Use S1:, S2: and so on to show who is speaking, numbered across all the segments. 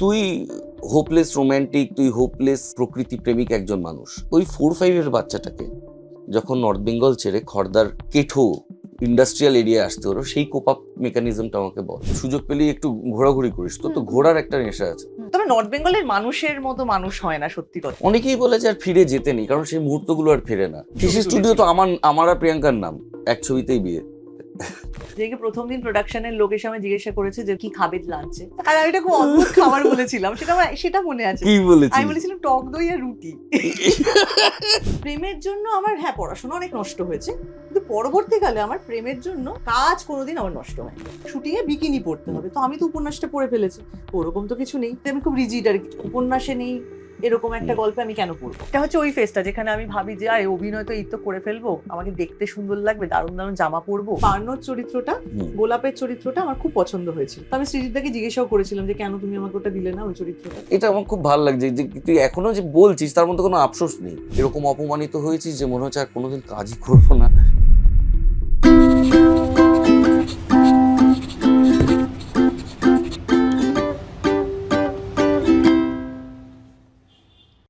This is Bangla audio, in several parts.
S1: তুই হোপলেস রোম্যান্টিক, তুই হোপলেস প্রকৃতি প্রেমিক একজন মানুষ। ওই 4-5 বাচ্চাটাকে যখন নর্থ বেঙ্গল ছেড়ে খড়দার কেঠো ইন্ডাস্ট্রিয়াল এরিয়া আসতে হলো, সেই কোপ আপ মেকানিজমটা আমাকে বল। সুযোগ পেলেই একটু ঘোরাঘুরি করিস, তো ঘোরার একটা নেশা আছে।
S2: তবে নর্থ বেঙ্গলের মানুষের মতো মানুষ হয় না, সত্যি কথা।
S1: অনেকেই বলে যে আর ফিরে যেতে নেই, কারণ সেই মুহূর্তগুলো আর ফিরে না। কৃষি স্টুডিও তো আমার আর প্রিয়াঙ্কার নাম, এক ছবিতেই বিয়ে।
S2: যেকে প্রথম দিন প্রোডাকশনের লোক এসে আমি জিজ্ঞাসা করেছে যে কি খাবে লাঞ্চে, আর আমি এটা খুব অদ্ভুত খাবার বলেছিলাম, সেটা মনে আছে।
S1: কি বলেছিস?
S2: আমি বলেছিলাম টক দই আর রুটি। প্রেমের জন্য আমার পড়াশোনা অনেক নষ্ট হয়েছে, কিন্তু পরবর্তীকালে আমার প্রেমের জন্য কাজ কোনোদিন আমার নষ্ট হয়নি। শুটিং এ বিকিনি পড়তে হবে, তো আমি তো উপন্যাসটা পড়ে ফেলেছি, ওরকম তো কিছু নেই, আমি খুব রিজিড আর কি, উপন্যাসে নেই এরকম একটা গল্পে আমি কেন পড়বো। এটা হচ্ছে ওই ফেসটা যেখানে আমি ভাবি যে আয় অভিনয় তো এই তো করে ফেলবো, আমাকে দেখতে সুন্দর লাগবে, দারুণ দারুণ জামা পরবো। পার্নোর চরিত্রটা, গোলাপের চরিত্রটা আমার খুব পছন্দ হয়েছিল। তো আমি সৃজিতদাকে জিজ্ঞাসাও করেছিলাম যে কেন তুমি আমাকে ওটা দিলে না, ওই চরিত্রটা।
S1: এটা আমার খুব ভালো লাগছে যে তুই এখনো যে বলছিস তার মধ্যে কোনো আফসোস নেই। এরকম অপমানিত হয়েছিস যে মনে হচ্ছে আর কোনোদিন কাজই করবো না।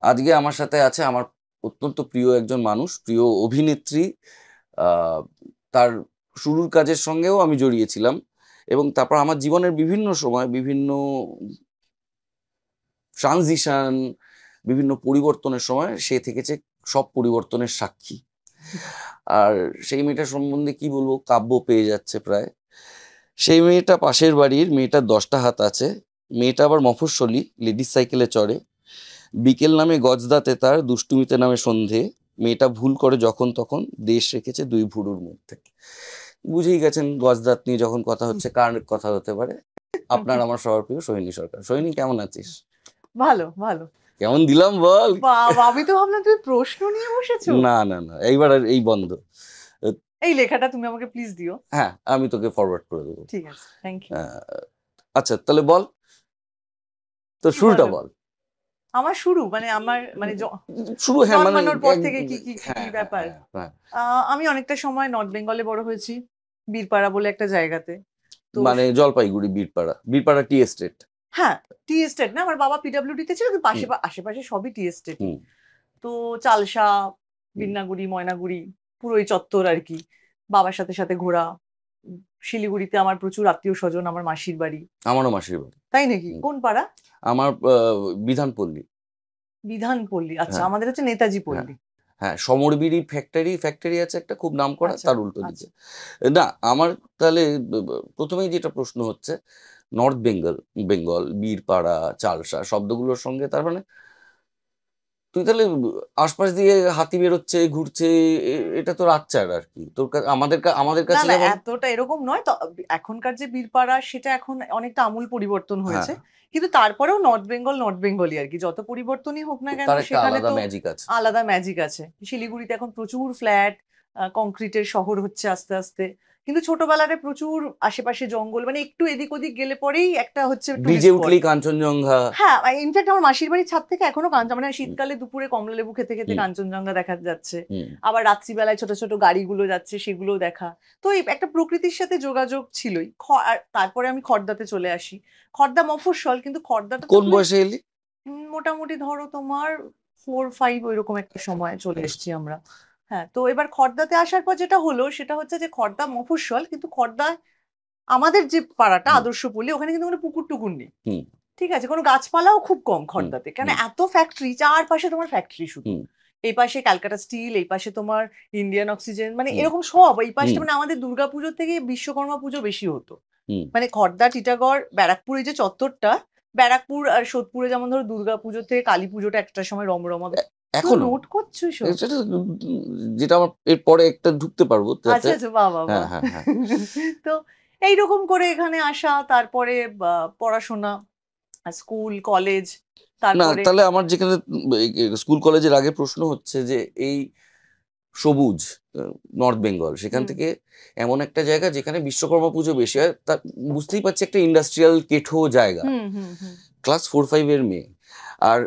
S1: আজকে আমার সাথে আছে আমার অত্যন্ত প্রিয় একজন মানুষ, প্রিয় অভিনেত্রী। তার শুরুর কাজের সঙ্গেও আমি জড়িয়েছিলাম, এবং তারপর আমার জীবনের বিভিন্ন সময় বিভিন্ন ট্রানজিশন, বিভিন্ন পরিবর্তনের সময় সে থেকেছে সব পরিবর্তনের সাক্ষী। আর সেই মেয়েটার সম্বন্ধে কি বলবো, কাব্য পেয়ে যাচ্ছে প্রায়। সেই মেয়েটা পাশের বাড়ির, মেয়েটার 10টা হাত আছে, মেয়েটা আবার মফস্বলী, লেডিস সাইকেলে চড়ে, বিকেল নামে গজদাতে তার, দুষ্টুমিতে নামে সন্ধে, মেয়েটা ভুল করে যখন তখন, দেশ রেখেছে 2 ভুরুর মধ্যে। বুঝেই গেছেন গজদাত নিয়ে যখন কথা হচ্ছে কার কথা হতে পারে। আপনার আমার সবার প্রিয় সোহিনী সরকার। সোহিনী, কেমন আছিস?
S2: ভালো ভালো।
S1: কেমন দিলাম বল?
S2: বাবা, আমি তো ভাবলাম তুমি প্রশ্ন নিয়ে বসেছো।
S1: না না না, এইবার আর এই বন্ধ।
S2: এই লেখাটা তুমি আমাকে প্লিজ দিও।
S1: হ্যাঁ, আমি তোকে ফরওয়ার্ড করে দেবো।
S2: ঠিক আছে, থ্যাংক ইউ।
S1: আচ্ছা, তাহলে বল, তো শুরুটা বল।
S2: আমার শুরু আমার
S1: শুরু, হ্যাঁ, মানে
S2: জন্মানোর পর থেকে কি কি কি ব্যাপার। আমি অনেকটা সময় নর্থ বেঙ্গলে বড় হয়েছি, বীরপাড়া বলে একটা জায়গাতে।
S1: মানে জলপাইগুড়ি বীরপাড়া টি এস্টেট।
S2: হ্যাঁ, টি এস্টেট না, আমার বাবা পিডব্লিউডি তে ছিল, কিন্তু আশেপাশে সবই টি এস্টেট। তো চালসা, বিন্নাগুড়ি, ময়নাগুড়ি, পুরো এই চত্বর আর কি। বাবার সাথে সাথে ঘোরা। শিলিগুড়িতে আমার প্রচুর আত্মীয় স্বজন, আমার মাসির বাড়ি।
S1: আমারও মাসির বাড়ি।
S2: তাই নাকি? কোন পাড়া?
S1: আমার বিধানপল্লী।
S2: বিধানপল্লী, আচ্ছা। আমাদের হচ্ছে নেতাজি পল্লী।
S1: হ্যাঁ, সমরবিড়ি ফ্যাক্টরি আছে একটা, খুব নাম করা, তার উল্টো দিকে। না, আমার তাহলে প্রথমেই যেটা প্রশ্ন হচ্ছে, নর্থ বেঙ্গল, বীরপাড়া, চালসা শব্দগুলোর সঙ্গে, তার মানে তুই তাহলে আশপাশ দিয়ে হাতি বেরোচ্ছে, ঘুরছে, এটা তো রাতচার আর কি তোর আমাদের কাছে
S2: এতটা এরকম নয় তো। এখনকার যে বীরপাড়া, সেটা এখন অনেকটা আমূল পরিবর্তন হয়েছে, কিন্তু তারপরেও নর্থ বেঙ্গলই আর কি। যত পরিবর্তনই হোক না কেন, সেখানে তো আলাদা ম্যাজিক আছে। শিলিগুড়িতে এখন প্রচুর ফ্ল্যাট, কংক্রিটের শহর হচ্ছে আস্তে আস্তে, কিন্তু ছোটবেলাতে প্রচুর আশেপাশে জঙ্গল, মানে একটু এদিক ওদিক গেলে পরেই একটা হচ্ছে
S1: ব্রিজে উঠলেই কাঞ্চনজঙ্ঘা।
S2: হ্যাঁ, ইনফ্যাক্ট আমার মাসির বাড়ির ছাদ থেকে এখনো মানে শীতকালে দুপুরে কমলা লেবু খেতে খেতে কাঞ্চনজঙ্ঘা দেখা যাচ্ছে। আবার রাত্রিবেলায় ছোট ছোট গাড়িগুলো যাচ্ছে, সেগুলো দেখা। তো এই একটা প্রকৃতির সাথে যোগাযোগ ছিলই। তারপরে আমি খড়দাতে চলে আসি। খড়দা মফস্বল, কিন্তু খড়দাটা
S1: কোন বয়সে এলি?
S2: মোটামুটি ধরো তোমার 4-5 ওইরকম একটা সময় চলে এসেছি আমরা। হ্যাঁ, তো এবার খড়দাতে আসার পর যেটা হলো সেটা হচ্ছে যে খড়দা মফস্বল, কিন্তু খড়দা আমাদের যে পাড়াটা আদর্শপল্লী, ওখানে কিন্তু কোনো পুকুর টুকুর নেই। ঠিক আছে, কোনো গাছপালাও খুব কম খড়দাতে, কেন এত ফ্যাক্টরি, চারপাশে তোমার ফ্যাক্টরি শুধু। এই পাশে ক্যালকাটা স্টিল, এই পাশে তোমার ইন্ডিয়ান অক্সিজেন, মানে এরকম সব এই পাশে। মানে আমাদের দুর্গাপুজোর থেকে বিশ্বকর্মা পুজো বেশি হতো। মানে খড়দা, টিটাগড়, ব্যারাকপুর, এই যে চত্বরটা, ব্যারাকপুর আর সোদপুরে যেমন ধরো দুর্গাপুজো থেকে কালী পুজোটা একটা সময় রমরমাবে। এখন নোট করছো
S1: যেটা আমার এরপরে একটা ঢুকতে পারবো।
S2: আচ্ছা আচ্ছা, বাবা। তো এইরকম করে এখানে আসা, তারপরে পড়াশোনা, স্কুল কলেজ। তারপরে
S1: তাহলে আমার যেখানে স্কুল কলেজের আগে প্রশ্ন হচ্ছে যে এই সবুজ নর্থ বেঙ্গল, সেখান থেকে এমন একটা জায়গা যেখানে বিশ্বকর্মা পুজো বেশি হয়, তা বুঝতেই পারছি একটা ইন্ডাস্ট্রিয়াল কেঠো জায়গা। ক্লাস 4-5 এর মেয়ে, আর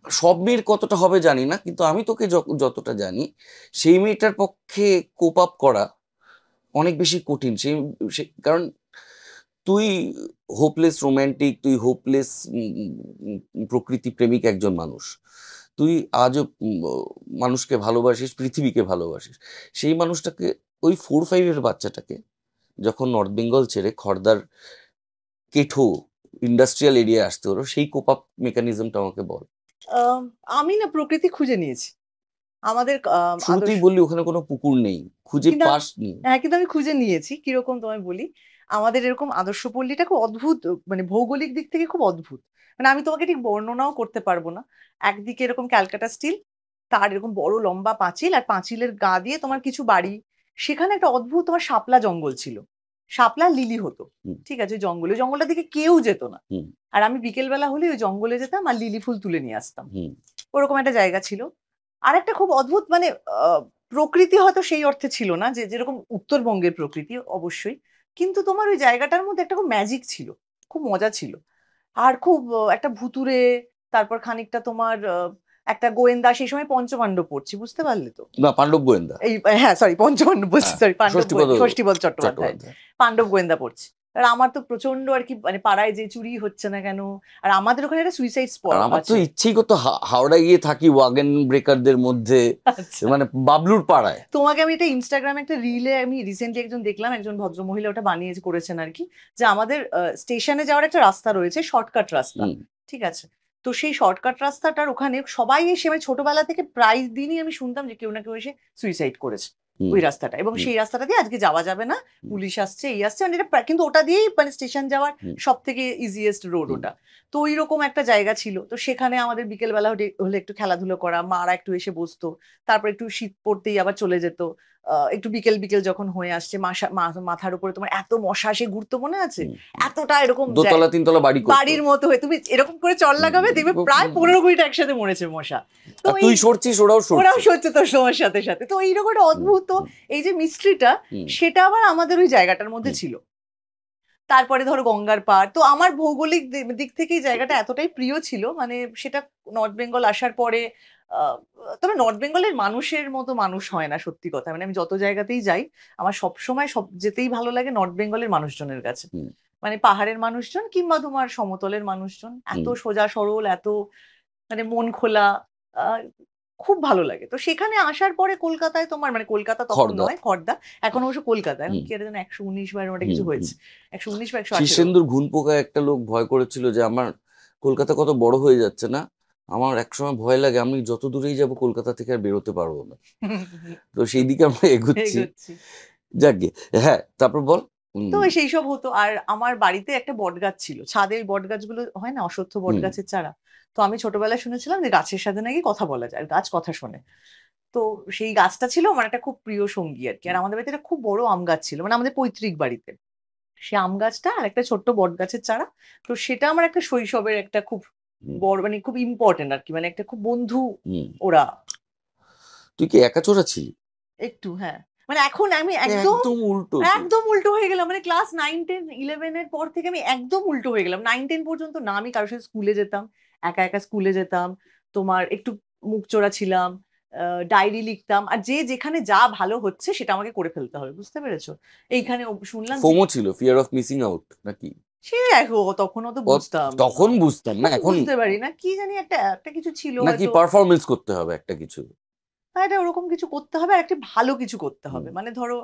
S1: সব মেয়ের কতটা হবে জানি না, কিন্তু আমি তোকে যতটা জানি, সেই মেয়েটার পক্ষে কোপ আপ করা অনেক বেশি কঠিন। কারণ তুই হোপলেস রোমান্টিক, তুই হোপলেস প্রকৃতি প্রেমিক একজন মানুষ, তুই আজও মানুষকে ভালোবাসিস, পৃথিবীকে ভালোবাসিস। সেই মানুষটাকে, ওই 4-5 বাচ্চাটাকে যখন নর্থ বেঙ্গল ছেড়ে খড়দার কেঠো ইন্ডাস্ট্রিয়াল এরিয়া আসতে হলো, সেই কোপ আপ মেকানিজমটা আমাকে বল।
S2: আমি না প্রকৃতি খুঁজে নিয়েছি আমাদের
S1: শুরুতেই বললি ওখানে কোনো পুকুর নেই, খুঁজে
S2: কিন্তু
S1: পাসনি।
S2: হ্যাঁ, কিন্তু আমি খুঁজে নিয়েছি। কিরকম তোমায় বলি, আমাদের এরকম আদর্শ পল্লীটা খুব অদ্ভুত, মানে ভৌগোলিক দিক থেকে খুব অদ্ভুত। মানে আমি তোমাকে ঠিক বর্ণনাও করতে পারবো না। একদিকে এরকম ক্যালকাটা স্টিল, তার এরকম বড় লম্বা পাঁচিল, আর পাঁচিলের গা দিয়ে তোমার কিছু বাড়ি। সেখানে একটা অদ্ভুত তোমার শাপলা জঙ্গল ছিল, শাপলা লিলি হতো।
S1: হুম।
S2: ঠিক আছে, জঙ্গলে, জঙ্গলটার দিকে কেউ যেত না।
S1: হুম।
S2: আর আমি বিকেল বেলা হলে ওই জঙ্গলে যেতাম আর লিলি ফুল তুলে নিয়ে আসতাম।
S1: হুম।
S2: ওরকম একটা জায়গা ছিল। আর একটা খুব অদ্ভুত, মানে প্রকৃতি হয়তো সেই অর্থে ছিল না যে যেরকম উত্তরবঙ্গের প্রকৃতি অবশ্যই, কিন্তু তোমার ওই জায়গাটার মধ্যে একটা খুব ম্যাজিক ছিল, খুব মজা ছিল। আর খুব একটা ভুতুড়ে, তারপর খানিকটা তোমার একটা গোয়েন্দা। সেই সময় পঞ্চপাণ্ডব পড়ছি, বুঝতে পারলে তো?
S1: না, পাণ্ডব গোয়েন্দা।
S2: এই, হ্যাঁ সরি, পঞ্চপাণ্ডব বলছি,
S1: হ্যাঁ,
S2: সরি, পাণ্ডব
S1: ষষ্ঠীপদ
S2: ষষ্ঠীপদ চট্টোপাধ্যায়,
S1: চট্টোপাধ্যায়।
S2: পাণ্ডব গোয়েন্দা পড়ছি। আর আমার তো প্রচন্ড আর কি, মানে পাড়ায় যে চুরি হচ্ছে না কেন, আর আমাদের ওখানে একটা সুইসাইড
S1: আর
S2: স্পট
S1: আমার তো
S2: আছে।
S1: ইচ্ছেই করতো হাওড়া গিয়ে থাকি ওয়াগন ব্রেকারদের মধ্যে,
S2: আচ্ছা,
S1: মানে বাবলুর পাড়ায়।
S2: তোমাকে আমি এটা ইনস্টাগ্রামে একটা রিলে আমি রিসেন্টলি একজন দেখলাম, একজন ভদ্র মহিলা ওটা বানিয়েছে, করেছেন আর কি, যে আমাদের স্টেশনে যাওয়ার একটা রাস্তা রয়েছে, শর্টকাট রাস্তা।
S1: হুম।
S2: ঠিক আছে, তো সেই শর্টকাট রাস্তাটার ওখানে সবাই এসে, মানে ছোটবেলা থেকে প্রায় দিনই আমি শুনতাম যে কেউ না কেউ এসে সুইসাইড করেছে
S1: হুম।
S2: ওই রাস্তাটা, এবং
S1: হুম।
S2: সেই রাস্তাটা দিয়ে আজকে যাওয়া যাবে না,
S1: হুম।
S2: পুলিশ আসছে, এই আসছে, মানে এটা কিন্তু ওটা দিয়েই মানে স্টেশন যাওয়ার
S1: হুম।
S2: সব থেকে ইজিয়েস্ট রোড
S1: হুম।
S2: ওটা। তো ওই রকম একটা জায়গা ছিল, তো সেখানে আমাদের বিকেল বেলা হলে একটু খেলাধুলো করা, মারা একটু এসে বসতো, তারপর একটু শীত পড়তেই আবার চলে যেত। একটু বিকেল বিকেল যখন হয়ে আসছে, মাথার উপরে তোমার এত মশা, সে ঘুরতো, মনে আছে?
S1: হুম।
S2: এতটা এরকম
S1: দোতলা তিনতলা বাড়ি করতো।
S2: বাড়ির মতো হয়ে তুমি এরকম করে চল লাগাবে, দেখবে প্রায় 15-20টা একসাথে মরেছে মশা। তো
S1: আর তুই সরছিস, ওরাও
S2: ওরাও
S1: সরছে।
S2: সহ্য তোর সময়ের সাথে সাথে। তো এইরকম একটা অদ্ভুত, তো এই যে মিস্ট্রিটা, সেটা আবার আমাদের ওই জায়গাটার মধ্যে ছিল। তারপরে ধরো গঙ্গার পাড়, তো আমার ভৌগোলিক দিক থেকে এই জায়গাটা এতটাই প্রিয় ছিল, মানে সেটা নর্থ বেঙ্গল আসার পরে। তবে নর্থ বেঙ্গলের মানুষের মতো মানুষ হয় না, সত্যি কথা। মানে আমি যত জায়গাতেই যাই, আমার সবসময় সব যেতেই ভালো লাগে নর্থ বেঙ্গলের মানুষজনের কাছে। মানে পাহাড়ের মানুষজন কিংবা তোমার সমতলের মানুষজন, এত সোজা সরল, এত মানে মন খোলা, আহ, খুব ভালো লাগে। তো সেখানে আসার পরে কলকাতায় তোমার, মানে কলকাতা তখন
S1: খড়দা।
S2: নয়, খড়দা, এখন অবশ্য কলকাতা, এখন কি যেন 119 বা এরকম একটা কিছু হয়েছে, 119 বা 118।
S1: শীর্ষেন্দুর ঘুণ পোকায় একটা লোক ভয় করেছিল যে আমার কলকাতা কত বড় হয়ে যাচ্ছে না, আমার একসময় ভয় লাগে আমি যত দূরেই যাব কলকাতা থেকে আর বেরোতে পারবো না। তো সেই দিকে আমরা এগোচ্ছি।
S2: এগোচ্ছি।
S1: যাকগে, হ্যাঁ, তারপর বল।
S2: তো সেই সব হতো। আর আমার বাড়িতে একটা বট গাছ ছিল, ছাদে ওই বট গাছগুলো হয় না, অশ্বত্থ বট গাছের চারা। তো আমি ছোটবেলায় শুনেছিলাম যে গাছের সাথে নাকি কথা বলা যায়, আর গাছ কথা শোনে। তো সেই গাছটা ছিল আমার একটা খুব প্রিয় সঙ্গী আর কি। আর আমাদের বাড়িতে একটা খুব বড় আম গাছ ছিল, মানে আমাদের পৈতৃক বাড়িতে। সে আম গাছটা আর একটা ছোট্ট বট গাছের চারা, তো সেটা আমার একটা শৈশবের একটা খুব বড়, মানে খুব ইম্পর্টেন্ট আর কি, মানে একটা খুব বন্ধু ওরা।
S1: তুই কি একাচোরা ছিলি?
S2: একটু, হ্যাঁ। মানে এখন আমি একদম
S1: উল্টো,
S2: একদম উল্টো হয়ে গেলাম, মানে ক্লাস 9-10-11 এর পর থেকে আমি একদম উল্টো হয়ে গেলাম। 9-10 পর্যন্ত না, আমি কারোর সাথে স্কুলে যেতাম, একা একা স্কুলে যেতাম, তোমার একটু মুখ চোরা ছিলাম, ডায়েরি লিখতাম, আর যে যেখানে যা ভালো হচ্ছে সেটা আমাকে করে ফেলতে হবে, বুঝতে পেরেছো? এইখানে শুনলাম
S1: ফোমো ছিল, ফিয়ার অফ মিসিং আউট নাকি?
S2: সে দেখো, তখনও তো বুঝতাম,
S1: তখন বুঝতাম না, এখন
S2: বুঝতে পারি না কি জানি, একটা একটা কিছু ছিল
S1: নাকি
S2: হয়তো,
S1: পারফরমেন্স করতে হবে একটা কিছু।
S2: এটা ওরকম কিছু করতে হবে, আর একটা ভালো কিছু করতে হবে। মানে ধরো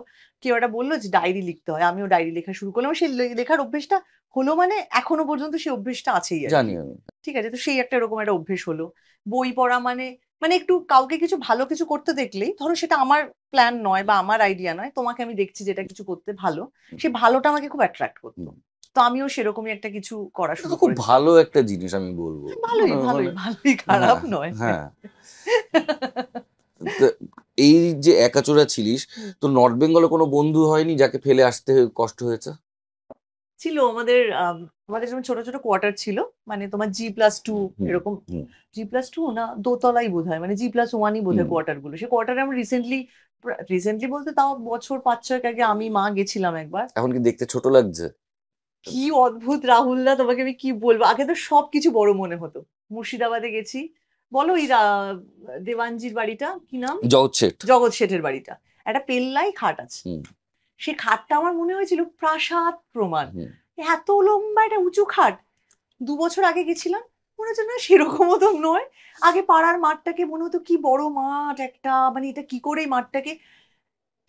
S2: কেউ একটা বললো যে ডায়েরি লিখতে হয়, আমিও ডায়েরি লেখা শুরু করলাম, সেই লেখার অভ্যেসটা হলো, মানে এখনো পর্যন্ত সেই অভ্যেসটা আছেই আর
S1: জানি
S2: কি।
S1: আমি।
S2: ঠিক আছে, তো সেই একটা এরকম একটা অভ্যেস হলো। বই পড়া মানে, মানে একটু কাউকে কিছু ভালো কিছু করতে দেখলেই, ধরো সেটা আমার প্ল্যান নয় বা আমার আইডিয়া নয়, তোমাকে আমি দেখছি যেটা কিছু করতে ভালো, সেই ভালোটা আমাকে খুব অ্যাট্রাক্ট করতো। তো আমিও সেরকমই একটা কিছু করা শুরু
S1: খুব
S2: করেছি।
S1: ভালো একটা জিনিস আমি বলবো,
S2: ভালোই ভালোই ভালোই, খারাপ নয়।
S1: হ্যাঁ। এই যে একাচোরা ছিলিস, তো নর্থ বেঙ্গলে কোনো বন্ধু হয়নি যাকে ফেলে আসতে কষ্ট হয়েছে?
S2: ছিল আমাদের, আমাদের যেমন ছোট ছোট কোয়ার্টার ছিল, মানে তোমার G+2 এরকম, G+2 না, দোতলাই বোধ হয়, মানে G+1ই বোধ হয় কোয়ার্টার গুলো। সে কোয়ার্টারে আমরা রিসেন্টলি বলতে তাও বছর 5-6 আগে আমি মা গেছিলাম একবার।
S1: এখন কি দেখতে ছোট লাগছে?
S2: কি অদ্ভুত রাহুলদা, তোমাকে আমি কি বলবো, আগে তো সবকিছু বড় মনে হতো। মুর্শিদাবাদে গেছি, বলো ওই দেওয়ানজির বাড়িটা কি নাম,
S1: জগৎ শেঠ।
S2: জগৎ শেঠের বাড়িটা, একটা পেল্লাই খাট আছে, সে খাটটা আমার মনে হয়েছিল প্রাসাদ প্রমাণ। এত লম্বা একটা উঁচু খাট। 2 বছর আগে গেছিলাম, মনে হচ্ছে না সেরকমও তো নয়। আগে পাড়ার মাঠটাকে মনে হতো কি বড় মাঠ একটা, মানে এটা কি করে এই মাঠটাকে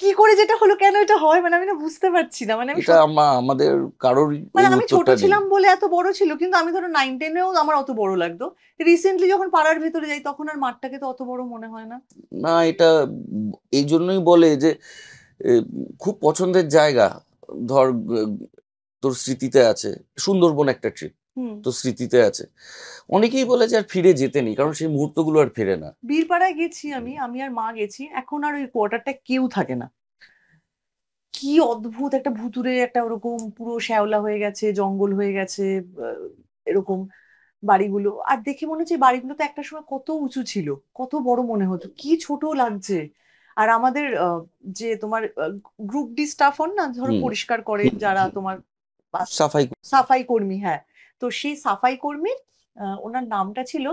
S2: কি করে যেটা হলো, কেন এটা হয়, মানে আমি না বুঝতে পারছি না। মানে আমি
S1: এটা আমাদের কারোর
S2: মানে
S1: এই
S2: আমি ছোট
S1: উত্তরটা নেই।
S2: ছিলাম বলে এত বড় ছিল, কিন্তু আমি ধরো 9-10-এও আমার অত বড় লাগতো। রিসেন্টলি যখন পাড়ার ভেতরে যাই তখন আর মাঠটাকে তো অত বড় মনে হয় না।
S1: না, এটা এই জন্যই বলে যে এ, খুব পছন্দের জায়গা। ধর তোর স্মৃতিতে আছে সুন্দরবন একটা ট্রিপ,
S2: হুম।
S1: তোর স্মৃতিতে আছে। অনেকেই বলে যে আর ফিরে যেতে নেই, কারণ সেই মুহূর্তগুলো আর ফেরে না।
S2: বীরপাড়ায় গেছি আমি, আমি আর মা গেছি, এখন আর ওই কোয়ার্টারটা কেউ থাকে না। কি অদ্ভুত একটা ভুতুড়ে একটা, ওরকম পুরো শ্যাওলা হয়ে গেছে, জঙ্গল হয়ে গেছে, এরকম বাড়িগুলো। আর দেখে মনে হচ্ছে এই বাড়িগুলো তো একটা সময় কত উঁচু ছিল, কত বড় মনে হতো, কি ছোট লাগছে। আর আমাদের যে তোমার গ্রুপ ডি স্টাফ হন না, ধরো
S1: হুম।
S2: পরিষ্কার করে যারা তোমার
S1: সাফাই।
S2: সাফাই কর্মী, হ্যাঁ। তো সেই সাফাই কর্মীর ওনার নামটা ছিল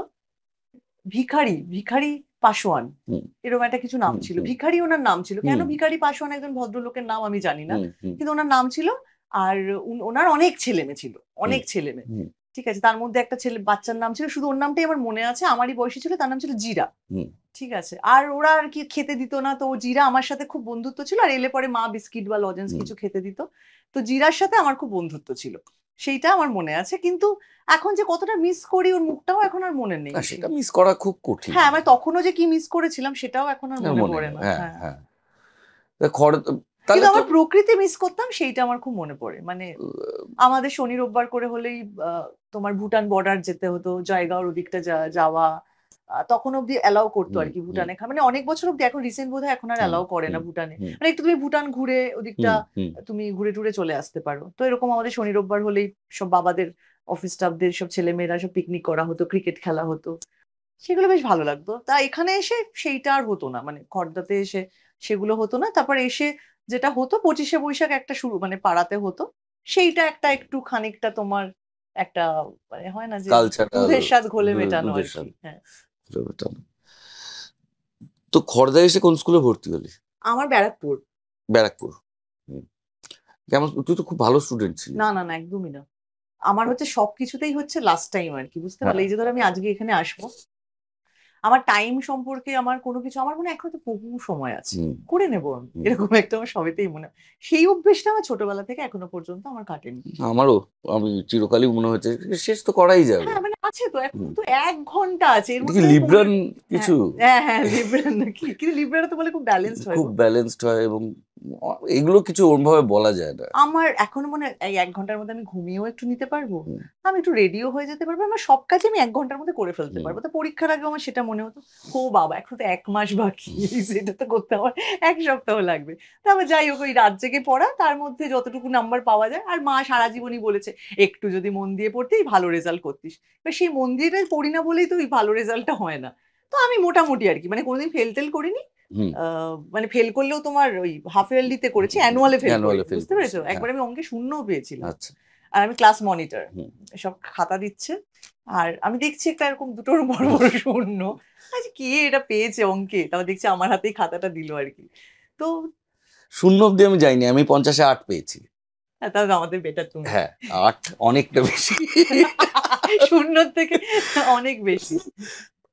S2: ভিখারি, ভিখারি পাসোয়ান,
S1: হুম
S2: এরকম একটা কিছু নাম
S1: হুম
S2: ছিল।
S1: হুম
S2: ভিখারি ওনার নাম ছিল, কেন
S1: হুম
S2: ভিখারি পাসোয়ান একজন ভদ্রলোকের নাম আমি জানি না,
S1: হুম হুম
S2: কিন্তু ওনার নাম ছিল। আর ওনার অনেক ছেলে মেয়ে ছিল,
S1: হুম
S2: অনেক ছেলে মেয়ে।
S1: হুম
S2: ঠিক আছে, তার মধ্যে একটা ছেলে বাচ্চার নাম ছিল, শুধু ওর নামটাই আমার মনে আছে, আমারই বয়সী ছিল, তার নাম ছিল জিরা।
S1: হুম
S2: ঠিক আছে, আর ওরা আর কি খেতে দিত না, তো ও জিরা আমার সাথে খুব বন্ধুত্ব ছিল, আর এলে পরে মা বিস্কিট বা লজেন্স
S1: হুম।
S2: কিছু খেতে দিত। তো জিরার সাথে আমার খুব বন্ধুত্ব ছিল, সেইটা আমার মনে আছে। কিন্তু এখন যে কতটা মিস করি ওর মুখটাও এখন আর মনে নেই।
S1: না, সেটা মিস করা খুব কঠিন।
S2: হ্যাঁ, আমি তখনও যে কি মিস করেছিলাম সেটাও এখন আর
S1: আর
S2: মনে
S1: মনে
S2: পড়ে
S1: নেই,
S2: না।
S1: হ্যাঁ
S2: হ্যাঁ,
S1: হ্যাঁ। তা তাহলে
S2: কিন্তু
S1: তো
S2: আমার প্রকৃতি মিস করতাম, সেইটা আমার খুব মনে পড়ে। মানে আমাদের শনি রোববার করে হলেই তোমার ভুটান বর্ডার যেতে হতো, জয়গাঁওর ওদিকটা যাওয়া। তখন অব্দি অ্যালাউ করতো
S1: হুম
S2: আর কি
S1: হুম
S2: ভুটানে মানে অনেক বছর অব্দি, এখন রিসেন্ট বোধহয় এখন আর
S1: হুম
S2: অ্যালাউ করে না
S1: হুম
S2: ভুটানে।
S1: হুম
S2: মানে একটু তুমি ভুটান ঘুরে ওদিকটা
S1: হুম হুম
S2: তুমি ঘুরে টুরে চলে আসতে পারো। তো এরকম আমাদের শনি রোববার হলেই সব বাবাদের অফিস স্টাফদের সব ছেলে মেয়েরা সব পিকনিক করা হতো, ক্রিকেট খেলা হতো, সেগুলো বেশ ভালো লাগতো। তা এখানে এসে সেইটা আর হতো না, মানে খড়দাতে এসে সেগুলো হতো না। তারপর এসে যেটা হতো 25শে বৈশাখ একটা শুরু মানে পাড়াতে হতো, সেইটা একটা একটু খানিকটা তোমার একটা মানে হয় না যে
S1: কালচারাল।
S2: দুধের স্বাদ ঘোলে মেটানো আর
S1: দুধের
S2: কি।
S1: সাথে।
S2: হ্যাঁ।
S1: তো খড়দায় এসে কোন স্কুলে ভর্তি হলি?
S2: আমার ব্যারাকপুর।
S1: ব্যারাকপুর। হুম। কেমন, তুই তো খুব ভালো স্টুডেন্ট ছিলি।
S2: না না না, একদমই না। আমার হচ্ছে সবকিছুতেই হচ্ছে লাস্ট টাইম আর কি, বুঝতে
S1: হ্যাঁ।
S2: পারলে। এই যে ধরো আমি আজকে এখানে আসবো, আমার টাইম সম্পর্কে আমার কোনো কিছু, আমার মনে হয় এখনো তো বহু সময় আছে,
S1: হুম
S2: করে নেবো আমি,
S1: হুম।
S2: এরকম একটা আমার সবেতেই মনে হয়। সেই অভ্যেসটা আমার ছোটবেলা থেকে এখনো পর্যন্ত আমার কাটেনি।
S1: আমারও। আমি চিরকালই মনে হচ্ছে শেষ তো করাই যাবে।
S2: হ্যাঁ, মানে আছে তো, এখন
S1: হুম।
S2: তো 1 ঘন্টা আছে, এর
S1: এটা কি
S2: মধ্যে আমি
S1: লিব্রান
S2: হ্যাঁ
S1: কিছু?
S2: হ্যাঁ হ্যাঁ, লিব্রেল নাকি, কিন্তু লিব্রেল তো বলে খুব ব্যালেন্সড হয়
S1: খুব
S2: গো।
S1: ব্যালেন্সড হয়, এবং এগুলো কিছু ওরভাবে বলা যায় না।
S2: আমার এখনো মনে হয় এই 1 ঘন্টার মধ্যে আমি ঘুমিয়েও একটু নিতে পারবো,
S1: হুম
S2: আমি একটু রেডিও হয়ে যেতে পারবো, আমার সব কাজ আমি 1 ঘন্টার মধ্যে করে ফেলতে
S1: হুম
S2: পারবো। তো পরীক্ষার আগে আমার সেটা মনে হতো, ও বাবা এখন তো 1 মাস বাকি, সেটা তো করতে আমার 1 সপ্তাহ লাগবে। তারপর যাই হোক, ওই রাত জেগে পড়া, তার মধ্যে যতটুকু নাম্বার পাওয়া যায়। আর মা সারা জীবনই বলেছে একটু যদি মন দিয়ে পড়তেই ভালো রেজাল্ট করতিস, এবার সেই মন দিয়ে পড়ি না বলেই তো ওই ভালো রেজাল্টটা হয় না। তো আমি মোটামুটি আর কি, মানে কোনোদিন ফেল টেল করিনি।
S1: হুম
S2: মানে ফেল করলেও তোমার ওই হাফ ইয়ারলিতে করেছি, অ্যানুয়ালে ফেল
S1: অ্যানুয়ালে
S2: করিনি,
S1: ফেল
S2: বুঝতে
S1: করেছি,
S2: পেরেছো।
S1: হ্যাঁ।
S2: একবার আমি অঙ্কে শূন্যও পেয়েছিলাম।
S1: আচ্ছা।
S2: আর আমি ক্লাস মনিটর,
S1: হুম
S2: সব খাতা দিচ্ছে, আর আমি দেখছি একটা এরকম দুটোর বড় বড় শূন্য। আচ্ছা কে এটা পেয়েছে অঙ্কে, তারপর দেখছি আমার হাতেই খাতাটা দিল আর কি। তো
S1: শূন্য অব্দি আমি যাইনি, আমি 50-এ 8 পেয়েছি।
S2: তাহলে আমাদের বেটার তুমি।
S1: হ্যাঁ, 8 অনেকটা বেশি।
S2: শূন্যর থেকে অনেক বেশি।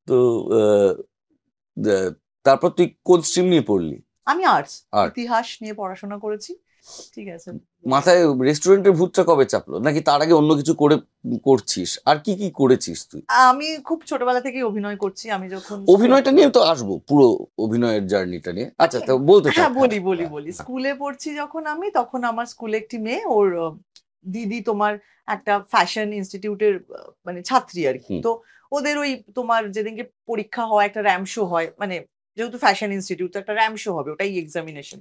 S1: তো আহ, আহ, তারপর তুই কোন স্ট্রিম নিয়ে পড়লি?
S2: আমি আর্টস,
S1: আর্ট।
S2: ইতিহাস নিয়ে পড়াশোনা করেছি। ঠিক আছে।
S1: মাথায় রেস্টুরেন্টের ভূতটা কবে চাপলো, নাকি তার আগে অন্য কিছু করছিস? আর কি কি করেছিস তুই?
S2: আমি খুব ছোটবেলা থেকেই অভিনয় করছি, আমি যখন
S1: অভিনয়টা নিয়ে তো আসবো, পুরো অভিনয়ের জার্নিটা নিয়ে। আচ্ছা, তো বলতে থাক।
S2: হ্যাঁ
S1: হ্যাঁ
S2: বলি বলি
S1: হ্যাঁ
S2: বলি,
S1: হ্যাঁ।
S2: স্কুলে পড়ছি যখন আমি, তখন আমার স্কুলে একটি মেয়ে, ওর দিদি তোমার একটা ফ্যাশন ইনস্টিটিউটের মানে ছাত্রী আর কি।
S1: হুম
S2: তো ওদের ওই তোমার যেদিনকে পরীক্ষা হয়, একটা র্যাম শো হয়, মানে যেহেতু ফ্যাশন ইনস্টিটিউট তো একটা র্যাম শো হবে, ওটাই এক্সামিনেশন।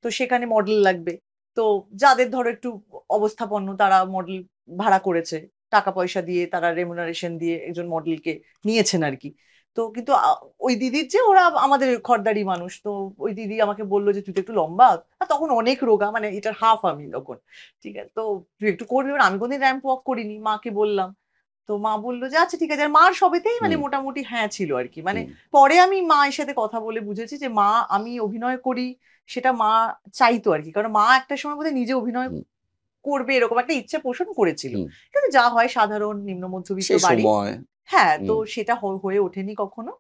S2: তো সেখানে মডেল লাগবে। তো যাদের ধরো একটু অবস্থাপন্ন তারা মডেল ভাড়া করেছে, টাকা পয়সা দিয়ে তারা রেমুনারেশন দিয়ে একজন মডেলকে নিয়েছেন আর কি। তো কিন্তু ওই দিদির যে ওরা আমাদের খড়দারি মানুষ, তো ওই দিদি আমাকে বললো যে তুই তো একটু লম্বা, আর তখন অনেক রোগা, মানে এটার হাফ আমি তখন। ঠিক আছে, তো তুই একটু করবি। এবার আমি কোনদিন র্যাম্প ওয়াক করিনি, মাকে বললাম। তো মা বললো যে আচ্ছা ঠিক আছে। আর মার সবেতেই মানে
S1: হুম
S2: মোটামুটি হ্যাঁ ছিল আর কি। মানে
S1: হুম
S2: পরে আমি মায়ের সাথে কথা বলে বুঝেছি যে মা আমি অভিনয় করি সেটা মা চাইতো আর কি, কারণ মা একটা সময় বোধহয় নিজে অভিনয়
S1: হুম
S2: করবে এরকম একটা ইচ্ছে পোষণ করেছিল,
S1: হুম।
S2: কিন্তু যা হয় সাধারণ নিম্ন মধ্যবিত্ত
S1: সেই
S2: বাড়ি,
S1: সময়
S2: হ্যাঁ, তো
S1: হুম।
S2: সেটা হয়ে ওঠেনি কখনো।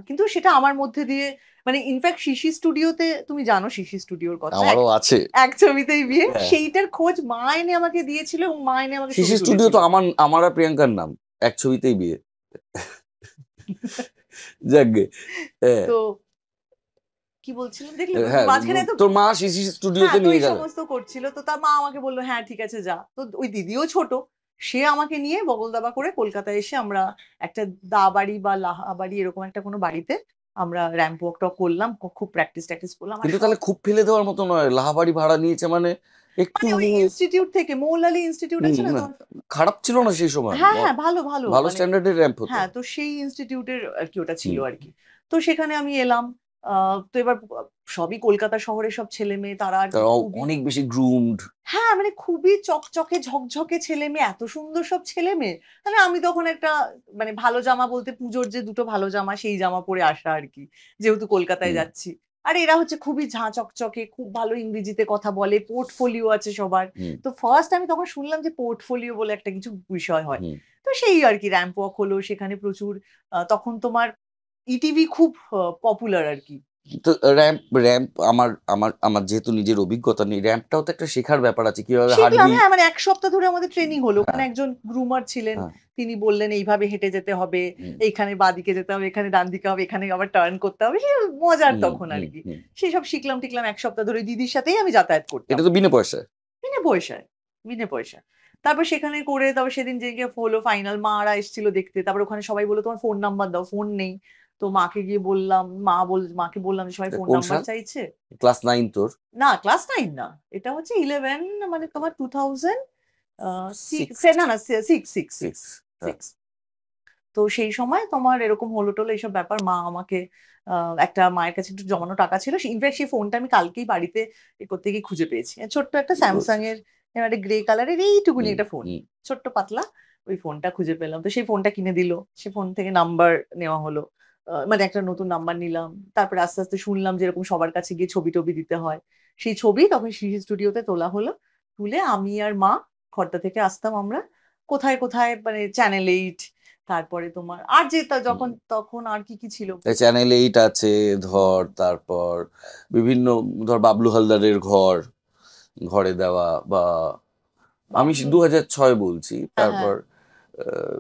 S2: কিন্তু সেটা আমার মধ্যে দিয়ে, মানে ইনফ্যাক্ট শিশি স্টুডিওতে, তুমি জানো শিশি স্টুডিওর কথা,
S1: আমারও আছে।
S2: এক ছবিতেই বিয়ে,
S1: হ্যাঁ।
S2: সেইটার খোঁজ মা এনে আমাকে দিয়েছিল এবং মা এনে আমাকে
S1: শিশি
S2: ছবি
S1: স্টুডিও তো
S2: তুলেছিল।
S1: আমার আর প্রিয়াঙ্কার নাম, এক ছবিতেই বিয়ে। যাকগে, হ্যাঁ।
S2: তো কি বলছিলাম দেখলে তো,
S1: হ্যাঁ,
S2: মাঝখানে তো,
S1: তোর মা শিশি
S2: হ্যাঁ,
S1: স্টুডিওতে
S2: তো
S1: নিয়ে
S2: এই
S1: গেল।
S2: সমস্ত করছিল, তো তার মা আমাকে বললো হ্যাঁ ঠিক আছে যা। তো ওই দিদিও ছোট, সে আমাকে নিয়ে বগল দাবা করে কলকাতায় এসে আমরা একটা দা বাড়ি বা লাহা বাড়ি এরকম একটা কোনো বাড়িতে আমরা র্যাম্প ওয়াকটা করলাম, খুব প্র্যাকটিস ট্যাকটিস করলাম। আর
S1: কিন্তু
S2: সব
S1: তাহলে খুব ফেলে দেওয়ার মতো নয়, লাহাবাড়ি ভাড়া নিয়েছে মানে একটু।
S2: মানে ওই ইনস্টিটিউট থেকে, মৌলালি ইনস্টিটিউট আছে না
S1: না,
S2: তোমার,
S1: খারাপ ছিল না সেই সময়,
S2: হ্যাঁ হ্যাঁ ভালো ভালো
S1: ভালো
S2: মানে,
S1: স্ট্যান্ডার্ডের র্যাম্প হতো।
S2: হ্যাঁ, তো সেই ইনস্টিটিউটের আর কি ওটা ছিল
S1: হুম।
S2: আর কি। তো সেখানে আমি এলাম। তো এবার সবই কলকাতা শহরের সব ছেলে মেয়ে, তারা আর কি
S1: তারা
S2: খুবই,
S1: অনেক বেশি গ্রুমড।
S2: হ্যাঁ মানে খুবই চকচকে ঝকঝকে ছেলে মেয়ে, এত সুন্দর সব ছেলে মেয়ে। মানে আমি তখন একটা, মানে ভালো জামা বলতে পুজোর যে দুটো ভালো জামা, সেই জামা পরে আসা আর কি, যেহেতু কলকাতায়
S1: হুম।
S2: যাচ্ছি। আর এরা হচ্ছে খুবই ঝাঁ চকচকে, খুব ভালো ইংরেজিতে কথা বলে, পোর্টফোলিও আছে সবার।
S1: হুম।
S2: তো ফার্স্ট আমি তখন শুনলাম যে পোর্টফোলিও বলে একটা কিছু বিষয় হয়।
S1: হুম।
S2: তো সেই আর কি র্যাম্প ওয়াক হলো সেখানে প্রচুর। তখন তোমার ইটিভি খুব পপুলার আর কি।
S1: তো র্যাম্প র্যাম্প আমার আমার আমার যেহেতু নিজের অভিজ্ঞতা নেই, র্যাম্পটাও তো একটা শেখার ব্যাপার আছে, কিভাবে
S2: শিখলাম,
S1: হাঁটবি।
S2: হ্যাঁ, মানে ১ সপ্তাহ ধরে আমাদের ট্রেনিং হলো। ওখানে
S1: হ্যাঁ।
S2: একজন গ্রুমার ছিলেন।
S1: হ্যাঁ।
S2: তিনি বললেন এইভাবে হেঁটে যেতে হবে,
S1: হুম।
S2: এইখানে বাঁদিকে যেতে হবে, এখানে ডান দিকে হবে, এখানে আবার টার্ন করতে হবে। সে মজার
S1: হুম।
S2: তখন
S1: হুম।
S2: আরকি।
S1: হুম।
S2: সেসব শিখলাম টিখলাম ১ সপ্তাহ ধরে। দিদির সাথেই আমি যাতায়াত করতাম।
S1: এটা তো বিনা পয়সায়।
S2: বিনা পয়সায়, বিনা পয়সায়। তারপর সেখানে করে, তারপর সেদিন যেদিনকে হলো ফাইনাল, মারা এসেছিল দেখতে। তারপর ওখানে সবাই বলল তোমার ফোন নাম্বার দাও। ফোন নেই। তো মাকে গিয়ে বললাম, মাকে বললাম যে সবাই ফোন
S1: কোন
S2: নাম্বার
S1: সাল?
S2: চাইছে।
S1: ক্লাস 9 তোর?
S2: না ক্লাস 9 না। এটা হচ্ছে 11, মানে তোমার 2000
S1: 6।
S2: 6 না, না 6 6 6
S1: 6। হ্যাঁ।
S2: 6। তো সেই সময় তোমার এরকম হলো টলো এইসব ব্যাপার, মা আমাকে একটা, মায়ের কাছে একটু জমানো টাকা ছিল, ইনফ্যাক্ট সেই ফোনটা আমি কালকেই বাড়িতে করতে গিয়ে খুঁজে পেয়েছি। ছোট্ট একটা
S1: কি
S2: স্যামসাং
S1: বলছিস?
S2: এর, একটা গ্রে কালারের এইটুকুনি
S1: হুম।
S2: একটা ফোন,
S1: হুম।
S2: ছোট্ট পাতলা। ওই ফোনটা খুঁজে পেলাম, তো সেই ফোনটা কিনে দিল। সে ফোন থেকে নাম্বার নেওয়া হলো, মানে একটা নতুন নাম্বার নিলাম। তারপরে আস্তে আস্তে শুনলাম যে এরকম সবার কাছে গিয়ে ছবি টবি দিতে হয়। সেই ছবি তখন শিশি স্টুডিওতে তোলা হলো। তুলে আমি আর মা খড়দা থেকে আসতাম আমরা, কোথায় কোথায়, মানে চ্যানেল 8, তারপরে তোমার আর যে
S1: হুম।
S2: যখন তখন আর কি কি ছিল।
S1: চ্যানেল 8 আছে ধর, তারপর বিভিন্ন, ধর বাবলু হালদারের ঘরে দেওয়া, বা আমি
S2: বাবলু,
S1: 2006 বলছি।
S2: হ্যাঁ হ্যাঁ,
S1: তারপর আহ,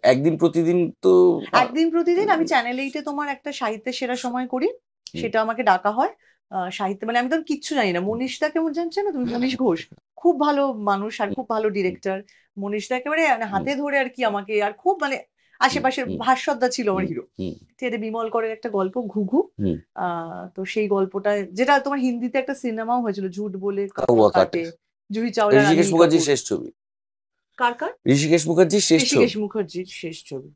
S1: একদিন প্রতিদিন তো
S2: একদিন প্রতিদিন আমি চ্যানেল 8-এ তোমার একটা সাহিত্যের সেরা সময় করি।
S1: হুম।
S2: সেটা আমাকে ডাকা হয়। সাহিত্য, মানে আমি তখন কিচ্ছু জানি না। মনীষ দা কেমন জানছো না তুমি, মনীষ ঘোষ, খুব ভালো মানুষ আর খুব ভালো
S1: হুম।
S2: ডিরেক্টর। মনীষ দা একেবারে মানে
S1: হুম।
S2: হাতে ধরে আর কি আমাকে, আর খুব মানে
S1: হুম।
S2: আশেপাশের
S1: হুম।
S2: ভাস্বর দা ছিল আমার
S1: হুম।
S2: হিরো।
S1: হুম।
S2: ঠিক আছে, বিমল করের একটা গল্প ঘুঘু।
S1: হুম।
S2: তো সেই গল্পটা, যেটা তোমার হিন্দিতে একটা সিনেমাও হয়েছিল, ঝুট বলে কৌয়া
S1: কাউয়া কাটে।
S2: কাটে, জুহি চাওলা,
S1: ঋষিকেশ
S2: রানীল
S1: মুখার্জির
S2: কাপুর।
S1: শেষ ছবি।
S2: কার কার?
S1: ঋষিকেশ মুখার্জির শেষ
S2: ঋষিকেশ
S1: ছবি।
S2: মুখার্জির শেষ ছবি।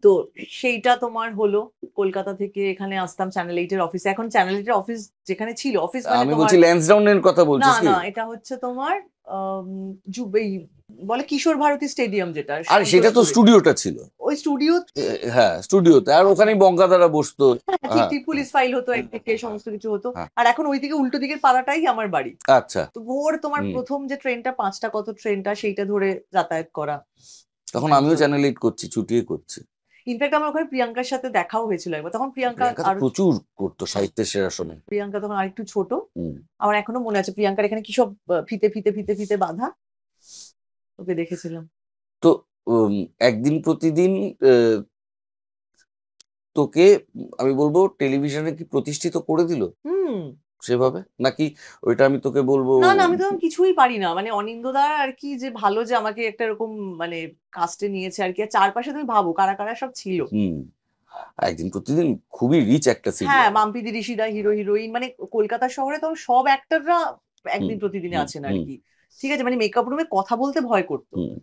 S2: তো সেইটা তোমার হলো, কলকাতা থেকে এখানে আসতাম চ্যানেল 8-এর অফিসে। এখন চ্যানেল 8-এর অফিস যেখানে ছিল, অফিস মানে
S1: আমি
S2: তোমার,
S1: বলছি ল্যান্সডাউনের কথা
S2: না
S1: বলছিস কি?
S2: না, এটা হচ্ছে তোমার আম, এই বলে কিশোর ভারতী স্টেডিয়াম, যেটা
S1: আর সেটা তো
S2: সন্তোষপুরে।
S1: স্টুডিওটা ছিল।
S2: ওই স্টুডিও,
S1: হ্যাঁ, স্টুডিওতে, আর ওখানেই বঙ্গাদারা বসতো।
S2: ঠিক
S1: হ্যাঁ।
S2: ঠিক, পুলিশ ফাইল হতো একদিকে, সমস্ত কিছু হতো।
S1: হ্যাঁ।
S2: আর এখন ওইদিকে উল্টো দিকের পাড়াটাই আমার বাড়ি।
S1: আচ্ছা।
S2: তো ভোর তোমার
S1: হুম।
S2: প্রথম যে ট্রেনটা 5টা কত ট্রেনটা, সেইটা ধরে যাতায়াত করা
S1: তখন আমিও
S2: একদম।
S1: চ্যানেল 8 করছি, ছুটিয়ে করছি।
S2: ইনফ্যাক্ট আমার ওখানে প্রিয়াঙ্কার সাথে দেখাও হয়েছিল একবার, তখন প্রিয়াঙ্কা
S1: প্রিয়াঙ্কা তো
S2: আর,
S1: প্রচুর করতো সাহিত্যের সেরা সময়।
S2: প্রিয়াঙ্কা তখন আরেকটু ছোট।
S1: হুম।
S2: আমার এখনো মনে আছে প্রিয়াঙ্কার এখানে কি সব ফিতে ফিতে ফিতে ফিতে বাঁধা, ওকে দেখেছিলাম।
S1: তো উম, একদিন প্রতিদিন আহ, তোকে আমি বলবো টেলিভিশনে কি প্রতিষ্ঠিত করে দিল
S2: হুম।
S1: সেভাবে, নাকি ওইটা আমি তোকে বলবো?
S2: না না, আমি তখন কিছুই পারি না, মানে অনিন্দদা আর কি যে ভালো যে আমাকে একটা এরকম মানে কাস্টে নিয়েছে আর কি। আর চারপাশে তুমি ভাবো কারা কারা সব ছিল।
S1: হুম। একদিন প্রতিদিন খুবই রিচ একটা
S2: হ্যাঁ,
S1: serial.
S2: Mampi Rishida hero heroine, মানে কলকাতা শহরে তখন সব অ্যাক্টররা
S1: হুম।
S2: একদিন প্রতিদিনে
S1: হুম।
S2: আছেন আর
S1: হুম।
S2: কি। ঠিক আছে, মানে মেকআপ রুমে কথা বলতে ভয় করতো।
S1: হুম।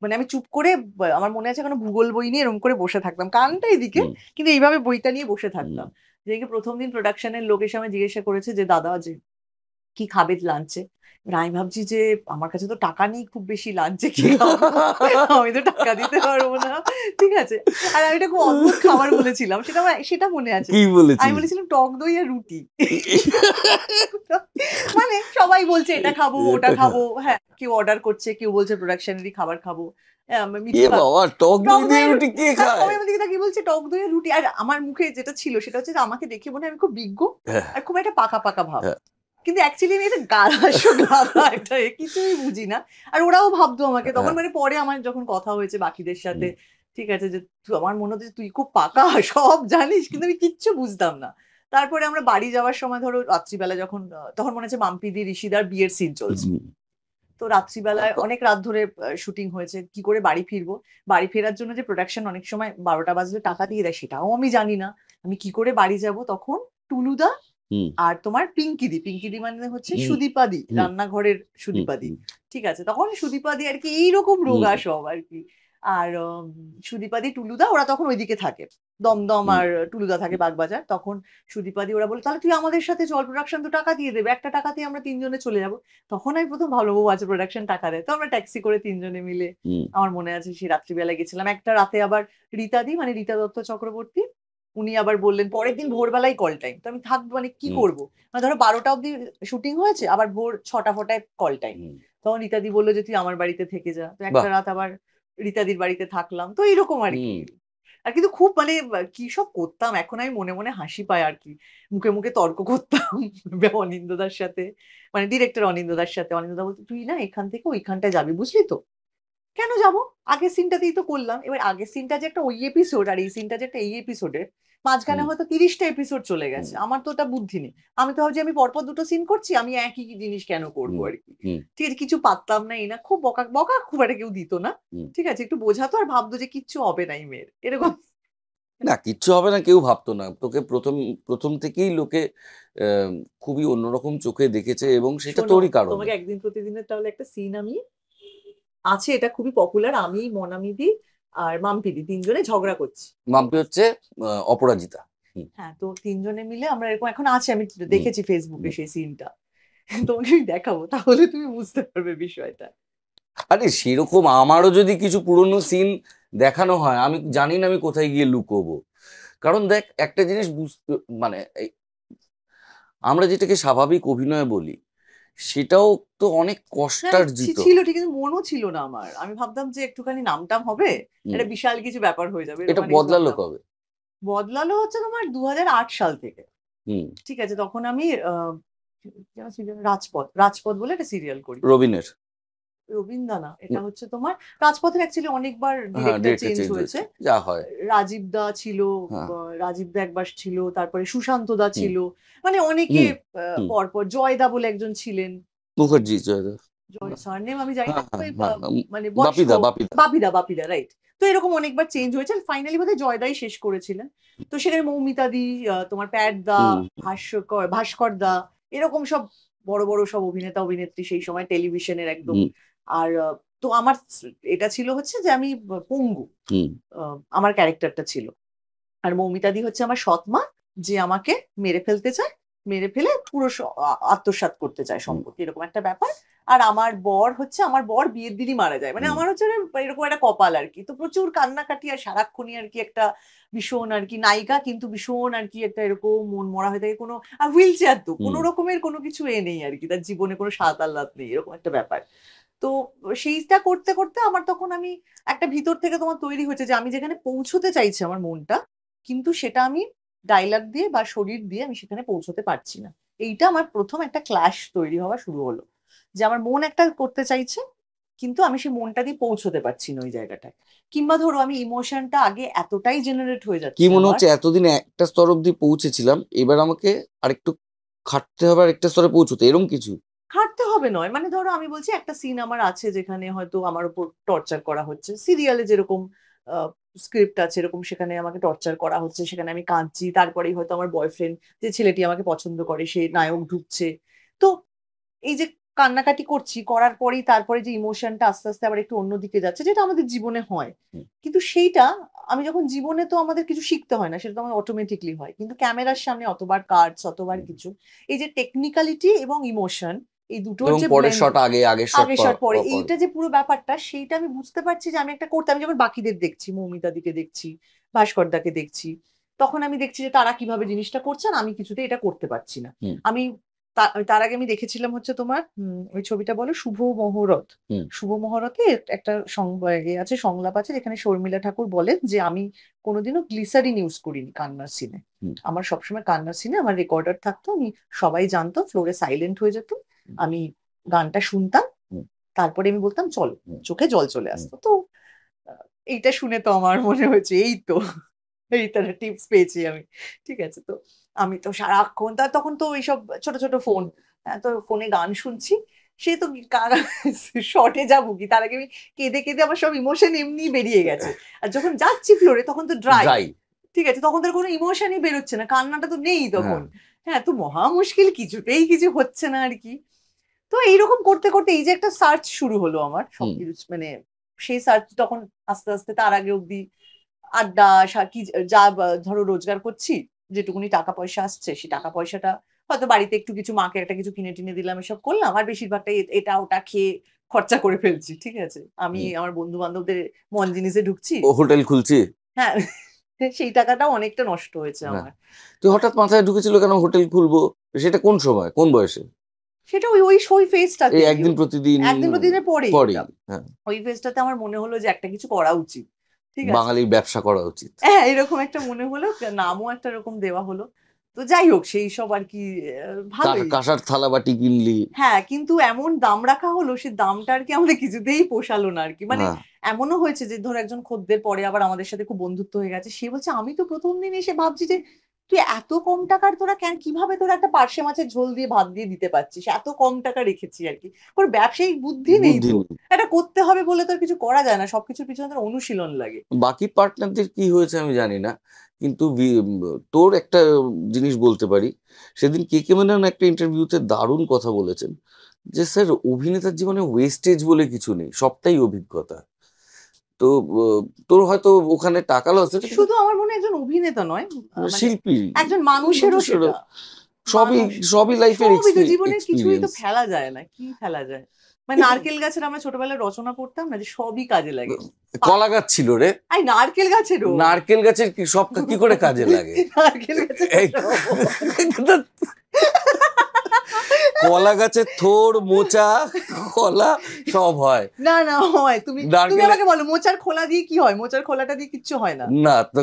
S2: মানে আমি চুপ করে, আমার মনে আছে কোনো ভূগোল বই নিয়ে এরকম করে বসে থাকতাম, কানটা এদিকে,
S1: হুম।
S2: কিন্তু এইভাবে বইটা নিয়ে বসে
S1: হুম।
S2: থাকতাম। যেদিকে প্রথম দিন প্রোডাকশনের লোক এসে আমায় জিজ্ঞাসা করেছে যে দাদা যে কি খাবে লাঞ্চে। আমি ভাবছি যে আমার কাছে তো টাকা নেই খুব বেশি, লাঞ্চে কি খাবো, আমি তো টাকা দিতে পারবো না, ঠিক আছে। আর আমি এটা খুব অদ্ভুত খাবার বলেছিলাম, সেটা মনে আছে।
S1: কি
S2: আমি
S1: বলেছিলি?
S2: বলেছিলাম টক দই আর রুটি। মানে সবাই বলছে এটা খাবো ওটা খাবো, হ্যাঁ কেউ অর্ডার করছে, কেউ বলছে প্রোডাকশনেরই খাবার খাবো।
S1: এ
S2: মিথ্যা
S1: বাবা, টক
S2: টক
S1: দই দিয়ে
S2: দইয়ের
S1: রুটি কে খায়?
S2: সবাই আমার দিকে তাকিয়ে বলছে টক দইয়ের রুটি, আর আমার মুখে যেটা ছিল সেটা হচ্ছে যে আমাকে দেখে মনে হয় আমি খুব বিজ্ঞ
S1: হ্যাঁ,
S2: আর খুব একটা পাকা পাকা ভাব,
S1: হ্যাঁ।
S2: কিন্তু অ্যাকচুয়ালি আমি এটা গাধা একটা কিছুই বুঝি না। আর ওরাও ভাবতো আমাকে তখন,
S1: হ্যাঁ।
S2: মানে পরে আমার যখন কথা হয়েছে বাকিদের সাথে,
S1: হুম,
S2: ঠিক আছে, যে আমার মনে হচ্ছে তুই খুব পাকা সব জানিস, কিন্তু আমি কিচ্ছু বুঝতাম না। তারপরে আমরা বাড়ি যাওয়ার সময় ধরো রাত্রিবেলা যখন তখন মনে হচ্ছে মাম্পিদি ঋষিদার বিয়ের সিন চলছে,
S1: হুম।
S2: তো রাত্রিবেলায় অনেক রাত ধরে শুটিং হয়েছে, কি করে বাড়ি ফিরবো, বাড়ি ফেরার জন্য যে প্রোডাকশন অনেক সময় 12টা বাজলে টাকা দিয়ে দেয় সেটাও আমি জানি না, আমি কি করে বাড়ি যাব। তখন টুলুদা
S1: হুম,
S2: আর তোমার পিঙ্কিদি মানে হচ্ছে
S1: হুম,
S2: সুদীপাদি,
S1: হুম,
S2: রান্নাঘরের
S1: হুম,
S2: সুদীপাদি,
S1: হুম,
S2: ঠিক আছে, তখন সুদীপাদি আর কি এইরকম
S1: হুম,
S2: রোগা সব আর কি। আর সুদীপাদি টুলুদা ওরা তখন ওইদিকে থাকে, দমদম
S1: হুম,
S2: আর টুলুদা থাকে বাগবাজার, তখন সুদীপাদি ওরা বলে তাহলে তুই আমাদের সাথে চল, প্রোডাকশন তো টাকা দিয়ে দেবে, একটা টাকাতেই আমরা তিনজনে চলে যাবো। তখন আমি প্রথম ভাবলো আছে প্রোডাকশন টাকা দেয়, তো আমরা ট্যাক্সি করে তিনজনে মিলে,
S1: হুম,
S2: আমার মনে আছে সেই রাত্রিবেলায় গেছিলাম। একটা রাতে আবার রীতাদি মানে রীতা দত্ত চক্রবর্তী উনি আবার বললেন পরের দিন ভোরবেলায় কল টাইম, তো আমি থাকবো মানে কি
S1: হুম,
S2: করবো, মানে ধরো 12টা অব্দি শুটিং হয়েছে আবার ভোর 6টা ফটায় কল টাইম,
S1: হুম।
S2: তখন রীতাদি বললো যে তুই আমার বাড়িতে থেকে যা, তো একটা
S1: বাহ।
S2: রাত আবার রীতাদির বাড়িতে থাকলাম, তো এরকম আর কি।
S1: হুম।
S2: আর কিন্তু খুব মানে কি সব করতাম, এখন আমি মনে মনে হাসি পায় আর কি, মুখে মুখে তর্ক করতাম অনিন্দদার সাথে, মানে ডিরেক্টর অনিন্দদার সাথে, অনিন্দদা বলতো তুই না এখান থেকে ওইখানটায় যাবি বুঝলি তো, কেন যাব, আগের সিনটাতেই তো করলাম, এবার আগের সিনটা যে একটা ওই এপিসোড আর এই সিনটা যে একটা এই এপিসোডের মাঝখানে
S1: হুম,
S2: হয়তো 30টা এপিসোড চলে
S1: হুম,
S2: গেছে, আমার তো ওটা বুদ্ধি নেই, আমি তো ভাবছি আমি পরপর দুটো সিন করছি, আমি একই জিনিস কেন করবো
S1: হুম,
S2: আর কি।
S1: হুম,
S2: ঠিক আছে, কিছু পারতাম না, এই না খুব বকা বকা খুব একটা কেউ দিত না,
S1: হুম।
S2: ঠিক আছে, একটু বোঝাতো আর ভাবতো যে কিচ্ছু হবে না এই মেয়ের এরকম।
S1: না, কিচ্ছু হবে না কেউ ভাবতো না। তোকে প্রথম থেকেই লোকে খুবই অন্যরকম চোখে দেখেছে এবং সেটা
S2: শোনো,
S1: তোরই কারণে।
S2: তোমাকে একদিন প্রতিদিনের তাহলে একটা সিন আমি আছে, এটা খুবই পপুলার, আমি মনামিদি আর মাম্পিদি তিনজনে ঝগড়া করছি, ঠিক
S1: মাম্পি
S2: আছে,
S1: হচ্ছে অপরাজিতা। হুম,
S2: হ্যাঁ, তো তিনজনে মিলে আমরা এরকম এখন আছে, আমি
S1: হুম,
S2: দেখেছি ফেসবুকে
S1: হুম।
S2: সেই সিনটা, তোমাকে আমি দেখাবো তাহলে তুমি বুঝতে পারবে বিষয়টা।
S1: আরে সেরকম আমারও যদি কিছু পুরনো সিন দেখানো হয়, আমি জানি না আমি কোথায় গিয়ে লুকোবো। কারণ দেখ, একটা জিনিস বুঝতে, মানে আমরা যেটাকে স্বাভাবিক অভিনয় বলি, সেটাও তো অনেক
S2: হ্যাঁ
S1: কষ্টার্জিত।
S2: ছিল ঠিক, কিন্তু মনও ছিল না আমার, আমি ভাবতাম যে একটুখানি নামটাম হবে,
S1: হুম।
S2: এটা বিশাল কিছু ব্যাপার হয়ে যাবে
S1: এটা
S2: এরকম আর কিছু
S1: বদলালো
S2: ভাবতাম না।
S1: কবে?
S2: বদলালো হচ্ছে তোমার 2008 সাল থেকে,
S1: হুম।
S2: ঠিক আছে, তখন আমি রাজপথ বলে একটা সিরিয়াল করি।
S1: রবিনের।
S2: রবীন্দ্র না, এটা হচ্ছে তোমার রাজপথের অ্যাকচুয়ালি অনেকবার
S1: হ্যাঁ,
S2: ডিরেক্টর
S1: ডিরেক্টর
S2: চেঞ্জ
S1: চেঞ্জ
S2: হয়েছে।
S1: হয়েছে, যা হয়।
S2: রাজীব দা ছিল,
S1: হ্যাঁ।
S2: রাজীব দা একবার ছিল, তারপরে সুশান্ত দা
S1: হুম,
S2: ছিল, মানে অনেকে
S1: হুম, হুম।
S2: পরপর জয়দা বলে একজন ছিলেন,
S1: মুখার্জি জয়দা।
S2: জয় সারনেম আমি জানি না,
S1: হ্যাঁ,
S2: তো
S1: হ্যাঁ, হ্যাঁ।
S2: মানে বয়স্ক
S1: বাপিদা, বাপিদা।
S2: বাপিদা রাইট। তো এরকম অনেকবার চেঞ্জ হয়েছে, ফাইনালি বোধহয় জয়দাই শেষ করেছিলেন। তো সেখানে মৌমিতা দি, তোমার প্যাট দা,
S1: হুম,
S2: ভাস্কর দা, এরকম সব বড় বড় সব অভিনেতা অভিনেত্রী সেই সময় টেলিভিশনের একদম।
S1: হুম,
S2: আর তো আমার এটা ছিল হচ্ছে যে আমি পঙ্গু,
S1: হুম,
S2: আমার ক্যারেক্টারটা ছিল, আর মৌমিতাদি হচ্ছে আমার সৎ মা, যে আমাকে মেরে ফেলতে চায়, মেরে ফেলে পুরো আত্মসাৎ করতে চায়
S1: হুম,
S2: সম্পত্তি, এরকম একটা ব্যাপার। আর আমার বর হচ্ছে, আমার বর বিয়ের দিনই মারা যায়, মানে
S1: হুম,
S2: আমার হচ্ছে এরকম একটা কপাল আর কি, তো প্রচুর কান্নাকাটি আর সারাক্ষণই আর কি একটা ভীষণ আর কি নায়িকা, কিন্তু ভীষণ আর কি একটা এরকম মন মরা হয়ে থাকে, কোনো হুইল চেয়ার, তো কোনো
S1: হুম।
S2: রকমের কোনো কিছু নেই আর কি, তার জীবনে কোনো স্বাদ আহ্লাদ নেই, এরকম একটা ব্যাপার। তো সেইটা করতে করতে আমার তখন আমি একটা ভিতর থেকে তোমার তৈরি হয়েছে যে আমি যেখানে পৌঁছতে চাইছি আমার মনটা, কিন্তু সেটা আমি ডায়লগ দিয়ে বা শরীর দিয়ে আমি সেখানে পৌঁছতে পারছি না। এইটা আমার প্রথম একটা ক্ল্যাশ তৈরি হওয়া শুরু হলো, যে আমার মন একটা করতে চাইছে, কিন্তু আমি সেই মনটা দিয়ে পৌঁছতে পারছি না ওই জায়গাটায়। কিংবা ধরো আমি ইমোশনটা আগে এতটাই জেনারেট হয়ে
S1: কি
S2: যাচ্ছে
S1: মনে
S2: আমার,
S1: হচ্ছে এতদিন একটা স্তর অব্দি পৌঁছেছিলাম, এবার আমাকে আরেকটু খাটতে হবে আর একটা স্তরে পৌঁছতে, এরকম কিছু?
S2: খাটতে হবে নয়, মানে ধরো আমি বলছি একটা সিন আমার আছে যেখানে হয়তো আমার উপর টর্চার করা হচ্ছে, সিরিয়ালে যেরকম স্ক্রিপ্ট আছে এরকম সেখানে আমাকে টর্চার করা হচ্ছে, সেখানে আমি কাঁদছি, তারপরেই হয়তো আমার বয়ফ্রেন্ড যে ছেলেটি আমাকে পছন্দ করে সে নায়ক ঢুকছে, তো এই যে কান্নাকাটি করছি, করার পরেই তারপরে যে ইমোশনটা আস্তে আস্তে আবার একটু অন্যদিকে যাচ্ছে, যেটা আমাদের জীবনে হয়,
S1: হুম,
S2: কিন্তু সেইটা আমি যখন জীবনে তো আমাদের কিছু শিখতে হয় না, সেটা তো আমার অটোমেটিকলি হয়, কিন্তু ক্যামেরার সামনে অতবার কাটস, অতবার কিছু, এই যে টেকনিক্যালিটি এবং ইমোশন, এই দুটোর
S1: এবং
S2: যে
S1: পরের
S2: ব্লেন্ড,
S1: শট আগে, আগের শট
S2: আগে শট পরে,
S1: পরে।
S2: এইটা যে পুরো ব্যাপারটা, সেইটা আমি বুঝতে পারছি যে আমি একটা করতে, আমি যখন বাকিদের দেখছি, মৌমিতা দিকে দেখছি, ভাস্কর দাকে দেখছি, তখন আমি দেখছি যে তারা কিভাবে জিনিসটা করছেন, আমি কিছুতে এটা করতে পারছি না।
S1: হুম
S2: আমি তার আগে আমি দেখেছিলাম হচ্ছে তোমার ওই ছবিটা বলো, শুভ মহরত।
S1: হুম
S2: শুভ মহরতে একটা আছে, সংলাপ আছে, যেখানে শর্মিলা ঠাকুর বলেন যে আমি কোনোদিনও গ্লিসারিন ইউজ করিনি কান্নার সিনে।
S1: হুম
S2: আমার সবসময় কান্নার সিনে আমার রেকর্ডার থাকতো, আমি সবাই জানতো, ফ্লোরে সাইলেন্ট হয়ে যেত, আমি গানটা শুনতাম,
S1: হুম
S2: তারপরে আমি বলতাম চলো,
S1: হুম
S2: চোখে জল চলে
S1: হুম।
S2: আসতো। তো এইটা শুনে তো আমার মনে হয়েছে এই তো, এই তার টিপস পেয়েছি আমি। ঠিক আছে, তো আমি তো সারাক্ষণ, তখন তো এইসব ছোট ছোট ফোন, তো ফোনে গান শুনছি, সে তো শর্টে যাবো কি, তার আগে আমি কেঁদে কেঁদে আমার সব ইমোশন এমনি বেরিয়ে গেছে। আর যখন যাচ্ছি ফ্লোরে তখন তো ড্রাই,
S1: ড্রাই।
S2: ঠিক আছে, তখন তার কোনো ইমোশনই বেরোচ্ছে না, কান্নাটা তো নেই
S1: হ্যাঁ
S2: তখন। হ্যাঁ, তো মহা মুশকিল, কিছুতেই কিছু হচ্ছে না আর কি। তো এইরকম করতে করতে এই যে একটা সার্চ শুরু হলো আমার
S1: হুম
S2: সবকিছু, মানে সেই সার্চ তখন আস্তে আস্তে, তার আগে অব্দি আড্ডা, কি যা ধরো রোজগার করছি, যেটুকুনি টাকা পয়সা আসছে, সেই টাকা পয়সাটা হয়তো বাড়িতে একটু কিছু, মাকে একটা কিছু কিনে টিনে দিলাম, এসব করলাম, আর বেশিরভাগটা এটা ওটা খেয়ে খরচা করে ফেলছি। ঠিক আছে, আমি
S1: হুম।
S2: আমার বন্ধু বান্ধবদের মন জিনিসে ঢুকছি।
S1: ও হোটেল খুলছি।
S2: হ্যাঁ, সেই টাকাটাও অনেকটা নষ্ট হয়েছে
S1: হ্যাঁ,
S2: আমার।
S1: তুই হঠাৎ মাথায় ঢুকেছিল কেন হোটেল খুলবো? সেটা কোন সময়, কোন বয়সে?
S2: সেটা ওই ওই ওই
S1: এই
S2: ফেজটাতেই,
S1: একদিন প্রতিদিন
S2: একদিন প্রতিদিনের পরেই
S1: পরেই?
S2: ওটা,
S1: হ্যাঁ,
S2: ওই ফেজটাতে আমার মনে হলো যে একটা কিছু করা উচিত। ঠিক আছে,
S1: বাঙালির ব্যবসা করা উচিত।
S2: হ্যাঁ এরকম একটা মনে হলো, নামও একটা এরকম দেওয়া হলো। তো যাই হোক, সেই সব আর কি, ভালোই।
S1: কাঁসার থালা বাটি কিনলি?
S2: হ্যাঁ, কিন্তু এমন দাম রাখা হলো, সে দামটা আর কি আমাদের কিছুতেই পোষালো না আর কি। মানে
S1: হ্যাঁ,
S2: এমনও হয়েছে যে ধর একজন খদ্দের পরে আবার আমাদের সাথে খুব বন্ধুত্ব হয়ে গেছে, সে বলছে আমি তো প্রথম দিন এসে ভাবছি যে তুই এত কম টাকার, তোরা কেন, কিভাবে তোরা একটা পার্শে মাছের ঝোল দিয়ে ভাত দিয়ে দিতে পারছিস, এত কম টাকা রেখেছি আর কি। ওর ব্যবসায়িক বুদ্ধি নেই
S1: বুদ্ধি
S2: তো,
S1: নেই।
S2: এটা করতে হবে বলে তো আর কিছু করা যায় না, সবকিছুর পিছনে তার অনুশীলন লাগে।
S1: বাকি পার্টনারদের কি হয়েছে আমি জানি না, কিন্তু তোর একটা জিনিস বলতে পারি। সেদিন কে কে মেনন একটা ইন্টারভিউতে দারুণ কথা বলেছেন, যে স্যার অভিনেতার জীবনে ওয়েস্টেজ বলে কিছু নেই, সবটাই অভিজ্ঞতা। তো তোর হয়তো ওখানে টাকা লস হয়েছে, কিন্তু
S2: শুধু আমার মনে হয় একজন অভিনেতা নয়, মানে
S1: শিল্পী
S2: একজন মানুষেরও
S1: মানুষেরও
S2: সেটা,
S1: সবই,
S2: মানুষ,
S1: সবই লাইফের
S2: সবই তো, জীবনের কিছুই তো
S1: এক্সপিরিয়েন্স।
S2: ফেলা যায় না, কি ফেলা যায়। মানে নারকেল গাছের আমরা ছোটবেলায় রচনা পড়তাম না, যে সবই কাজে লাগে।
S1: কলা গাছ ছিল রে।
S2: আই নারকেল গাছেরও,
S1: নারকেল গাছের কি সব কি করে কাজে লাগে?
S2: নারকেল গাছের
S1: এই কলা গাছের থোড়, মোচা, কলা সব হয়।
S2: না না হয়, তুমি তুমি
S1: নারকেল
S2: আমাকে বলো মোচার খোলা দিয়ে কি হয়, মোচার খোলাটা দিয়ে কিচ্ছু হয় না।
S1: না তো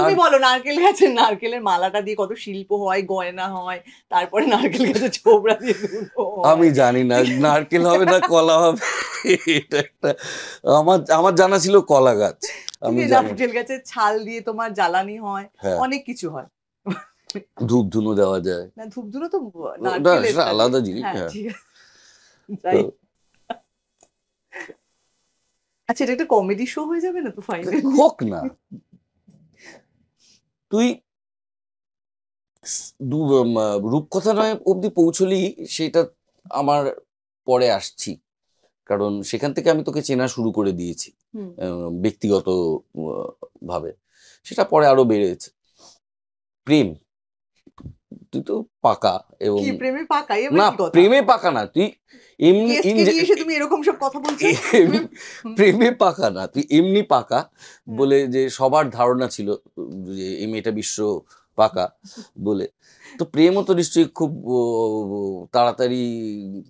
S2: তুমি বলো নারকেল গাছের নারকেলের মালাটা দিয়ে কত শিল্প হয়, গয়না হয়, তারপরে নারকেল গাছের ছোবড়া দিয়ে দুটো
S1: আমি
S2: হয়।
S1: জানি না নারকেল হবে না কলা হবে, এটা একটা, আমার আমার জানা ছিল কলা গাছ,
S2: ঠিক
S1: আমি
S2: আছে,
S1: জানি না।
S2: নারকেল গাছের ছাল দিয়ে তোমার জ্বালানি হয়,
S1: হ্যাঁ,
S2: অনেক কিছু হয়।
S1: ধূপ ধুনো দেওয়া যায়।
S2: না, ধূপধুনো তো
S1: ওটা
S2: নারকেলের
S1: সেটা
S2: থাকে।
S1: আলাদা জিনিস,
S2: হ্যাঁ
S1: হ্যাঁ।
S2: ঠিক আছে,
S1: তো
S2: তাই। আচ্ছা, এটা একটা কমেডি শো হয়ে যাবে না তো ফাইনালি?
S1: হোক না, তুই রূপকথা নয় অব্দি পৌঁছলি, সেটা আমার পরে আসছি, কারণ সেখান থেকে আমি তোকে চেনা শুরু করে দিয়েছি
S2: হুম।
S1: ব্যক্তিগত ভাবে, সেটা পরে আরো বেড়েছে। প্রেম, তুই তো পাকা, এবং
S2: কি প্রেমে পাকা, এবার
S1: না,
S2: কি কথা?
S1: প্রেমে পাকা না তুই, এমনি
S2: গেস্টকে নিয়ে এসে তুমি এরকম সব কথা বলছো? হুম, হুম,
S1: প্রেমে পাকা না তুই, এমনি পাকা
S2: হ্যাঁ।
S1: বলে যে সবার ধারণা ছিল যে এই মেয়েটা বিশ্ব পাকা বলে। তো প্রেমও তো নিশ্চয়ই খুব তাড়াতাড়ি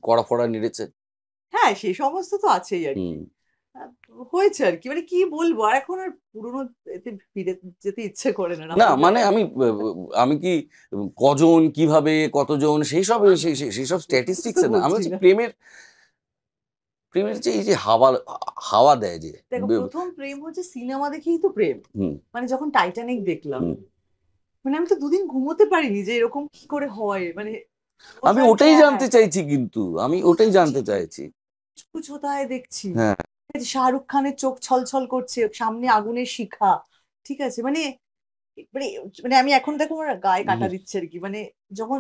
S1: কড়া ফড়া নেড়েছে।
S2: হ্যাঁ, সে সমস্ত তো আছেই আর কি।
S1: হুম।
S2: আহ, হয়েছে আর কি, মানে কি বলবো, আর এখন আর পুরোনো এতে ফিরে যেতে ইচ্ছে করে না, না
S1: না
S2: হলে
S1: মানে আমি কি কজন কিভাবে কতজন সেই সব সেই সব
S2: তো
S1: স্ট্যাটিস্টিক্স না, আমি
S2: বলছি
S1: হচ্ছে
S2: না।
S1: প্রেমের, প্রেমের যে এই যে হাওয়া হাওয়া দেয় যে
S2: দেখো, প্রথম প্রেম হচ্ছে সিনেমা দেখেই তো প্রেম।
S1: হুম
S2: মানে যখন টাইটানিক দেখলাম,
S1: হুম।
S2: মানে আমি তো দুদিন ঘুমোতে পারিনি যে এরকম কি করে হয়, মানে
S1: আমি
S2: কোথায়
S1: ওটাই
S2: যায়,
S1: জানতে চাইছি, কিন্তু আমি ওটাই জানতে চাইছি।
S2: কোথায় দেখছি
S1: হ্যাঁ,
S2: শাহরুখ খানের চোখ ছলছল করছে, সামনে আগুনের শিখা, ঠিক আছে, মানে মানে মানে আমি এখন দেখো আমার গায়ে
S1: হুম,
S2: কাটা দিচ্ছে আর কি। মানে যখন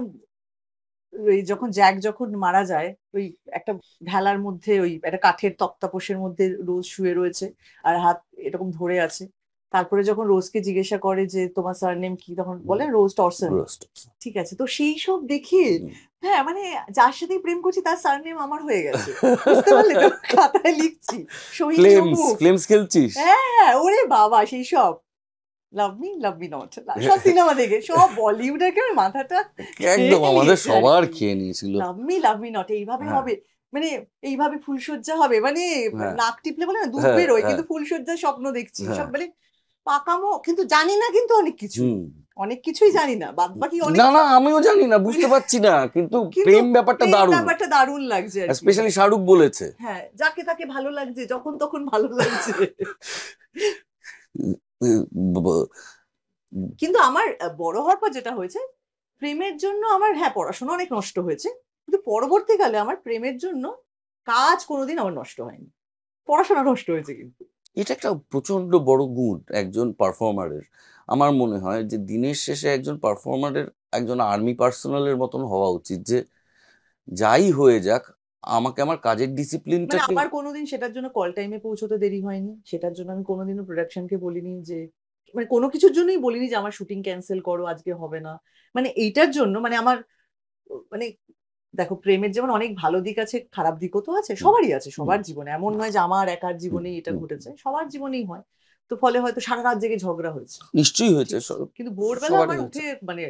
S2: ওই যখন জ্যাক যখন মারা যায়, ওই একটা ভেলার মধ্যে, ওই একটা কাঠের তক্তাপোশের মধ্যে রোজ শুয়ে রয়েছে, আর হাত এরকম ধরে আছে, তারপরে যখন রোজকে জিজ্ঞাসা করে যে তোমার সারনেম কি, তখন বলে রোজ টরসন।
S1: Roast.
S2: ঠিক আছে, তো সেই সব দেখে হ্যাঁ মানে যার সাথেই প্রেম করছি তার সারনেম আমার হয়ে গেছে, বুঝতে পারলে তো? খাতায় লিখছি শহীদ
S1: ফ্লেমস
S2: চমুক।
S1: ফ্লেমস খেলছিস?
S2: হ্যাঁ ওরে বাবা, সেই সব লাভ মি নট সব সিনেমা দেখে, সব বলিউডের কেমন মাথাটা
S1: একদম
S2: খেয়ে
S1: আমাদের
S2: নিয়েছে আর
S1: সবার
S2: কি।
S1: খেয়ে নিয়েছিল।
S2: লাভ মি নট এইভাবে
S1: হ্যাঁ।
S2: হবে, মানে এইভাবে ফুলসজ্জা হবে, মানে
S1: হ্যাঁ।
S2: নাক টিপলে বলে না দুধ
S1: হ্যাঁ,
S2: বেরোয়,
S1: হ্যাঁ।
S2: কিন্তু ফুলসজ্জার স্বপ্ন দেখছি
S1: হ্যাঁ।
S2: সব, মানে পাকামো, কিন্তু জানি না, কিন্তু অনেক কিছু,
S1: হুম।
S2: অনেক কিছুই জানি না, বাদ বাকি অনেক,
S1: না না আমিও জানি না, বুঝতে পারছি না, কিন্তু
S2: কিন্তু
S1: প্রেম ব্যাপারটা
S2: এই
S1: দারুণ,
S2: ব্যাপারটা দারুণ লাগছে আর কি।
S1: স্পেশালি শাহরুখ বলেছে।
S2: হ্যাঁ, যাকে তাকে ভালো লাগছে, যখন তখন ভালো লাগছে। কিন্তু আমার বড় হওয়ার পর যেটা হয়েছে, প্রেমের জন্য আমার হ্যাঁ পড়াশোনা অনেক নষ্ট হয়েছে, কিন্তু পরবর্তীকালে আমার প্রেমের জন্য কাজ কোনোদিন আমার নষ্ট হয়নি, পড়াশোনা নষ্ট হয়েছে কিন্তু।
S1: এটা একটা প্রচন্ড বড় গুণ একজন পারফর্মারের। আমার মনে হয় যে দিনের শেষে একজন পারফর্মারের একজন আর্মি পার্সোনালের মতন হওয়া উচিত, যে যাই হয়ে যাক আমাকে আমার কাজের
S2: মানে
S1: ডিসিপ্লিনটাকে।
S2: আমার কোনোদিন সেটার জন্য কল টাইমে পৌঁছতে দেরি হয়নি, সেটার জন্য আমি কোনোদিনও প্রোডাকশনকে বলিনি যে, মানে কোনো কিছুর জন্যই বলিনি যে আমার শুটিং ক্যান্সেল করো, আজকে হবে না, মানে এইটার জন্য, মানে আমার মানে দেখো প্রেমের যেমন অনেক ভালো দিক আছে, খারাপ দিকও তো আছে, সবারই আছে, সবার জীবনে, এমন নয় যে আমার একার জীবনেই এটা ঘটেছে, সবার জীবনেই হয়। তো ফলে হয়তো সারা রাত জেগে ঝগড়া হয়েছে,
S1: নিশ্চয়ই হয়েছে,
S2: ঠিক আছে? কিন্তু ভোরবেলা
S1: সবারই
S2: আমার
S1: হয়েছে।
S2: উঠে মানে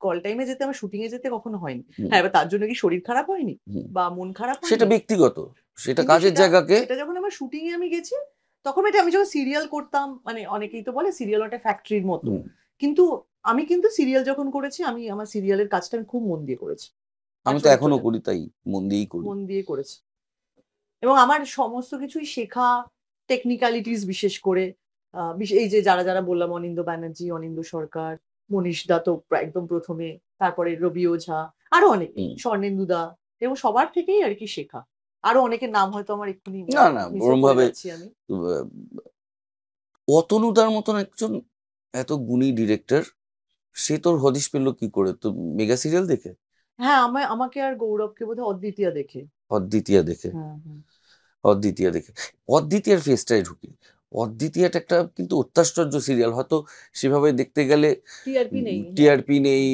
S2: কল টাইমে যেতে, আমার শুটিং এ যেতে কখনো হয়নি।
S1: হুম,
S2: হ্যাঁ, এবার তার জন্য কি শরীর খারাপ হয়নি
S1: হুম।
S2: বা মন খারাপ
S1: সেটা
S2: হয়নি,
S1: ব্যক্তিগত, সেটা
S2: কিন্তু
S1: কাজের
S2: সেটা
S1: জায়গাকে।
S2: সেটা যখন আমার শুটিং এ আমি গেছি, তখন এটা আমি যখন সিরিয়াল করতাম, মানে অনেকেই তো বলে সিরিয়াল একটা ফ্যাক্টরির মতো,
S1: হুম।
S2: কিন্তু আমি কিন্তু সিরিয়াল যখন করেছি, আমি আমার সিরিয়ালের কাজটা আমি খুব মন দিয়ে করেছি, আর
S1: আমি তো এখনো
S2: চরিত্রটা
S1: করি, তাই মন দিয়েই করি।
S2: মন দিয়ে করেছি, এবং আমার সমস্ত কিছুই শেখা, টেকনিক্যালিটিস বিশেষ করে এই যে যারা যারা বললাম, অনিন্দ্য ব্যানার্জি, অনিন্দ্য সরকার, মনীষ দা তো একদম প্রথমে, তারপরে রবি ওঝা, আরো অনেকে,
S1: হুম।
S2: স্বর্ণেন্দু দা, এবং সবার থেকেই আর কি শেখা। আরো অনেকের নাম হয়তো আমার এক্ষুনি
S1: না না
S2: মিসও
S1: ওরম
S2: করে
S1: ভাবে
S2: যাচ্ছি আমি।
S1: আহ, অতনুদার মতন একজন এত গুণী ডিরেক্টর, সে তোর হদিশ পেলো কি করে? তো মেগা সিরিয়াল দেখে,
S2: হ্যাঁ, আমাকে আর গৌরবকে বোধহয় অদ্বিতীয়া দেখে।
S1: অদ্বিতীয়া দেখে,
S2: হ্যাঁ, হ্যাঁ।
S1: অদ্বিতীয়া দেখে, অদ্বিতীয়ার ফেসটাই ঢুকি। অদ্বিতীয়াটা একটা কিন্তু অত্যাশ্চর্য সিরিয়াল, হয়তো সেভাবে দেখতে গেলে
S2: টিআরপি নেই, হ্যাঁ।
S1: টিআরপি নেই,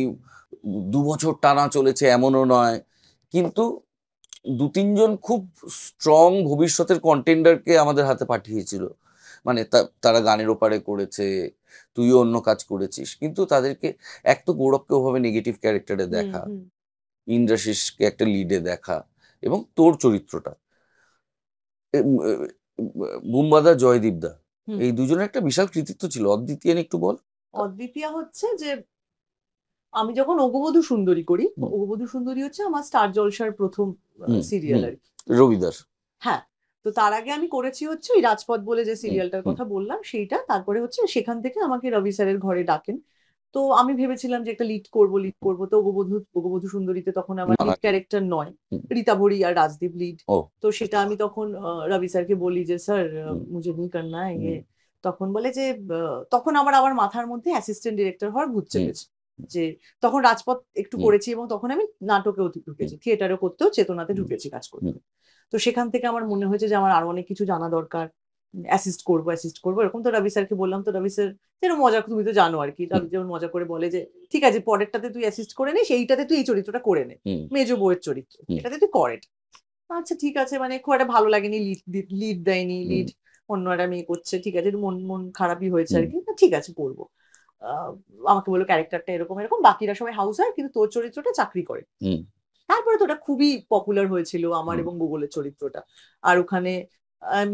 S1: 2 বছর টানা চলেছে এমনও নয়, কিন্তু 2-3 জন খুব স্ট্রং ভবিষ্যতের কন্টেন্ডারকে আমাদের হাতে পাঠিয়েছিল। মানে তারা গানের ওপারে করেছে, তুইও অন্য কাজ করেছিস, কিন্তু তাদেরকে এক তো গৌরবকে ওভাবে নেগেটিভ ক্যারেক্টারে
S2: হুম,
S1: দেখা,
S2: হুম।
S1: ইন্দ্রাশিসকে একটা লিডে দেখা, এবং তোর চরিত্রটা বুম্বাদা জয়দীপ দা,
S2: হুম।
S1: এই দুজনের একটা বিশাল কৃতিত্ব ছিল। অদ্বিতীয় একটু বল।
S2: অদ্বিতীয়া হচ্ছে যে, আমি যখন অগবধূ সুন্দরী করি,
S1: হুম,
S2: অগবধূ সুন্দরী হচ্ছে আমার স্টার জলসার প্রথম
S1: হুম,
S2: সিরিয়াল
S1: হুম।
S2: আর কি।
S1: রবিদাস।
S2: হ্যাঁ, তো তার আগে আমি করেছি হচ্ছে ওই রাজপথ বলে যে
S1: হুম,
S2: সিরিয়ালটার
S1: হুম,
S2: কথা বললাম সেইটা, তারপরে হচ্ছে সেখান থেকে আমাকে রবি স্যারের ঘরে ডাকেন। তো আমি ভেবেছিলাম যে একটা লিড করব, তো অগবধূ সুন্দরীতে তখন আমার
S1: না না,
S2: লিড ক্যারেক্টার নয়,
S1: হুম,
S2: রীতা ভরি আর রাজদীপ লিড।
S1: ও,
S2: তো সেটা আমি তখন রবি স্যারকে বলি যে স্যার
S1: হুম,
S2: মুঝে नहीं करना है
S1: হুম,
S2: ये। তখন বলে যে তখন আমার মাথার মধ্যে অ্যাসিস্ট্যান্ট ডিরেক্টর হওয়ার ভূত
S1: হুম,
S2: চেপেছে, যে তখন রাজপথ একটু
S1: হুম,
S2: করেছি, এবং তখন আমি নাটকেও
S1: হুম,
S2: ঢুকেছি, থিয়েটারও করতেও, চেতনাতে
S1: হুম,
S2: ঢুকেছি কাজ করতে।
S1: হুম,
S2: তো সেখান থেকে আমার মনে হয়েছে যে আমার আরো অনেক কিছু জানা দরকার, অ্যাসিস্ট করবো এরকম। তো রবি স্যারকে বললাম, তো রবি স্যার যেন মজা, তুমি তো জানো আর কি,
S1: হুম,
S2: রবি যেমন মজা করে বলে যে ঠিক আছে পরেরটাতে তুই অ্যাসিস্ট করে নিস, এইটাতে তুই এই চরিত্রটা করে নে,
S1: হুম,
S2: মেজো বউয়ের চরিত্র,
S1: হুম,
S2: এটাতে তুই কর এটা। আচ্ছা ঠিক আছে, মানে খুব একটা ভালো লাগেনি, লিড দেয়নি,
S1: হুম,
S2: লিড অন্য একটা মেয়ে করছে, ঠিক আছে, একটু মন মন খারাপই হয়েছে আর
S1: হুম,
S2: কি, না, ঠিক আছে করবো। আহ, আমাকে বললো ক্যারেক্টারটা এরকম এরকম, বাকিরা সবাই হাউস হয় কিন্তু তোর চরিত্রটা চাকরি করে।
S1: হুম,
S2: তারপরে তো ওটা খুবই পপুলার হয়েছিল, আমার
S1: হুম,
S2: এবং গুগলের চরিত্রটা। আর ওখানে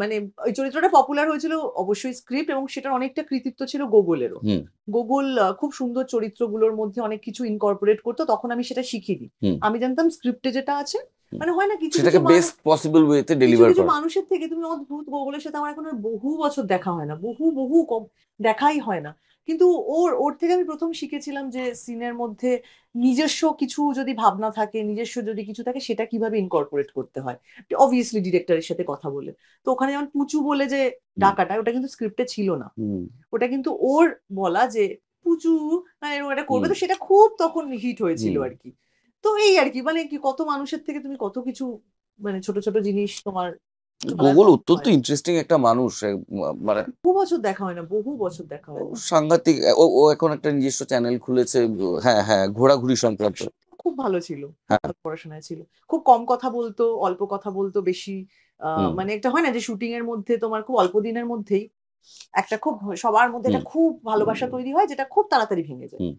S2: মানে ওই চরিত্রটা পপুলার হয়েছিল অবশ্যই স্ক্রিপ্ট, এবং সেটার অনেকটা কৃতিত্ব ছিল গুগলেরও।
S1: হুম,
S2: গুগল খুব সুন্দর চরিত্রগুলোর মধ্যে অনেক কিছু ইনকর্পোরেট করতো, তখন আমি সেটা শিখিনি।
S1: হুম,
S2: আমি জানতাম স্ক্রিপ্টে যেটা আছে,
S1: হুম।
S2: মানে হয় না কিছু কিছু
S1: সেটাকে
S2: মানুষ,
S1: বেস্ট পসিবল ওয়েতে
S2: কিছু
S1: ডেলিভার
S2: কিছু
S1: করা।
S2: মানুষের থেকে তুমি অদ্ভুত, গুগলের সাথে আমার এখন আর বহু বছর দেখা হয় না, বহু বহু কম দেখাই হয় না, কিন্তু ওর ওর থেকে আমি প্রথম শিখেছিলাম যে সিনের মধ্যে নিজস্ব কিছু যদি ভাবনা থাকে, নিজস্ব যদি কিছু থাকে, সেটা কিভাবে ইনকর্পোরেট করতে হয়, অবভিয়াসলি ডিরেক্টরের সাথে কথা বলে। তো ওখানে যেমন পুচু বলে যে
S1: হুম,
S2: ডাকাটা, ওটা কিন্তু স্ক্রিপ্টে ছিল না,
S1: হুম,
S2: ওটা কিন্তু ওর বলা যে পুচু এরকম একটা করবে,
S1: হুম,
S2: তো সেটা খুব তখন হিট হয়েছিল
S1: হুম।
S2: আর কি। তো এই আর কি, মানে কি কত মানুষের থেকে তুমি কত কিছু, মানে ছোট ছোট জিনিস তোমার
S1: গুগল অত্যন্ত ইন্টারেস্টিং একটা মানুষ, মানে
S2: বহু বছর দেখা হয় না, বহু বছর দেখা হয় না।
S1: সাংঘাতিক। ও এখন একটা নিজস্ব চ্যানেল খুলেছে, হ্যাঁ হ্যাঁ, ঘোরাঘুরি সংক্রান্ত।
S2: খুব ভালো ছিল,
S1: হ্যাঁ।
S2: ভালো পড়াশোনায় ছিল, খুব কম কথা বলতো, অল্প কথা বলতো বেশি।
S1: হুম।
S2: মানে একটা হয় না যে শুটিং এর মধ্যে তোমার খুব অল্প দিনের মধ্যেই একটা খুব সবার মধ্যে একটা
S1: হুম।
S2: খুব ভালোবাসা তৈরি হয়, যেটা খুব তাড়াতাড়ি ভেঙে যায়।
S1: হুম।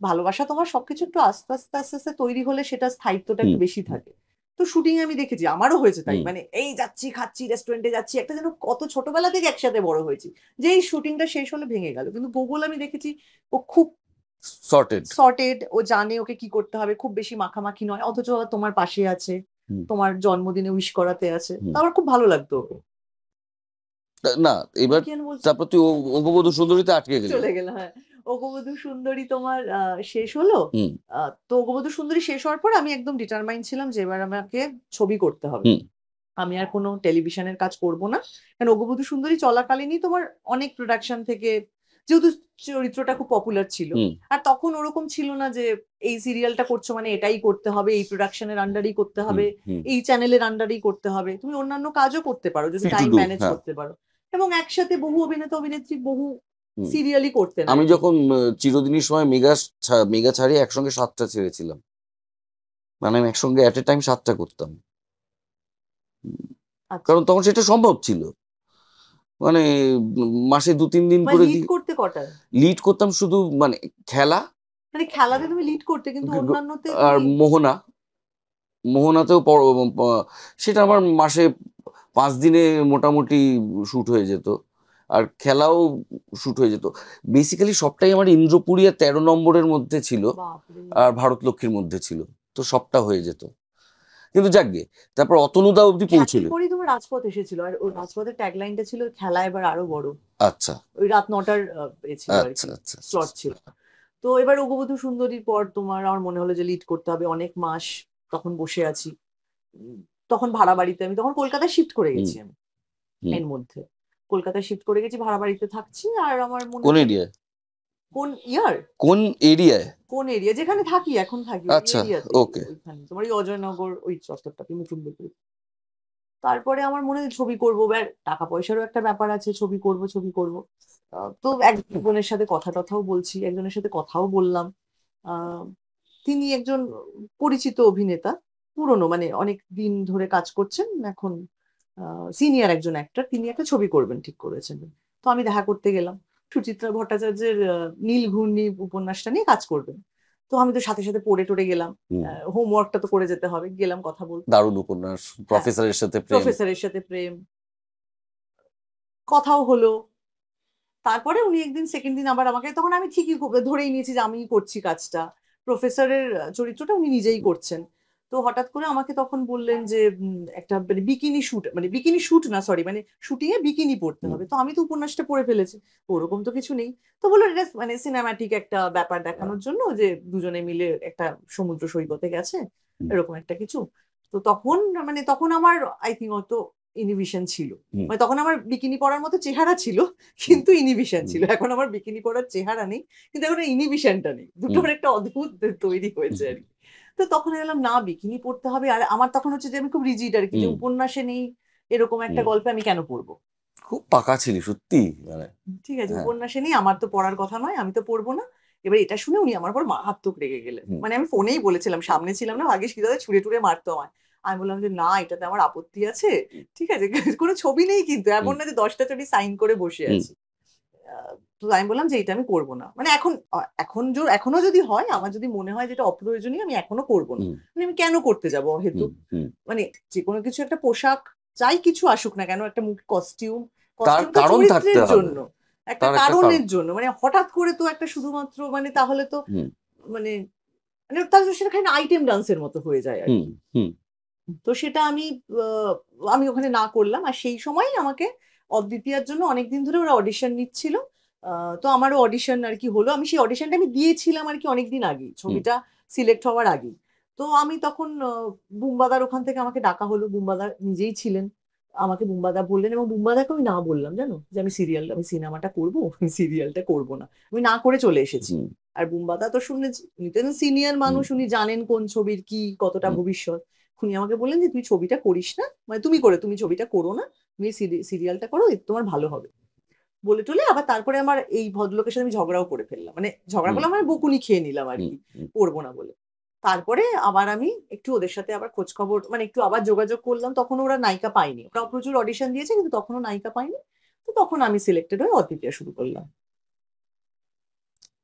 S2: ভালোবাসা তোমার সবকিছু একটু আস্তে আস্তে আস্তে আস্তে তৈরি হলে সেটা স্থায়িত্বটা একটু
S1: হুম।
S2: বেশি থাকে। তো শুটিং এ আমি দেখেছি, আমারও হয়েছে তাই,
S1: হুম।
S2: মানে এই যাচ্ছি খাচ্ছি রেস্টুরেন্টে যাচ্ছি, একটা যেন কত ছোটবেলা থেকে একসাথে বড় হয়েছি, যে এই শুটিংটা শেষ হলে ভেঙে গেল। কিন্তু গুগল আমি দেখেছি ও খুব
S1: সর্টেড।
S2: সর্টেড, ও জানে ওকে কি করতে হবে, খুব বেশি মাখামাখি নয়, অথচ ও তোমার পাশে আছে,
S1: হুম।
S2: তোমার জন্মদিনে উইশ করাতে আছে।
S1: হুম।
S2: তো আমার খুব ভালো লাগতো ওকে।
S1: না, এবার
S2: কি যেন বলছি,
S1: তারপর তুই অঙ্গবধূ সুন্দরীতে আটকে গেলি।
S2: চলে গেল। হ্যাঁ, অগবধূ সুন্দরী তোমার শেষ হলো।
S1: হুম।
S2: তো অগবধূ সুন্দরী শেষ হওয়ার পর আমি একদম ডিটারমাইন ছিলাম যে এবার আমাকে ছবি করতে হবে।
S1: হুম।
S2: আমি আর কোনো টেলিভিশনের কাজ করব না। কারণ অগবধূ সুন্দরী চলাকালীনই তোমার অনেক প্রোডাকশন থেকে, যেহেতু চরিত্রটা খুব পপুলার ছিল,
S1: হুম।
S2: আর তখন ওরকম ছিল না যে এই সিরিয়ালটা করছো মানে এটাই করতে হবে, এই প্রোডাকশনের আন্ডারেই করতে
S1: হুম।
S2: হবে,
S1: হুম।
S2: এই চ্যানেলের আন্ডারেই করতে হবে। তুমি অন্যান্য কাজও করতে পারো যদি
S1: Free to
S2: time
S1: do,
S2: manage
S1: হ্যাঁ।
S2: করতে পারো। এবং একসাথে বহু অভিনেতা অভিনেত্রী বহু
S1: হুম।
S2: সিরিয়ালই করতেন আর
S1: আমি
S2: কি।
S1: যখন চিরদিনের সময় মেগা ছাড়ি একসঙ্গে 7টা ছেড়েছিলাম, মানে আমি একসঙ্গে অ্যাট এ টাইম 7টা করতাম।
S2: আচ্ছা,
S1: কারণ তখন সেটা সম্ভব ছিল, মানে মাসে 2-3 দিন
S2: মানে
S1: করে
S2: লিড করতে কটায়?
S1: লিড করতাম শুধু, মানে খেলা
S2: মানে খেলাতে তুমি লিড করতে, কিন্তু অন্যান্যতে
S1: আর
S2: তুমি
S1: মোহনাতেও সেটা আমার মাসে 5 দিনে মোটামুটি শুট হয়ে যেত, আর খেলাও শুট হয়ে যেত। বেসিক্যালি সবটাই আমার ইন্দ্রপুরী আর 13 নম্বরের মধ্যে ছিল,
S2: বাপরে।
S1: আর ভারতলক্ষ্মীর মধ্যে ছিল, তো সবটা হয়ে যেত। কিন্তু যাকগে, তারপর অতনুদা অব্দি
S2: খেলার
S1: পৌঁছলো।
S2: পরেই তোমার রাজপথ এসেছিল, আর ওই রাজপথের ট্যাগলাইনটা ছিল খেলা এবার আরো বড়।
S1: আচ্ছা
S2: ওই রাত 9টার এ ছিল আর
S1: আচ্ছা
S2: কি,
S1: আচ্ছা আচ্ছা।
S2: স্লট ছিল। তো এবার অগবধূ সুন্দরীর পর তোমার আমার মনে হলো যে লিড করতে হবে, অনেক মাস তখন বসে আছি। উম, তখন ভাড়া বাড়িতে, আমি তখন কলকাতায় শিফট করে
S1: হুম।
S2: গেছি আমি
S1: হুম।
S2: এর মধ্যে। কলকাতায় শিফট করে গেছি, ভাড়া বাড়িতে থাকছি, আর আমার মনে
S1: কোন
S2: হলো যে
S1: এরিয়ায়?
S2: কোন ইয়ার,
S1: কোন এরিয়ায়?
S2: কোন এরিয়া যেখানে থাকি এখন, থাকি ওই
S1: আচ্ছা,
S2: এরিয়াতে,
S1: ওকে।
S2: ওইখানে তোমার ওই অজয়নগর ওই চত্বরটাতে মুকুন্দপুর। তারপরে আমার মনে হয় ছবি করবো, টাকা পয়সারও একটা ব্যাপার আছে, ছবি করব ছবি করব। তো একজনের সাথে কথা টথাও বলছি, একজনের সাথে কথাও বললাম। আহ, তিনি একজন পরিচিত অভিনেতা, পুরনো, মানে অনেক দিন ধরে কাজ করছেন এখন, সিনিয়র একজন অ্যাক্টর, তিনি একটা ছবি করবেন ঠিক করেছেন। তো আমি দেখা করতে গেলাম, সুচিত্রা ভট্টাচার্যের নীল ঘূর্ণি উপন্যাসটা নিয়ে কাজ করবেন। তো আমি তো সাথে সাথে পড়ে টরে গেলাম,
S1: হুম।
S2: হোমওয়ার্কটা তো করে যেতে হবে, গেলাম কথা বলতে।
S1: দারুণ উপন্যাস,
S2: হ্যাঁ,
S1: প্রফেসরের সাথে প্রেম।
S2: প্রফেসরের সাথে প্রেম, কথাও হলো। তারপরে উনি একদিন সেকেন্ড দিন আবার আমাকে, তখন আমি ঠিকই ধরেই নিয়েছি যে আমিই করছি কাজটা, প্রফেসরের চরিত্রটা উনি নিজেই করছেন। তো হঠাৎ করে আমাকে তখন বললেন যে একটা মানে বিকিনি শুট, মানে বিকিনি শুট না সরি, মানে শুটিং এ বিকিনি পড়তে
S1: হুম।
S2: হবে। তো আমি তো উপন্যাসটা পড়ে ফেলেছি, ওরকম তো কিছু নেই। তো বললো এটা মানে সিনেমাটিক একটা ব্যাপার দেখানোর জন্য, যে দুজনে মিলে একটা সমুদ্র সৈকতে গেছে,
S1: হুম।
S2: এরকম একটা কিছু। তো তখন মানে তখন আমার আই থিঙ্ক অত ইনহিবিশন ছিল,
S1: হুম।
S2: মানে তখন আমার বিকিনি পরার মতো চেহারা ছিল,
S1: হুম।
S2: কিন্তু ইনহিবিশন
S1: হুম।
S2: ছিল। এখন আমার বিকিনি পরার চেহারা নেই, কিন্তু এখন ইনহিবিশনটা নেই,
S1: হুম।
S2: দুটোর একটা অদ্ভুত তৈরি হয়েছে আর কি। তো তখন এলাম না বিকিনি পড়তে হবে, আর আমার তখন হচ্ছে যে আমি খুব রিজিড আর কি, যে
S1: হুম।
S2: উপন্যাসে নেই এরকম একটা
S1: হুম।
S2: গল্পে আমি কেন পড়বো।
S1: খুব পাকা ছিলি সত্যি, মানে।
S2: ঠিক আছে,
S1: হ্যাঁ।
S2: উপন্যাসে নেই, আমার তো পড়ার কথা নয়, আমি তো পড়বো না। এবার এটা শুনে উনি আমার উপর মারাত্মক রেগে গেলেন,
S1: হুম।
S2: মানে আমি ফোনেই বলেছিলাম, সামনে ছিলাম না, ভাগ্যিস কি দাদা ছুড়ে টুড়ে মারতো আমায়। আমি বললাম যে না, এটাতে আমার আপত্তি আছে, ঠিক আছে, কোনো ছবি নেই কিন্তু, এমন
S1: হুম।
S2: না যে 10টা ছবি সাইন করে বসে
S1: হুম।
S2: আছি। তো আমি বললাম যে এটা আমি করবো না, মানে এখন এখনো যদি হয়, আমার যদি মনে হয় যেটা অপ্রয়োজনীয়, আমি এখনো করবো না।
S1: হুম।
S2: মানে আমি কেন করতে যাবো
S1: হুম।
S2: অহেতুক,
S1: হুম।
S2: মানে যে কোনো কিছু, একটা পোশাক, যাই কিছু আসুক না কেন, একটা মুখ কস্টিউম,
S1: তার
S2: কস্টিউম তো
S1: কারণ থাকতে
S2: চরিত্রের
S1: হবে,
S2: জন্য, একটা
S1: তার একটা কারণ।
S2: কারণের জন্য, মানে হঠাৎ করে তো একটা শুধুমাত্র মানে তাহলে তো
S1: হুম।
S2: মানে, মানে তাহলে সেটা খালি আইটেম ডান্সের মতো হয়ে যায় আর
S1: হুম।
S2: কি।
S1: হুম।
S2: তো সেটা আমি ওখানে না করলাম, আর সেই সময় আমাকে অদ্বিতীয়ার জন্য অনেকদিন ধরে ওরা অডিশন নিচ্ছিল। তো আমারও অডিশন আর কি হলো, আমি সেই অডিশনটা আমি দিয়েছিলাম আর কি অনেকদিন আগে,
S1: হুম।
S2: ছবিটা সিলেক্ট হওয়ার আগে। তো আমি তখন বুম্বাদার ওখান থেকে আমাকে ডাকা হলো, বুম্বাদা নিজেই ছিলেন, আমাকে বুম্বাদা বললেন, এবং বুম্বাদাকে আমি না বললাম জানো, যে আমি সিনেমাটা করবো, আমি সিরিয়ালটা করবো না, আমি না করে চলে এসেছি।
S1: হুম।
S2: আর বুম্বাদা তো শুনেছি, উনি তো সিনিয়র
S1: হুম।
S2: মানুষ, উনি জানেন কোন ছবির কি কতটা
S1: হুম।
S2: ভবিষ্যৎ, এক্ষুনি আমাকে বললেন যে তুই ছবিটা করিস না, মানে তুমি ছবিটা করো না, তুমি সিরিয়ালটা করো, এতে তোমার ভালো হবে বলে টলে। আবার তারপরে আমার এই ভদ্রলোকের সাথে আমি ঝগড়াও করে ফেললাম, মানে ঝগড়া
S1: হুম
S2: করলাম, মানে বকুনি খেয়ে নিলাম আর
S1: হুম
S2: কি,
S1: হুম।
S2: করবো না বলে। তারপরে আবার আমি একটু ওদের সাথে আবার খোঁজ খবর, মানে একটু আবার যোগাযোগ করলাম, তখন ওরা নায়িকা পায়নি, ওরা প্রচুর অডিশন দিয়েছে কিন্তু তখনও নায়িকা পায়নি। তো তখন আমি সিলেক্টেড হয়ে অদ্বিতীয়া শুরু করলাম।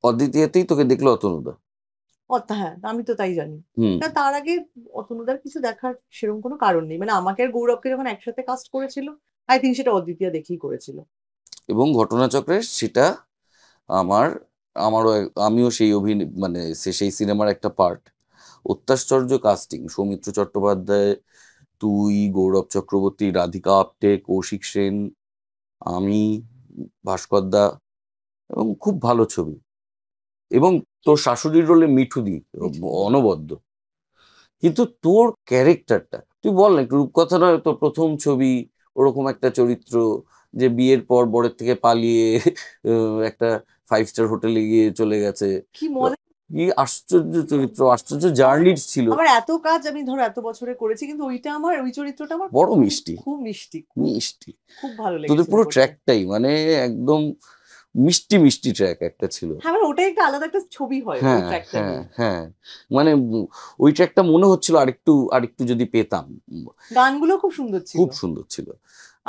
S1: অদ্বিতীয়াতেই তোকে দেখলো অতনুদা?
S2: হ্যাঁ, আমি তো তাই জানি।
S1: হুম।
S2: না, তার আগে অতনুদার কিছু দেখার সেরকম কোনো কারণ নেই, মানে আমাকে আর গৌরবকে যখন একসাথে কাস্ট করেছিল, আই থিঙ্ক সেটা অদ্বিতীয়া দেখেই করেছিল।
S1: এবং ঘটনাচক্রে সেটা আমার আমারও আমিও সেই মানে সেই সিনেমার একটা পার্ট। অত্যাশ্চর্য কাস্টিং, সৌমিত্র চট্টোপাধ্যায়, তুই, গৌরব চক্রবর্তী, রাধিকা আপ্টে, কৌশিক সেন, আমি, ভাস্কর দা, এবং খুব ভালো ছবি। এবং তোর শাশুড়ির রোলে মিঠুদি অনবদ্য। কিন্তু তোর ক্যারেক্টারটা তুই বল না একটু, রূপকথা নয় তোর প্রথম ছবি, ওরকম একটা চরিত্র যে বিয়ের পর বরের থেকে পালিয়ে একটা 5 স্টার হোটেলে গিয়ে চলে গেছে।
S2: কি মজা।
S1: কি আশ্চর্য চরিত্র, আশ্চর্য জার্নি ছিল।
S2: আমার এত কাজ আমি ধরো এত বছরে করেছি, কিন্তু ওই চরিত্রটা আমার
S1: বড়
S2: খুব
S1: মিষ্টি,
S2: খুব মিষ্টি,
S1: মিষ্টি।
S2: খুব ভালো
S1: তোদের
S2: লেগেছিল
S1: পুরো
S2: করতে।
S1: ট্র্যাকটাই মানে একদম মিষ্টি মিষ্টি ট্র্যাক একটা ছিল।
S2: হ্যাঁ, মানে ওটাই একটা আলাদা একটা ছবি হয় ওই
S1: হ্যাঁ
S2: ট্র্যাকটা
S1: হ্যাঁ
S2: নিয়ে।
S1: হ্যাঁ। মানে ওই ট্র্যাকটা মনে হচ্ছিল আরেকটু আরেকটু যদি পেতাম।
S2: গানগুলো খুব সুন্দর ছিল।
S1: খুব সুন্দর ছিল।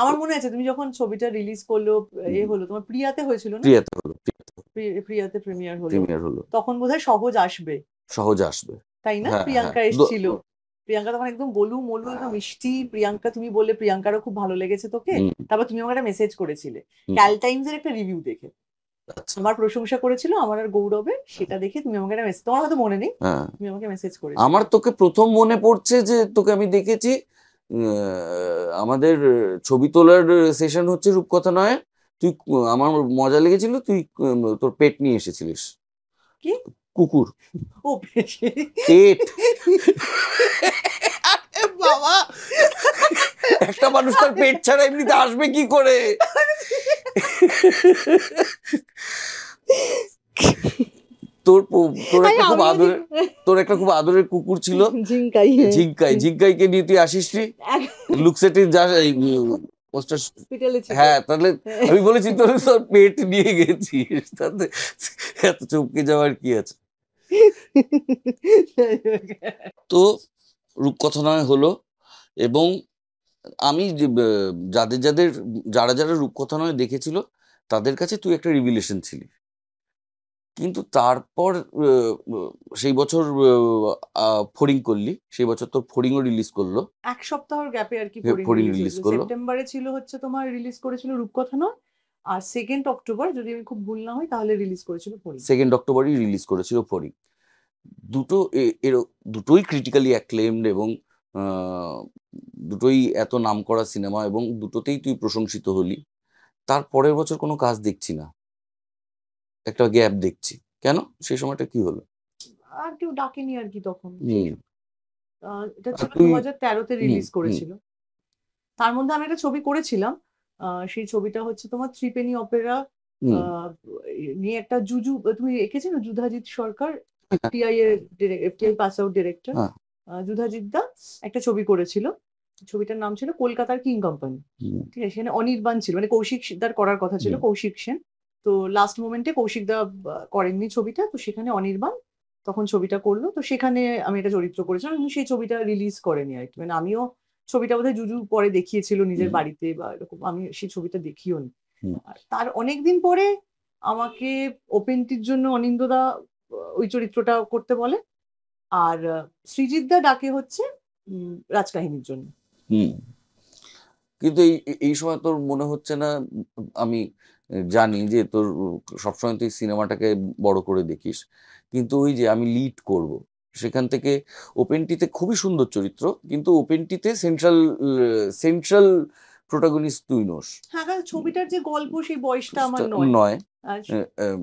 S2: আমার মনে আছে তুমি যখন ছবিটা রিলিজ করলো, এ হলো তোমার প্রিয়াতে হয়েছিল না?
S1: প্রিয়াতে হলো,
S2: প্রিয়াতে প্রিমিয়ার হলো,
S1: প্রিমিয়ার হলো।
S2: তখন বোধহয় সহজ আসবে,
S1: সহজ আসবে।
S2: তাই না?
S1: হ্যাঁ হ্যাঁ
S2: প্রিয়াঙ্কা এসেছিল। প্রিয়াঙ্কা তখন একদম গোলু মোলু একদম মিষ্টি। প্রিয়াঙ্কা, তুমি বললে প্রিয়াঙ্কারও খুব ভালো লেগেছে তোকে।
S1: হুম
S2: তারপর তুমি আমাকে একটা মেসেজ করেছিলে
S1: হুম।
S2: ক্যাল টাইমস এর একটা রিভিউ দেখে,
S1: আচ্ছা।
S2: আমার প্রশংসা করেছিল আমার আর গৌরবের, সেটা দেখে তুমি আমাকে একটা মেসেজ, তোমার হয়তো মনে নেই,
S1: হ্যাঁ,
S2: তুমি আমাকে মেসেজ করেছিলে।
S1: আমার তোকে প্রথম মনে পড়ছে যে তোকে আমি দেখেছি আমাদের ছবি তোলার সেশন হচ্ছে রূপকথা নয়, তুই আমার মজা লেগেছিল, তুই তোর পেট নিয়ে এসেছিলিস।
S2: কি?
S1: কুকুর।
S2: ও বেশি।
S1: পেট। আরে বাবা, একটা মানুষ তার পেট ছাড়া এমনিতে আসবে কি করে? তোর একটা খুব আদরের, তোর একটা খুব আদরের কুকুর ছিল
S2: ঝিঙ্কাই।
S1: ঝিঙ্কাইকে নিয়ে তুই আসিস নি লুকসেটি যা
S2: হসপিটালে ছিল।
S1: হ্যাঁ, তাহলে আমি বলেছি তোর তোর পেট নিয়ে গেছিস, তাতে এত চমকে যাওয়ার কি আছে? তো রূপকথা নয় হলো, এবং আমি যাদের যাদের যারা যারা রূপকথা নয় দেখেছিল তাদের কাছে তুই একটা রিভিলেশন ছিলি। কিন্তু তারপর সেই বছর ফড়িং করলি, সেই বছর তোর ফড়িংও রিলিজ করলো।
S2: এক সপ্তাহের গ্যাপে আর কি
S1: ফড়িং
S2: রিলিজ
S1: রিলিজ
S2: হয়েছিল,
S1: করলো
S2: সেপ্টেম্বরে ছিল হচ্ছে তোমার রিলিজ করেছিল রূপকথা নয়, আর 2 অক্টোবর যদি আমি খুব ভুল না হই তাহলে রিলিজ করেছিল পরি।
S1: 2 অক্টোবরই রিলিজ করেছিল ফড়িং। দুটো দুটোই ক্রিটিক্যালি অ্যাক্লেমড, এবং আহ, দুটোই এত নামকরা সিনেমা, এবং দুটোতেই তুই প্রশংসিত হলি। তার পরের বছর কোনো কাজ দেখছি না, একটা গ্যাপ দেখছি, কেন? সেই সময়টা কি হলো?
S2: আর কেউ ডাকেনি আর কি তখন।
S1: হুম।
S2: এটা ছিল
S1: তুই
S2: 2013-তে
S1: হুম
S2: রিলিজ
S1: হুম
S2: করেছিল। তার মধ্যে আমি একটা ছবি করেছিলাম, সেই ছবিটা হচ্ছে তোমার থ্রি পেনি অপেরা
S1: হুম।
S2: নিয়ে একটা জুজু, তুমি এঁকেছো না, যুধাজিৎ সরকার, টিআই এর টিআই পাস আউট ডিরেক্টর,
S1: হ্যাঁ।
S2: যুধাজিৎ দা একটা ছবি করেছিল, ছবিটার নাম ছিল কলকাতার কিং কোম্পানি।
S1: হুম
S2: ঠিক আছে, সেখানে অনির্বাণ ছিল, মানে কৌশিক দার করার কথা ছিল,
S1: হুম
S2: কৌশিক সেন। তো লাস্ট মোমেন্টে কৌশিক দা করেননি ছবিটা, তো সেখানে অনির্বাণ তখন ছবিটা করলো, তো সেখানে আমি একটা চরিত্র করেছিলাম, কিন্তু সেই ছবিটা রিলিজ করেনি আর কি, মানে আমিও ছবিটা বোধহয় জুজু পরে দেখিয়েছিল নিজের
S1: হুম
S2: বাড়িতে বা এরকম, আমি সেই ছবিটা দেখিও নি।
S1: হুম।
S2: আর তার অনেকদিন পরে আমাকে ওপেনটির জন্য অনিন্দদা ওই চরিত্রটা করতে বলে, আর সৃজিত দা ডাকে হচ্ছে রাজকাহিনীর জন্য।
S1: হুম। কিন্তু এই এই সময় তোর মনে হচ্ছে না? আমি জানি যে তোর সবসময় তুই সিনেমাটাকে বড় করে দেখিস, কিন্তু ওই যে আমি লিড করব, সেখান থেকে ওপেনটিতে খুবই সুন্দর চরিত্র, কিন্তু ওপেনটিতে সেন্ট্রাল সেন্ট্রাল প্রোটাগনিস্ট তুই নোস।
S2: হ্যাঁ, কারণ ছবিটার যে গল্প সেই বয়সটা আমার নয়।
S1: নয়।
S2: আর
S1: আহ, আহ,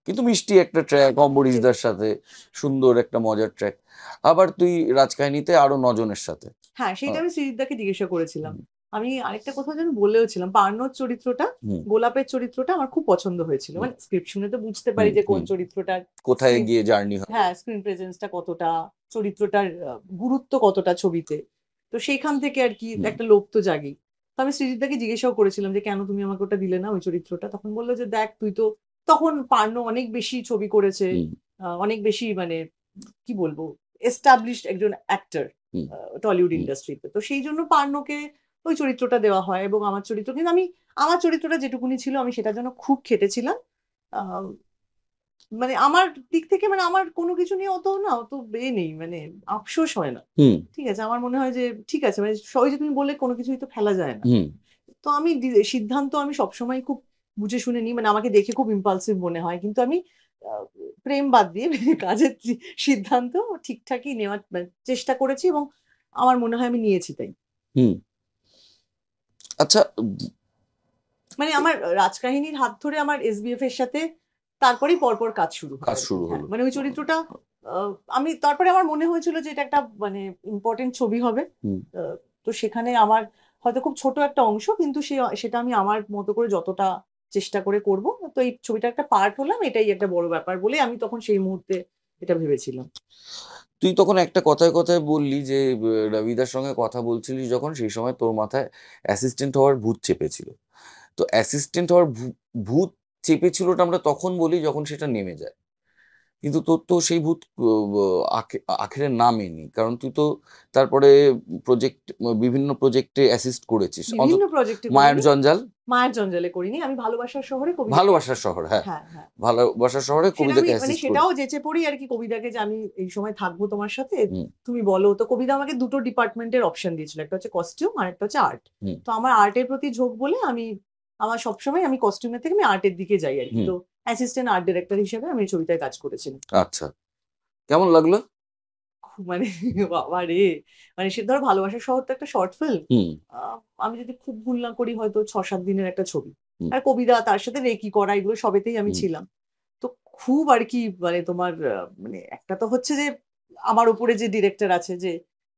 S1: কিন্তু মিষ্টি একটা ট্র্যাক, অম্বরীশদার সাথে সুন্দর একটা মজার ট্র্যাক। আবার তুই রাজকাহিনীতে আরো 9 জনের সাথে।
S2: হ্যাঁ, সেইটা আমি সৃজিতদাকে জিজ্ঞাসা করেছিলাম। আমি আরেকটা কথা যেন বলেওছিলাম, পার্নোর চরিত্রটা,
S1: হুম
S2: গোলাপের চরিত্রটা আমার খুব পছন্দ হয়েছিল,
S1: হুম
S2: মানে স্ক্রিপ্ট শুনে তো বুঝতে পারি
S1: হুম
S2: যে কোন
S1: হুম।
S2: চরিত্রটা
S1: কোথায় গিয়ে জার্নি হবে।
S2: হ্যাঁ স্ক্রিন প্রেজেন্সটা কতটা চরিত্রটার গুরুত্ব কতটা ছবিতে। তো সেইখান থেকে আর কি
S1: হুম
S2: একটা লোভ তো জাগেই। তো আমি সৃজিতদাকে জিজ্ঞাসাও করেছিলাম যে কেন তুমি আমাকে ওটা দিলে না ওই চরিত্রটা, তখন বললো যে দেখ তুই তো, তখন পার্নো অনেক বেশি ছবি করেছে,
S1: হুম
S2: অনেক বেশি মানে কি বলবো এস্টাবলিশড একজন অ্যাক্টর
S1: হুম
S2: টলিউড
S1: হুম
S2: ইন্ডাস্ট্রিতে, তো সেই জন্য পার্নোকে ওই চরিত্রটা দেওয়া হয়। এবং আমার চরিত্র কিন্তু আমি, আমার চরিত্রটা যেটুকুনি ছিল আমি সেটার জন্য খুব খেটেছিলাম। আহ, মানে আমার দিক থেকে মানে আমার কোনো কিছু নিয়ে অত নেই, মানে আফসোস হয় না।
S1: হুম
S2: ঠিক আছে, আমার মনে হয় যে ঠিক আছে, মানে ওই যে তুমি বললে কোনো কিছুই তো ফেলা যায় না।
S1: হুম
S2: তো আমি সিদ্ধান্ত আমি সবসময় খুব বুঝে শুনে নিই, মানে আমাকে দেখে খুব ইম্পালসিভ মনে হয় কিন্তু আমি আহ, প্রেম বাদ দিয়ে কাজের সিদ্ধান্ত ঠিকঠাকই নেওয়ার মানে চেষ্টা করেছি এবং আমার মনে হয় আমি নিয়েছি তাই।
S1: হুম আচ্ছা
S2: মানে আমার রাজকাহিনীর হাত ধরে আমার এসবিএফ এর সাথে তারপরেই পরপর কাজ শুরু হয়
S1: কাজ
S2: আর কি।
S1: শুরু
S2: হ্যাঁ
S1: হলো
S2: মানে ওই চরিত্রটা আমি তারপরে আমার মনে হয়েছিল যে এটা একটা মানে ইম্পর্টেন্ট ছবি হবে।
S1: হুম
S2: আহ, তো সেখানে আমার হয়তো খুব ছোট একটা অংশ, কিন্তু সেটা আমি আমার মতো করে যতটা চেষ্টা করে করব। তো এই ছবিটা একটা পার্ট হলাম, এটাই একটা বড় ব্যাপার বলে আমি তখন সেই মুহূর্তে এটা ভেবেছিলাম।
S1: তুই তখন একটা কথায় কথায় বললি যে রবিদার সঙ্গে কথা বলছিলিস যখন, সেই সময় তোর মাথায় অ্যাসিস্ট্যান্ট হওয়ার ভূত চেপেছিল। তো অ্যাসিস্ট্যান্ট হওয়ার ভূত চেপেছিলটা আমরা তখন বলি যখন সেটা নেমে যায়, কিন্তু তোর তো সেই ভূত আখেরে নামেনি, কারণ তুই তো তারপরে প্রজেক্ট, বিভিন্ন প্রজেক্টে অ্যাসিস্ট করেছিস, অন্তত
S2: বিভিন্ন প্রজেক্টে
S1: মায়ের
S2: করিনি,
S1: জঞ্জাল,
S2: মায়ের জঞ্জালে করিনি, আমি ভালোবাসার শহরে কবিতাকে
S1: ভালোবাসার
S2: অ্যাসিস্ট
S1: শহর,
S2: করেছি।
S1: হ্যাঁ
S2: হ্যাঁ হ্যাঁ,
S1: ভালোবাসার শহরে
S2: সেটা আমি
S1: কবিতাকে
S2: মানে
S1: অ্যাসিস্ট করে।
S2: সেটাও যেচে পড়ি আর কি কবিতাকে, যে আমি এই সময় থাকবো তোমার সাথে,
S1: হুম
S2: তুমি বলো। তো কবিতা আমাকে দুটো ডিপার্টমেন্টের অপশন দিয়েছিল, একটা হচ্ছে কস্টিউম আর একটা হচ্ছে আর্ট।
S1: হুম
S2: তো আমার আর্টের প্রতি ঝোঁক বলে আমি, আমার সবসময় আমি কস্টিউমের থেকে আমি আর্টের দিকে যাই আর কি।
S1: হুম
S2: তো অ্যাসিস্ট্যান্ট আর্ট ডিরেক্টর হিসেবে আমি এই ছবিটায় কাজ করেছিলাম।
S1: আচ্ছা, কেমন লাগলো?
S2: মানে বাবা রে, মানে সে ধর ভালোবাসার শহর তো একটা শর্ট ফিল্ম,
S1: হুম
S2: আমি যদি খুব ভুল না করি হয়তো 6-7 দিনের একটা ছবি।
S1: হুম
S2: আর কবিতা তার সাথে রেকি করা এগুলো সবেতেই আমি
S1: হুম
S2: ছিলাম। তো খুব আর কি মানে তোমার মানে একটা তো হচ্ছে যে আমার উপরে যে ডিরেক্টর আছে যে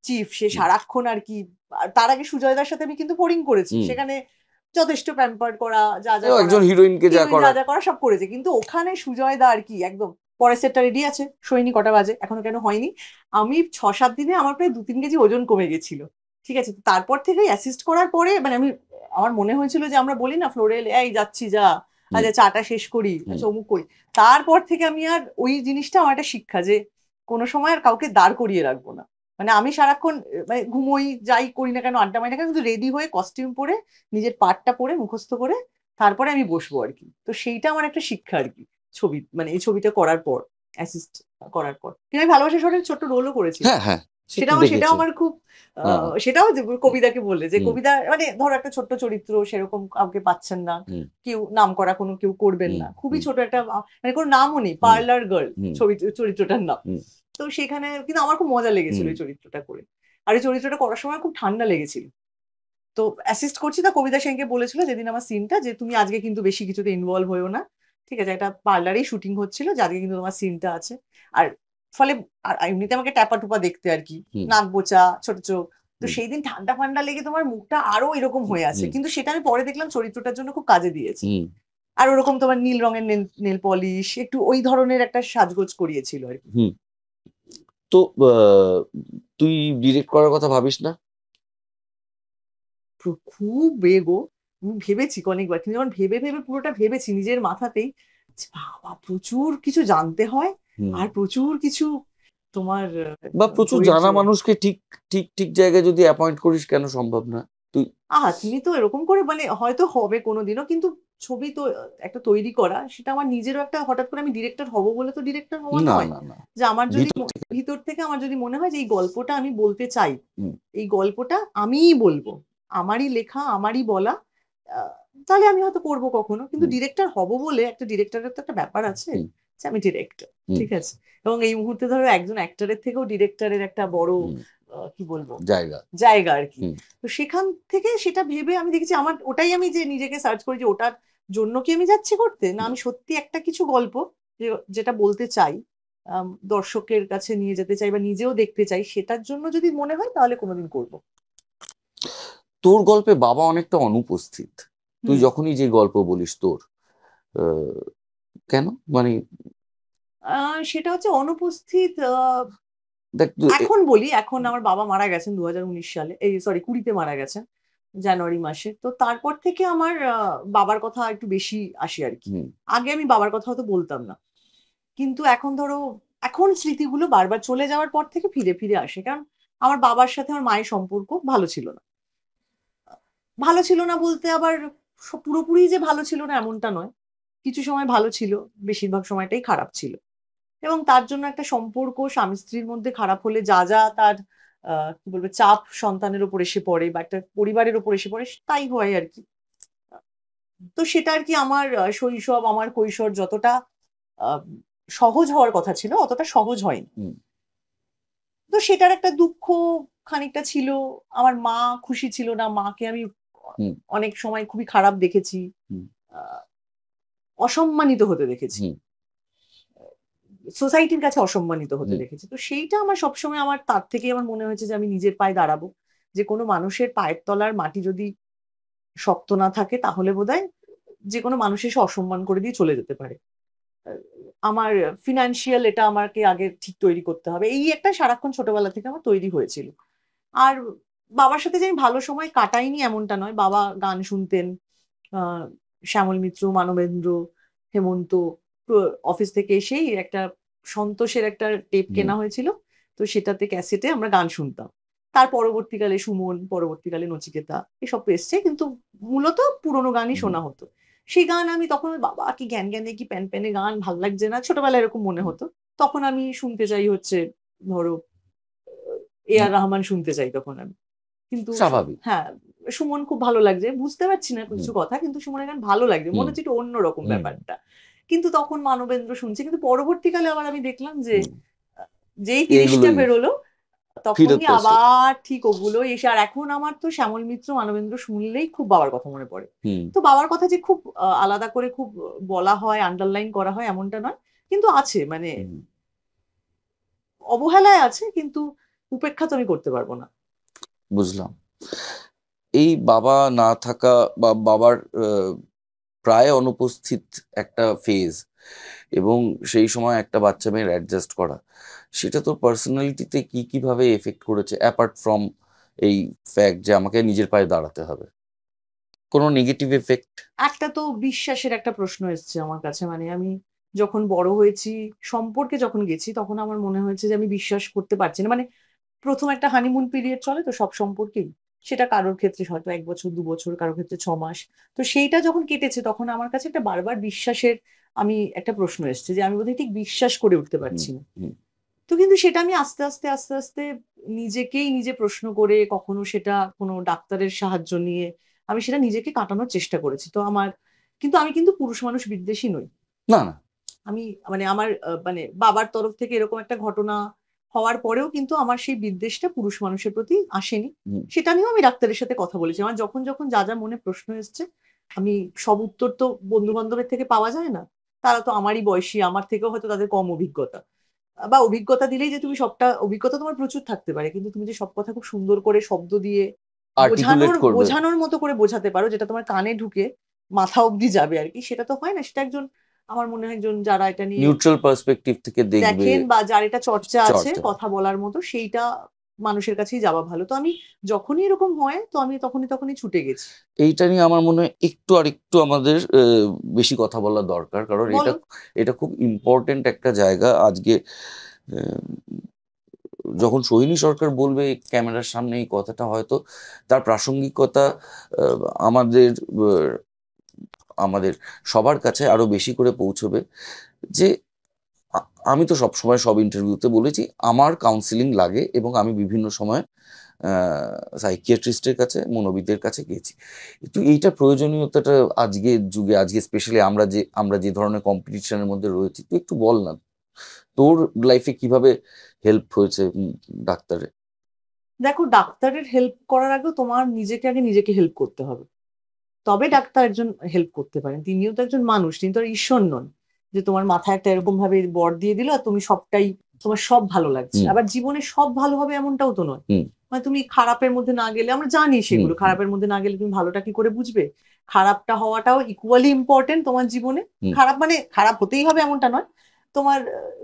S2: চিফ, সে
S1: হুম
S2: সারাক্ষণ আর কি। আর তার আগে সুজয়দার সাথে আমি কিন্তু বোরিং করেছি,
S1: হুম
S2: সেখানে যথেষ্ট প্যাম্পার করা, যা যা
S1: এও একজন
S2: করার,
S1: হিরোইনকে যা
S2: হিরোইন যা
S1: করার।
S2: যা করা সব করেছে, কিন্তু ওখানে সুজয়দা আর কি একদম পরের সেটটা রেডি আছে, সৈনি কটা বাজে এখনো কেন হয়নি। আমি 6-7 দিনে আমার প্রায় 2-3 কেজি ওজন কমে গেছিল। ঠিক আছে, তো তারপর থেকে অ্যাসিস্ট করার পরে মানে আমি, আমার মনে হয়েছিল যে আমরা বলি না ফ্লোরেল এই যাচ্ছি যা,
S1: হুম
S2: আচ্ছা চাটা শেষ করি,
S1: হুম
S2: আচ্ছা অমুক করি। তারপর থেকে আমি আর ওই জিনিসটা আমার একটা শিক্ষা যে কোনো সময় আর কাউকে দাঁড় করিয়ে রাখবো না। মানে আমি সারাক্ষণ মানে ঘুমোই যাই করি না কেন, আড্ডা মারি না কেন, কিন্তু রেডি হয়ে কস্টিউম পরে নিজের পার্টটা পরে মুখস্থ করে তারপরে আমি বসবো আর কি। তো সেইটা আমার একটা শিক্ষা আর কি, ছবি মানে এই ছবিটা করার পর, অ্যাসিস্ট করার পর। কিন্তু আমি ভালোবাসা শহরের ছোট্ট রোলও করেছিলাম।
S1: হ্যাঁ হ্যাঁ, সে তো
S2: সেটাও
S1: দেখেছি।
S2: আমার খুব
S1: হ্যাঁ
S2: সেটাও যে কবিতাকে বললে যে
S1: হুম
S2: কবিতা মানে ধরো একটা ছোট্ট চরিত্র, সেরকম কাউকে পাচ্ছেন না,
S1: হুম
S2: কেউ নাম করা কোনো কেউ করবেন
S1: হুম
S2: না, খুবই
S1: হুম
S2: ছোট একটা মানে কোনো নামও নেই,
S1: হুম
S2: পার্লার গার্ল
S1: হুম
S2: ছবি চরিত্রটার নাম।
S1: হুম
S2: তো সেখানে কিন্তু আমার খুব মজা লেগেছিল
S1: হুম
S2: এই চরিত্রটা করে। আর এই চরিত্রটা করার সময় খুব ঠান্ডা লেগেছিল। তো অ্যাসিস্ট করছি, তা কবিতা সেনকে বলেছিল যেদিন আমার সিনটা যে তুমি আজকে কিন্তু বেশি কিছুতে ইনভলভ হয়েও না, ঠিক আছে, একটা পার্লারেই শুটিং হচ্ছিল যে আজকে কিন্তু তোমার সিনটা আছে। আর ফলে আর এমনিতে আমাকে ট্যাপা টুপা দেখতে আর কি,
S1: হুম
S2: নাক বোচা, ছোট চোখ। তো
S1: হুম
S2: সেই দিন ঠান্ডা ফান্ডা লেগে তোমার মুখটা আরো এরকম হয়ে আছে,
S1: হুম
S2: কিন্তু সেটা আমি পরে দেখলাম চরিত্রটার জন্য খুব কাজে দিয়েছে।
S1: হুম
S2: আর ওরকম তোমার নীল রঙের নেল পলিশ, একটু ওই ধরনের একটা সাজগোজ করিয়েছিল আর কি।
S1: হুম। তো তুই ডিরেক্ট করার কথা ভাবিস না?
S2: খুব বেগো, আমি ভেবেছি অনেকবার, কিন্তু যখন ভেবে ভেবে পুরোটা ভেবেছি নিজের মাথাতেই, যে বাবা প্রচুর কিছু জানতে হয়,
S1: হুম
S2: আর প্রচুর কিছু তোমার
S1: বা প্রচুর
S2: ধৈর্য।
S1: জানা মানুষকে ঠিক ঠিক ঠিক জায়গায় যদি অ্যাপয়েন্ট করিস, কেন সম্ভব না? তুই
S2: তুমি তো এরকম করে মানে হয়তো হবে কোনোদিনও, কিন্তু ছবি তো একটা তৈরি করা, সেটা আমার নিজেরও একটা, হঠাৎ করে আমি ডিরেক্টর হব বলে তো ডিরেক্টর হওয়া
S1: না
S2: নয়।
S1: না না,
S2: যে আমার যদি
S1: ভিতর থেকে।
S2: ভিতর থেকে আমার যদি মনে হয় যে এই গল্পটা আমি বলতে চাই,
S1: হুম
S2: এই গল্পটা আমিই বলবো, আমারই লেখা আমারই বলা, আহ, তাহলে আমি হয়তো করবো কখনো। কিন্তু
S1: হুম
S2: ডিরেক্টর হব বলে একটা ডিরেক্টরের তো একটা ব্যাপার আছে,
S1: হুম
S2: যে আমি ডিরেক্টর,
S1: হুম
S2: ঠিক আছে। এবং এই মুহূর্তে ধরো একজন অ্যাক্টরের থেকেও ডিরেক্টরের একটা বড়
S1: হুম
S2: কি বলবো
S1: জায়গা।
S2: জায়গা আর কি।
S1: হুম
S2: তো সেখান থেকে সেটা ভেবে আমি দেখেছি আমার ওটাই, আমি যে নিজেকে সার্চ করি যে ওটার জন্য কি আমি যাচ্ছি করতে, না
S1: হুম।
S2: আমি সত্যি একটা কিছু গল্প যেটা বলতে চাই, দর্শকের কাছে নিয়ে যেতে চাই বা নিজেও দেখতে চাই, সেটার জন্য যদি মনে হয় তাহলে কোনোদিন করবো।
S1: তোর গল্পে বাবা অনেকটা অনুপস্থিত। তুই
S2: হুম।
S1: যখনই যে গল্প বলিস তোর, আহ, কেন মানে?
S2: সেটা হচ্ছে অনুপস্থিত,
S1: দেখ
S2: এখন বলি, এখন আমার বাবা মারা গেছেন 2019 সালে, এই সরি 20 মারা গেছেন জানুয়ারি মাসে। তো তারপর থেকে আমার বাবার কথা একটু বেশি আসে আর কি।
S1: হুম,
S2: আগে আমি বাবার কথা হয়তো বলতাম না, কিন্তু এখন ধরো, এখন স্মৃতিগুলো বারবার চলে যাওয়ার পর থেকে ফিরে ফিরে আসে। কারণ আমার বাবার সাথে আমার মায়ের সম্পর্ক ভালো ছিল না। ভালো ছিল না বলতে আবার পুরোপুরি যে ভালো ছিল না এমনটা নয়। কিছু সময় ভালো ছিল, বেশিরভাগ সময়টাই খারাপ ছিল। এবং তার জন্য একটা সম্পর্ক স্বামী স্ত্রীর মধ্যে খারাপ হলে যা যা তার কি বলবো চাপ সন্তানের উপর এসে পড়ে বা একটা পরিবারের উপর এসে পড়ে, তাই হয় আর কি। তো সেটা আর কি আমার শৈশব, আমার কৈশোর যতটা আহ, সহজ হওয়ার কথা ছিল অতটা সহজ হয়নি।
S1: হুম,
S2: তো সেটার একটা দুঃখ খানিকটা ছিল। আমার মা খুশি ছিল না, মাকে আমি
S1: হুম,
S2: অনেক সময় খুবই খারাপ দেখেছি,
S1: হুম,
S2: আহ, অসম্মানিত হতে দেখেছি,
S1: হুম,
S2: সোসাইটির কাছে অসম্মানিত হতে
S1: হুম,
S2: দেখেছি। তো সেইটা আমার সবসময়, আমার তার থেকেই আমার মনে হয়েছে যে আমি নিজের পায়ে দাঁড়াবো। যে কোনো মানুষের পায়ের তলার মাটি যদি শক্ত না থাকে তাহলে বোধহয় যে কোনো মানুষ এসে অসম্মান করে দিয়ে চলে যেতে পারে। আহ, আমার ফিনান্সিয়াল এটা আমাকে আগে ঠিক তৈরি করতে হবে, এই একটা সারাক্ষণ ছোটবেলা থেকে আমার তৈরি হয়েছিল। আর বাবার সাথে যে আমি ভালো সময় কাটাইনি এমনটা নয়। বাবা গান শুনতেন, আহ শ্যামল মিত্র, মানবেন্দ্র, হেমন্ত। অফিস থেকে এসেই একটা সন্তোষের একটা টেপ
S1: হুম,
S2: কেনা হয়েছিল, তো সেটাতে ক্যাসেটে আমরা গান শুনতাম। তার পরবর্তীকালে সুমন, পরবর্তীকালে নচিকেতা, এসব তো এসছে, কিন্তু মূলত পুরোনো গানই
S1: হুম,
S2: শোনা হতো। সেই গান আমি তখন, বাবা কি জ্ঞান জ্ঞানে, কি প্যান প্যানে গান, ভাল লাগছে না, ছোটবেলায় এরকম মনে
S1: হুম,
S2: হতো। তখন আমি শুনতে চাই হচ্ছে ধরো এ
S1: হুম,
S2: আর রহমান শুনতে চাই তখন আমি। কিন্তু
S1: স্বাভাবিক।
S2: হ্যাঁ, সুমন খুব ভালো লাগছে, বুঝতে পারছি না
S1: হুম,
S2: কিছু কথা, কিন্তু সুমনের গান ভালো লাগছে, মনে
S1: হুম,
S2: হচ্ছে একটু অন্যরকম
S1: হুম,
S2: ব্যাপারটা। কিন্তু তখন মানবেন্দ্র শুনছি, কিন্তু পরবর্তীকালে আবার আমি দেখলাম যে
S1: হুম,
S2: আহ, যেই 30টা
S1: এগুলোই
S2: বেরোলো
S1: ফিরত
S2: তখনই
S1: আসে।
S2: আবার ঠিক ওগুলো এসে। আর এখন আমার তো শ্যামল মিত্র, মানবেন্দ্র শুনলেই খুব বাবার কথা মনে পড়ে।
S1: হুম,
S2: তো বাবার কথা যে খুব আলাদা করে খুব বলা হয়, আন্ডারলাইন করা হয় এমনটা নয়, কিন্তু আছে মানে
S1: হুম,
S2: অবহেলায় আছে, কিন্তু উপেক্ষা তো আমি করতে পারবো না।
S1: বুঝলাম। এই বাবা না থাকা বা বাবার প্রায় অনুপস্থিত একটা ফেজ, এবং সেই সময় একটা বাচ্চা মেয়ের অ্যাডজাস্ট করা, সেটা তোর পার্সোনালিটিতে কি কিভাবে এফেক্ট করেছে অ্যাপার্ট ফ্রম এই ফ্যাক্ট যে আমাকে নিজের পায়ে দাঁড়াতে হবে? কোনো নেগেটিভ এফেক্ট?
S2: একটা তো বিশ্বাসের একটা প্রশ্ন এসছে আমার কাছে, মানে আমি যখন বড় হয়েছি, সম্পর্কে যখন গেছি, তখন আমার মনে হয়েছে যে আমি বিশ্বাস করতে পারছি না। মানে প্রথম একটা হানিমুন পিরিয়ড চলে তো সব সম্পর্কেই, সেটা কারোর ক্ষেত্রে হয়তো 1 বছর 2 বছর, কারোর ক্ষেত্রে 6 মাস। তো সেইটা যখন কেটেছে তখন আমার কাছে একটা বারবার বিশ্বাসের আমি একটা প্রশ্ন এসছে যে আমি বোধহয় ঠিক বিশ্বাস করে উঠতে
S1: হুম,
S2: পারছি না।
S1: হুম,
S2: তো কিন্তু সেটা আমি আস্তে আস্তে আস্তে আস্তে নিজেকেই নিজে প্রশ্ন করে, কখনো সেটা কোনো ডাক্তারের সাহায্য নিয়ে আমি সেটা নিজেকে কাটানোর চেষ্টা করেছি। তো আমার, কিন্তু আমি কিন্তু পুরুষ মানুষ বিদ্বেষী নই।
S1: না, না,
S2: আমি মানে আমার মানে বাবার তরফ থেকে এরকম একটা ঘটনা হওয়ার পরেও কিন্তু আমার সেই বিদ্বেষটা পুরুষ মানুষের প্রতি আসেনি।
S1: হুম,
S2: সেটা নিয়েও আমি ডাক্তারের সাথে কথা বলেছি। আমার যখন যখন যা যা মনে প্রশ্ন এসছে, আমি সব উত্তর তো বন্ধু বান্ধবের থেকে পাওয়া যায় না। তারা তো আমারই বয়সী, আমার থেকেও হয়তো তাদের কম অভিজ্ঞতা। বা অভিজ্ঞতা দিলেই যে তুমি সবটা, অভিজ্ঞতা তোমার প্রচুর থাকতে পারে, কিন্তু তুমি যে সব কথা খুব সুন্দর করে শব্দ দিয়ে
S1: আর্টিকুলেট করবে।
S2: বোঝানোর মতো করে বোঝাতে পারো যেটা তোমার কানে ঢুকে মাথা অব্দি যাবে আর কি, সেটা তো হয় না। সেটা একজন, আমার মনে হয় একজন যারা এটা নিয়ে
S1: নিউট্রাল পার্সপেক্টিভ থেকে দেখবে।
S2: দেখেন বা যার এটা চর্চা আছে
S1: চর্চা।
S2: কথা বলার মতো, সেইটা মানুষের কাছেই যাওয়া ভালো। তো আমি যখনই এরকম হয় তো আমি তখনই তখনই ছুটে গেছি।
S1: এইটা নিয়ে আমার মনে হয় একটু আরেকটু আমাদের বেশি কথা বলা দরকার, কারণ এটা
S2: বলো।
S1: এটা খুব ইম্পর্টেন্ট একটা জায়গা আজকে। আহ, যখন সোহিনী সরকার বলবে ক্যামেরার সামনে এই কথাটা, হয়তো তার প্রাসঙ্গিকতা আহ, আমাদের আমাদের সবার কাছে আরো বেশি করে পৌঁছবে। যে আমি তো সব সময় সব ইন্টারভিউতে বলেছি আমার কাউন্সিলিং লাগে, এবং আমি বিভিন্ন সময় সাইকিয়াট্রিস্টের কাছে, মনোবিদের কাছে গেছি। কিন্তু এইটা প্রয়োজনীয়তাটা আজকের যুগে, আজকে স্পেশালি আমরা যে ধরনের কম্পিটিশনের মধ্যে রয়েছি, তুই একটু বল না তোর লাইফে কিভাবে হেল্প হয়েছে ডাক্তারের।
S2: দেখো, ডাক্তারের হেল্প করার আগেও তোমার নিজেকে আগে নিজেকে হেল্প করতে হবে, তবে ডাক্তার একজন হেল্প করতে পারেন। তিনিও তো একজন মানুষ, তিনি তো আর ঈশ্বর নন যে তোমার মাথায় একটা এরকম ভাবে বর দিয়ে দিল আর তুমি সবটাই, তোমার সব ভালো লাগছে।
S1: হুম,
S2: আবার জীবনে সব ভালো হবে এমনটাও তো নয়।
S1: হুম,
S2: মানে তুমি খারাপের মধ্যে না গেলে, আমরা জানি
S1: হুম,
S2: সেগুলো,
S1: হুম,
S2: খারাপের মধ্যে না গেলে তুমি ভালোটা কি করে বুঝবে। খারাপটা হওয়াটাও ইকুয়ালি ইম্পর্টেন্ট তোমার জীবনে।
S1: হুম,
S2: খারাপ মানে খারাপ হতেই হবে এমনটা নয়। তোমার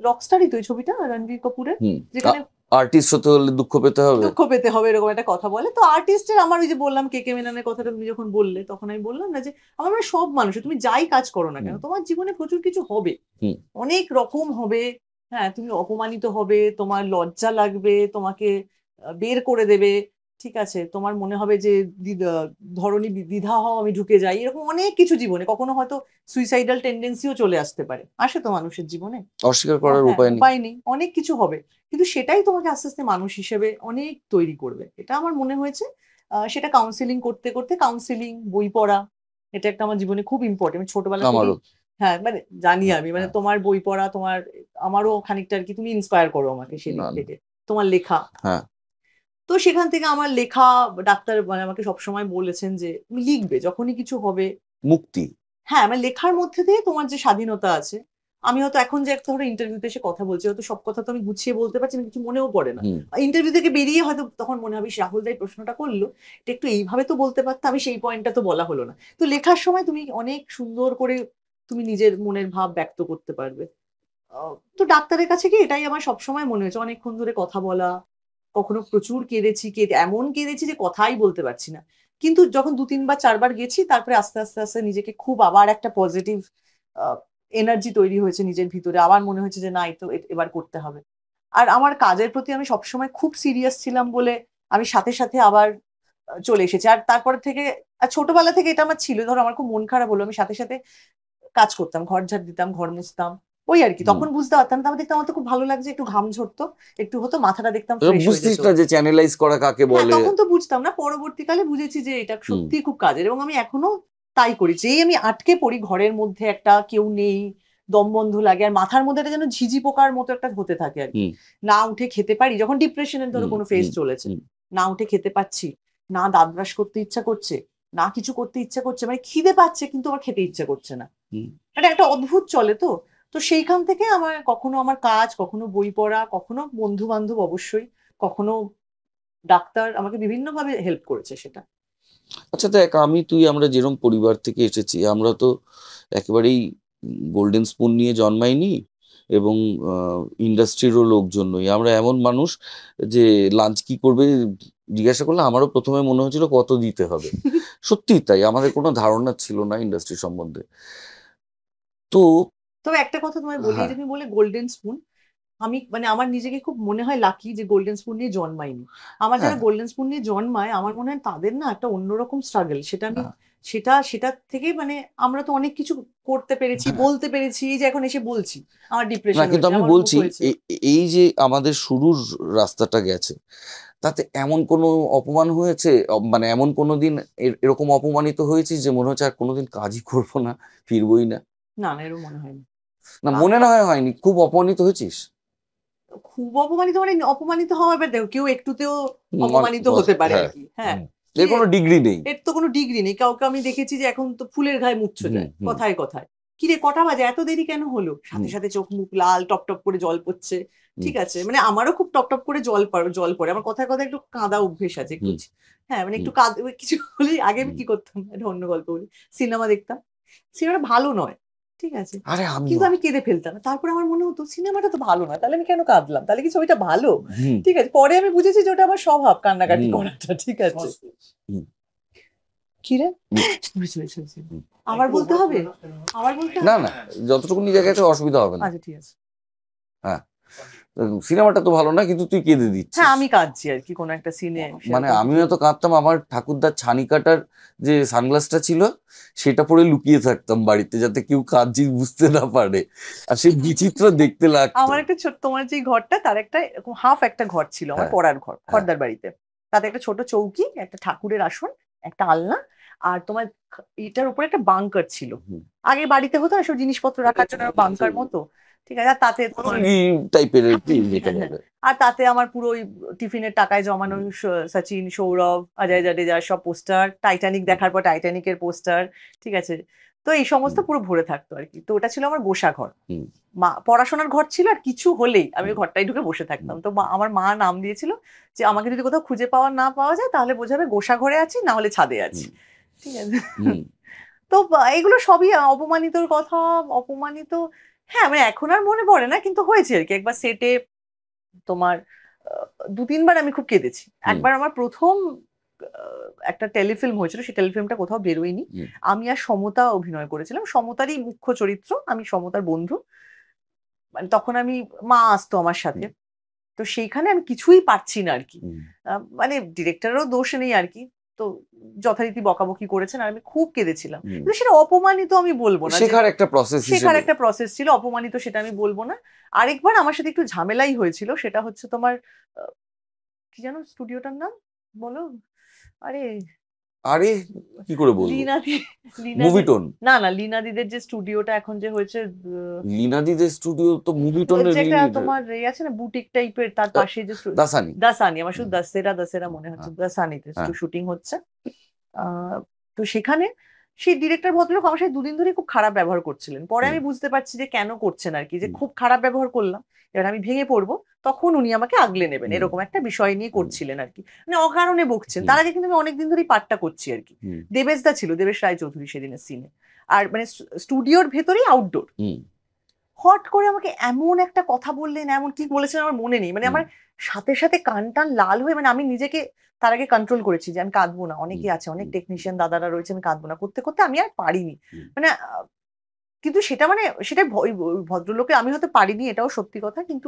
S2: রকস্টারই তো এই ছবিটা রণবীর কাপুরের,
S1: হুম।
S2: যেখানে
S1: আর্টিস্ট হতে হলে দুঃখ পেতে হবে।
S2: দুঃখ পেতে হবে এরকম একটা কথা বলে। তো আর্টিস্টের আমার ওই যে বললাম কে কে মেননের কথাটা তুমি যখন বললে তখন আমি বললাম না যে আমার মনে হয় সব মানুষের, তুমি যাই কাজ করো না কেন
S1: হুম,
S2: তোমার জীবনে প্রচুর কিছু হবে,
S1: হুম,
S2: অনেক রকম হবে। হ্যাঁ, তুমি অপমানিত হবে, তোমার লজ্জা লাগবে, তোমাকে বের করে দেবে, ঠিক আছে, তোমার মনে হবে যে ধরনী দ্বিধা হও আমি ঢুকে যাই, এরকম অনেক কিছু জীবনে, কখনো হয়তো সুইসাইডাল টেন্ডেন্সিও চলে আসতে পারে, আসে তো মানুষের জীবনে।
S1: অস্বীকার করার
S2: হ্যাঁ,
S1: উপায় নেই।
S2: উপায় নেই, অনেক কিছু হবে, কিন্তু সেটাই তোমাকে আস্তে আস্তে মানুষ হিসেবে অনেক তৈরি করবে, এটা আমার মনে হয়েছে। সেটা কাউন্সিলিং করতে করতে, কাউন্সিলিং, বই পড়া, এটা একটা আমার জীবনে খুব ইম্পর্টেন্ট, আমি ছোটবেলা থেকেই।
S1: আমারও।
S2: হ্যাঁ, মানে জানি
S1: হ্যাঁ,
S2: আমি, মানে
S1: হ্যাঁ,
S2: তোমার বই পড়া, তোমার, আমারও খানিকটা আর কি, তুমি ইন্সপায়ার করো আমাকে
S1: না
S2: সেদিক
S1: না,
S2: থেকে, তোমার লেখা।
S1: হ্যাঁ,
S2: তো সেখান থেকে আমার লেখা, ডাক্তার মানে আমাকে সবসময় বলেছেন যে তুমি লিখবে যখনই কিছু হবে।
S1: মুক্তি।
S2: হ্যাঁ, আমার লেখার মধ্যে দিয়ে তোমার যে স্বাধীনতা আছে, আমি হয়তো এখন যে একটা ধরো ইন্টারভিউতে এসে কথা বলছি, হয়তো সব কথা তো আমি গুছিয়ে বলতে পারছি না, কিছু মনেও পড়ে না।
S1: হুম,
S2: ইন্টারভিউ থেকে বেরিয়ে হয়তো তখন মনে হবে, রাহুল দাই প্রশ্নটা করলো, এটা একটু এইভাবে তো বলতে পারতাম, আমি সেই পয়েন্টটা তো বলা হলো না। তো লেখার সময় তুমি অনেক সুন্দর করে তুমি নিজের মনের ভাব ব্যক্ত করতে পারবে। তো ডাক্তারের কাছে গিয়ে এটাই আমার সবসময় মনে হয়েছে, অনেকক্ষণ ধরে কথা বলা, কখনো প্রচুর কেঁদেছি, এমন কেঁদেছি যে কথাই বলতে পারছি না। কিন্তু যখন ২-৩ বার ৪ বার গেছি, তারপরে আস্তে আস্তে আস্তে নিজেকে খুব, আবার একটা পজিটিভ এনার্জি তৈরি হয়েছে নিজের ভিতরে, আবার মনে হয়েছে যে না, এই তো এবার করতে হবে। আর আমার কাজের প্রতি আমি সবসময় খুব সিরিয়াস ছিলাম বলে আমি সাথে সাথে আবার চলে এসেছি। আর তারপর থেকে, আর ছোটবেলা থেকে এটা আমার ছিল, ধরো আমার খুব মন খারাপ হলো, আমি সাথে সাথে কাজ করতাম, ঘর ঝাড় দিতাম, ঘর মুছতাম, ওই আর কি।
S1: হুম।
S2: তখন বুঝতে পারতাম না, তারপর দেখতাম আমার তো খুব ভালো লাগছে, একটু ঘাম ঝরতো, একটু হতো, মাথাটা দেখতাম
S1: এবার
S2: ফ্রেশ হয়ে
S1: বুঝতিস
S2: যেত।
S1: না যে চ্যানেলাইজ করা কাকে
S2: হ্যাঁ,
S1: বলে।
S2: তখন তো বুঝতাম না, পরবর্তীকালে বুঝেছি যে এটা
S1: হুম,
S2: সত্যিই খুব কাজের, এবং আমি এখনো তাই করি। যেই আমি আটকে পড়ি ঘরের মধ্যে, একটা কেউ নেই, দম বন্ধ লাগে, আর মাথার মধ্যে একটা যেন ঝিঝি পোকার মতো একটা হতে থাকে আর কি,
S1: হুম,
S2: না উঠে খেতে পারি, যখন ডিপ্রেশনের ধরো
S1: হুম,
S2: কোনো ফেজ
S1: হুম,
S2: চলেছে,
S1: হুম,
S2: না উঠে খেতে পাচ্ছি, না দাঁত ব্রাশ করতে ইচ্ছা করছে, না কিছু করতে ইচ্ছা করছে, মানে খিদে পাচ্ছে কিন্তু আমার খেতে ইচ্ছা করছে না,
S1: হুম।
S2: এটা একটা অদ্ভুত চলে তো। তো সেইখান থেকে আমার কখনো আমার কাজ, কখনো বই পড়া, কখনো বন্ধু বান্ধব অবশ্যই, কখনো ডাক্তার আমাকে বিভিন্ন ভাবে হেল্প করেছে সেটা।
S1: আচ্ছা দেখ, আমি তুই আমরা যেরকম পরিবার থেকে এসেছি, আমরা তো একেবারেই গোল্ডেন স্পুন নিয়ে জন্মাইনি, এবং ইন্ডাস্ট্রিরও লোকজন নই। আমরা এমন মানুষ যে লাঞ্চ কি করবে জিজ্ঞাসা করলে আমারও প্রথমে মনে হচ্ছিল কত দিতে হবে। সত্যিই তাই, আমাদের কোনো ধারণা ছিল না ইন্ডাস্ট্রি সম্বন্ধে। তো
S2: তবে একটা কথা তোমায় বলি, এই
S1: হ্যাঁ,
S2: যে তুমি বলে গোল্ডেন স্পুন, আমি মানে আমার নিজেকে খুব মনে হয় লাকি যে গোল্ডেন স্পুন নিয়ে জন্মাইনি। আমার যারা
S1: হ্যাঁ,
S2: গোল্ডেন স্পুন নিয়ে জন্মায়, আমার মনে হয় তাদের না একটা অন্যরকম স্ট্রাগল, সেটা আমি,
S1: হ্যাঁ,
S2: সেটা থেকে মানে আমরা তো অনেক কিছু করতে পেরেছি,
S1: হ্যাঁ।
S2: বলতে পেরেছি, এই যে এখন এসে বলছি আমার
S1: না
S2: ডিপ্রেশন
S1: কিন্তু
S2: হয়েছে,
S1: আমি
S2: আমার অমুক
S1: বলছি,
S2: হয়েছে।
S1: এই যে আমাদের শুরুর রাস্তাটা গেছে, তাতে এমন কোনো অপমান হয়েছে, মানে এমন কোনো দিন এরকম অপমানিত হয়েছিস যে মনে হচ্ছে আর কোনোদিন কাজই করবো না, ফিরবোই না?
S2: না না, এরকম মনে হয়নি।
S1: না,
S2: আ-
S1: মনে না হয় হয়নি, খুব অপমানিত হয়েছিস?
S2: খুব অপমানিত মানে, অপমানিত হওয়া, এবার দেখো কেউ একটুতেও
S1: হুম,
S2: অপমানিত হতে পারে আর
S1: হ্যাঁ,
S2: কি। হ্যাঁ,
S1: হুম।
S2: কি
S1: এর
S2: রে,
S1: কোনো ডিগ্রি নেই।
S2: এর তো কোনো ডিগ্রি নেই। কাউকে আমি দেখেছি যে এখন তো ফুলের গায়ে মুচ্ছ
S1: হুম,
S2: যায়
S1: হুম,
S2: কথায় কথায়, কি রে কটা বাজে, এত দেরি কেন হলো, সাথে
S1: হুম,
S2: সাথে চোখ মুখ লাল, টপ টপ করে জল পড়ছে,
S1: হুম,
S2: ঠিক আছে, মানে আমারও খুব টপ টপ করে জল পড়ে, আমার কথায় কথায় একটু কাঁদা অভ্যেস আছে একটু।
S1: হুম,
S2: হ্যাঁ, মানে
S1: হুম,
S2: একটু কিছু হলেই আগে আমি
S1: হুম।
S2: কি করতাম, একটা অন্য গল্প বলি, সিনেমা দেখতাম, সিনেমাটা ভালো নয়, ঠিক আছে,
S1: আরে
S2: কিন্তু
S1: আমিও।
S2: আমি কেঁদে ফেলতাম, তারপরে আমার মনে হতো সিনেমাটা তো ভালো না, তাহলে আমি কেন কাঁদলাম, তাহলে কি ছবিটা ভালো,
S1: হুম,
S2: ঠিক আছে, পরে আমি বুঝেছি যে ওটা আমার স্বভাব কান্নাকাটি
S1: হুম,
S2: করাটা, ঠিক আছে।
S1: হুম,
S2: কি রে,
S1: হুম,
S2: বুঝতে পেরেছি, বুঝতে পেরেছি।
S1: হুম।
S2: আবার বলতে হবে, আবার বলতে
S1: না
S2: হবে।
S1: না, যতটুকুনি জায়গাতে অসুবিধা হবে না।
S2: আচ্ছা ঠিক আছে।
S1: হ্যাঁ, সিনেমাটা তো ভালো না, কিন্তু তুই কেঁদে
S2: হ্যাঁ,
S1: দিচ্ছিস।
S2: আমি কাঁদছি আর কি কোনো একটা সিনে,
S1: মানে
S2: সেরকম কিছু।
S1: আমিও তো কাঁদতাম, আমার ঠাকুরদার ছানি কাটার যে সানগ্লাসটা ছিল সেটা পরে লুকিয়ে থাকতাম বাড়িতে, যাতে কেউ কাঁদছি বুঝতে না পারে, আর সেই বিচিত্র দেখতে লাগতো।
S2: আমার একটা ছোট, তোমার যে ঘরটা তার একটা এরকম হাফ একটা ঘর ছিল, আমার
S1: হ্যাঁ,
S2: পড়ার ঘর,
S1: হ্যাঁ,
S2: খড়দার বাড়িতে। তাতে একটা ছোট চৌকি, একটা ঠাকুরের আসন, একটা আলনা, আর তোমার এটার উপরে একটা বাংকার ছিল।
S1: হুম,
S2: আগে বাড়িতে হতো না সব জিনিসপত্র রাখার জন্য বাংকার মতো, ঠিক আছে, আর তাতে তোমার,
S1: টাইপের আর কি, যেটা
S2: হ্যাঁ, হ্যাঁ।
S1: বলে।
S2: আর তাতে আমার পুরো ওই টিফিনের টাকায় জমানো সচিন, সৌরভ, অজয় জাডেজার সব পোস্টার, টাইটানিক দেখার পর টাইটানিকের পোস্টার, ঠিক আছে, তো এই সমস্ত
S1: হুম,
S2: পুরো ভরে থাকতো আর কি। তো ওটা ছিল আমার গোসা ঘর,
S1: হুম,
S2: মা পড়াশোনার ঘর ছিল, আর কিছু হলেই আমি
S1: হুম,
S2: ওই ঘরটায় ঢুকে বসে
S1: হুম,
S2: থাকতাম। তো আমার মা নাম দিয়েছিল যে আমাকে যদি কোথাও খুঁজে না পাওয়া যায়, তাহলে বোঝাবে গোসা ঘরে আছি, না হলে ছাদে আছি,
S1: হুম,
S2: ঠিক আছে।
S1: হুম,
S2: তো এগুলো সবই অপমানিতর কথা, অপমানিত, হ্যাঁ মানে এখন আর মনে পড়ে না, কিন্তু হয়েছে আর কি একবার সেটে, তোমার দু তিনবার আমি খুব কেঁদেছি।
S1: হুম।
S2: একবার আমার প্রথম একটা টেলিফিল্ম হয়েছিল, সেই টেলিফিল্মটা কোথাও বেরোয়নি।
S1: হুম।
S2: আমি আর সমতা অভিনয় করেছিলাম, সমতারই মুখ্য চরিত্র, আমি সমতার বন্ধু। মানে তখন আমি, মা আসতো আমার সাথে, তো সেইখানে আমি কিছুই পারছি না আর কি।
S1: হুম।
S2: মানে ডিরেক্টরেরও দোষ নেই আর কি, তো যথারীতি বকাবকি করেছেন আর আমি খুব কেঁদেছিলাম।
S1: হুম।
S2: কিন্তু সেটা অপমানিত আমি বলবো না, যে
S1: শেখার একটা প্রসেস
S2: শেখার
S1: হিসেবে।
S2: একটা প্রসেস ছিল, অপমানিত সেটা আমি বলবো না। আরেকবার আমার সাথে একটু ঝামেলাই হয়েছিল, সেটা হচ্ছে তোমার কি জানো স্টুডিওটার নাম, বলো? আরে
S1: আরে কি করে বলবো?
S2: লীনাদি, লীনাদি,
S1: মুভিটোন।
S2: না না, লীনাদিদের যে স্টুডিওটা এখন যে হয়েছে,
S1: লীনাদিদের স্টুডিও তো মুভিটোনের
S2: যে একটা তোমার আছে না বুটিক টাইপের, তার পাশে যে
S1: দাসানি।
S2: দাসানি, আমার শুধু দাসেরা দাসেরা মনে হচ্ছে,
S1: হ্যাঁ,
S2: দাসানিতে
S1: হ্যাঁ।
S2: শুটিং হচ্ছে। তো সেখানে সেই ডিরেক্টর ভদ্রলোক আমার সাথে দুদিন ধরে খুব খারাপ ব্যবহার করছিলেন। পরে আমি বুঝতে পারছি যে কেন করছেন আর কি, যে খুব খারাপ ব্যবহার করলাম, এবার আমি ভেঙে পড়বো, তখন উনি আমাকে আগলে নেবেন, এরকম একটা বিষয় নিয়ে করছিলেন আর কি। মানে অকারণে বকছেন। তার আগে কিন্তু আমি অনেকদিন ধরেই পাঠটা করছি আর কি। দেবেশদা ছিল, দেবেশ রায় চৌধুরী সেদিনের সিনে, আর মানে স্টুডিওর ভেতরেই আউটডোর। হট করে আমাকে এমন একটা কথা বললেন, এমন কি বলেছেন আমার মনে নেই, মানে আমার সাথে সাথে কান টান লাল হয়ে, মানে আমি নিজেকে তার আগে কন্ট্রোল করেছি যে আমি কাঁদবো না, অনেকে আছে, অনেক টেকনিশিয়ান দাদারা রয়েছে, আমি কাঁদবো না, করতে করতে আমি আর পারিনি। মানে কিন্তু সেটা মানে সেটা ওই ভদ্রলোকে আমি হয়তো পারিনি, এটাও সত্যি কথা, কিন্তু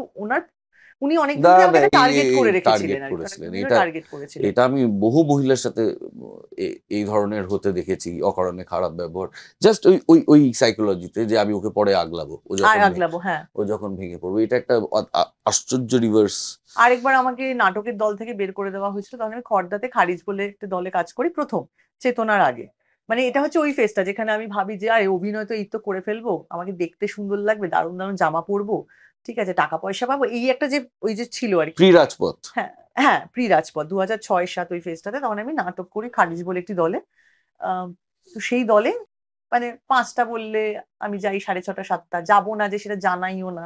S2: উনি অনেকদিন ধরে আমাকে টার্গেট করে রেখেছিলেন আর কি, টার্গেট করেছিলেন।
S1: এটা আমি বহু মহিলার সাথে এই ধরনের হতে দেখেছি, অকারণে খারাপ ব্যবহার, জাস্ট ওই ওই ওই সাইকোলজিতে যে আমি ওকে পরে আগলাবো,
S2: হ্যাঁ,
S1: ও যখন ভেঙে পড়বে। এটা একটা আশ্চর্য রিভার্স।
S2: আরেকবার আমাকে নাটকের দল থেকে বের করে দেওয়া হয়েছিল, তখন আমি খড়দাতে খারিজ বলে একটা দলে কাজ করি, প্রথম চেতনার আগে। মানে এটা হচ্ছে ওই ফেসটা যেখানে আমি ভাবি যে আরে অভিনয় তো এই তো করে ফেলবো, আমাকে দেখতে সুন্দর লাগবে, দারুণ দারুণ জামা পরবো, ঠিক আছে, টাকা পয়সা পাবো, এই একটা যে ওই যে ছিল আর কি,
S1: প্রি রাজপথ।
S2: হ্যাঁ হ্যাঁ, প্রি রাজপথ 2006-07 ওই ফেসটাতে। তখন আমি নাটক করি খারিজ বলে একটি দলে। তো সেই দলে মানে 5টা বললে আমি যাই 6:30-7টা, যাবো না যে সেটা জানাইও না,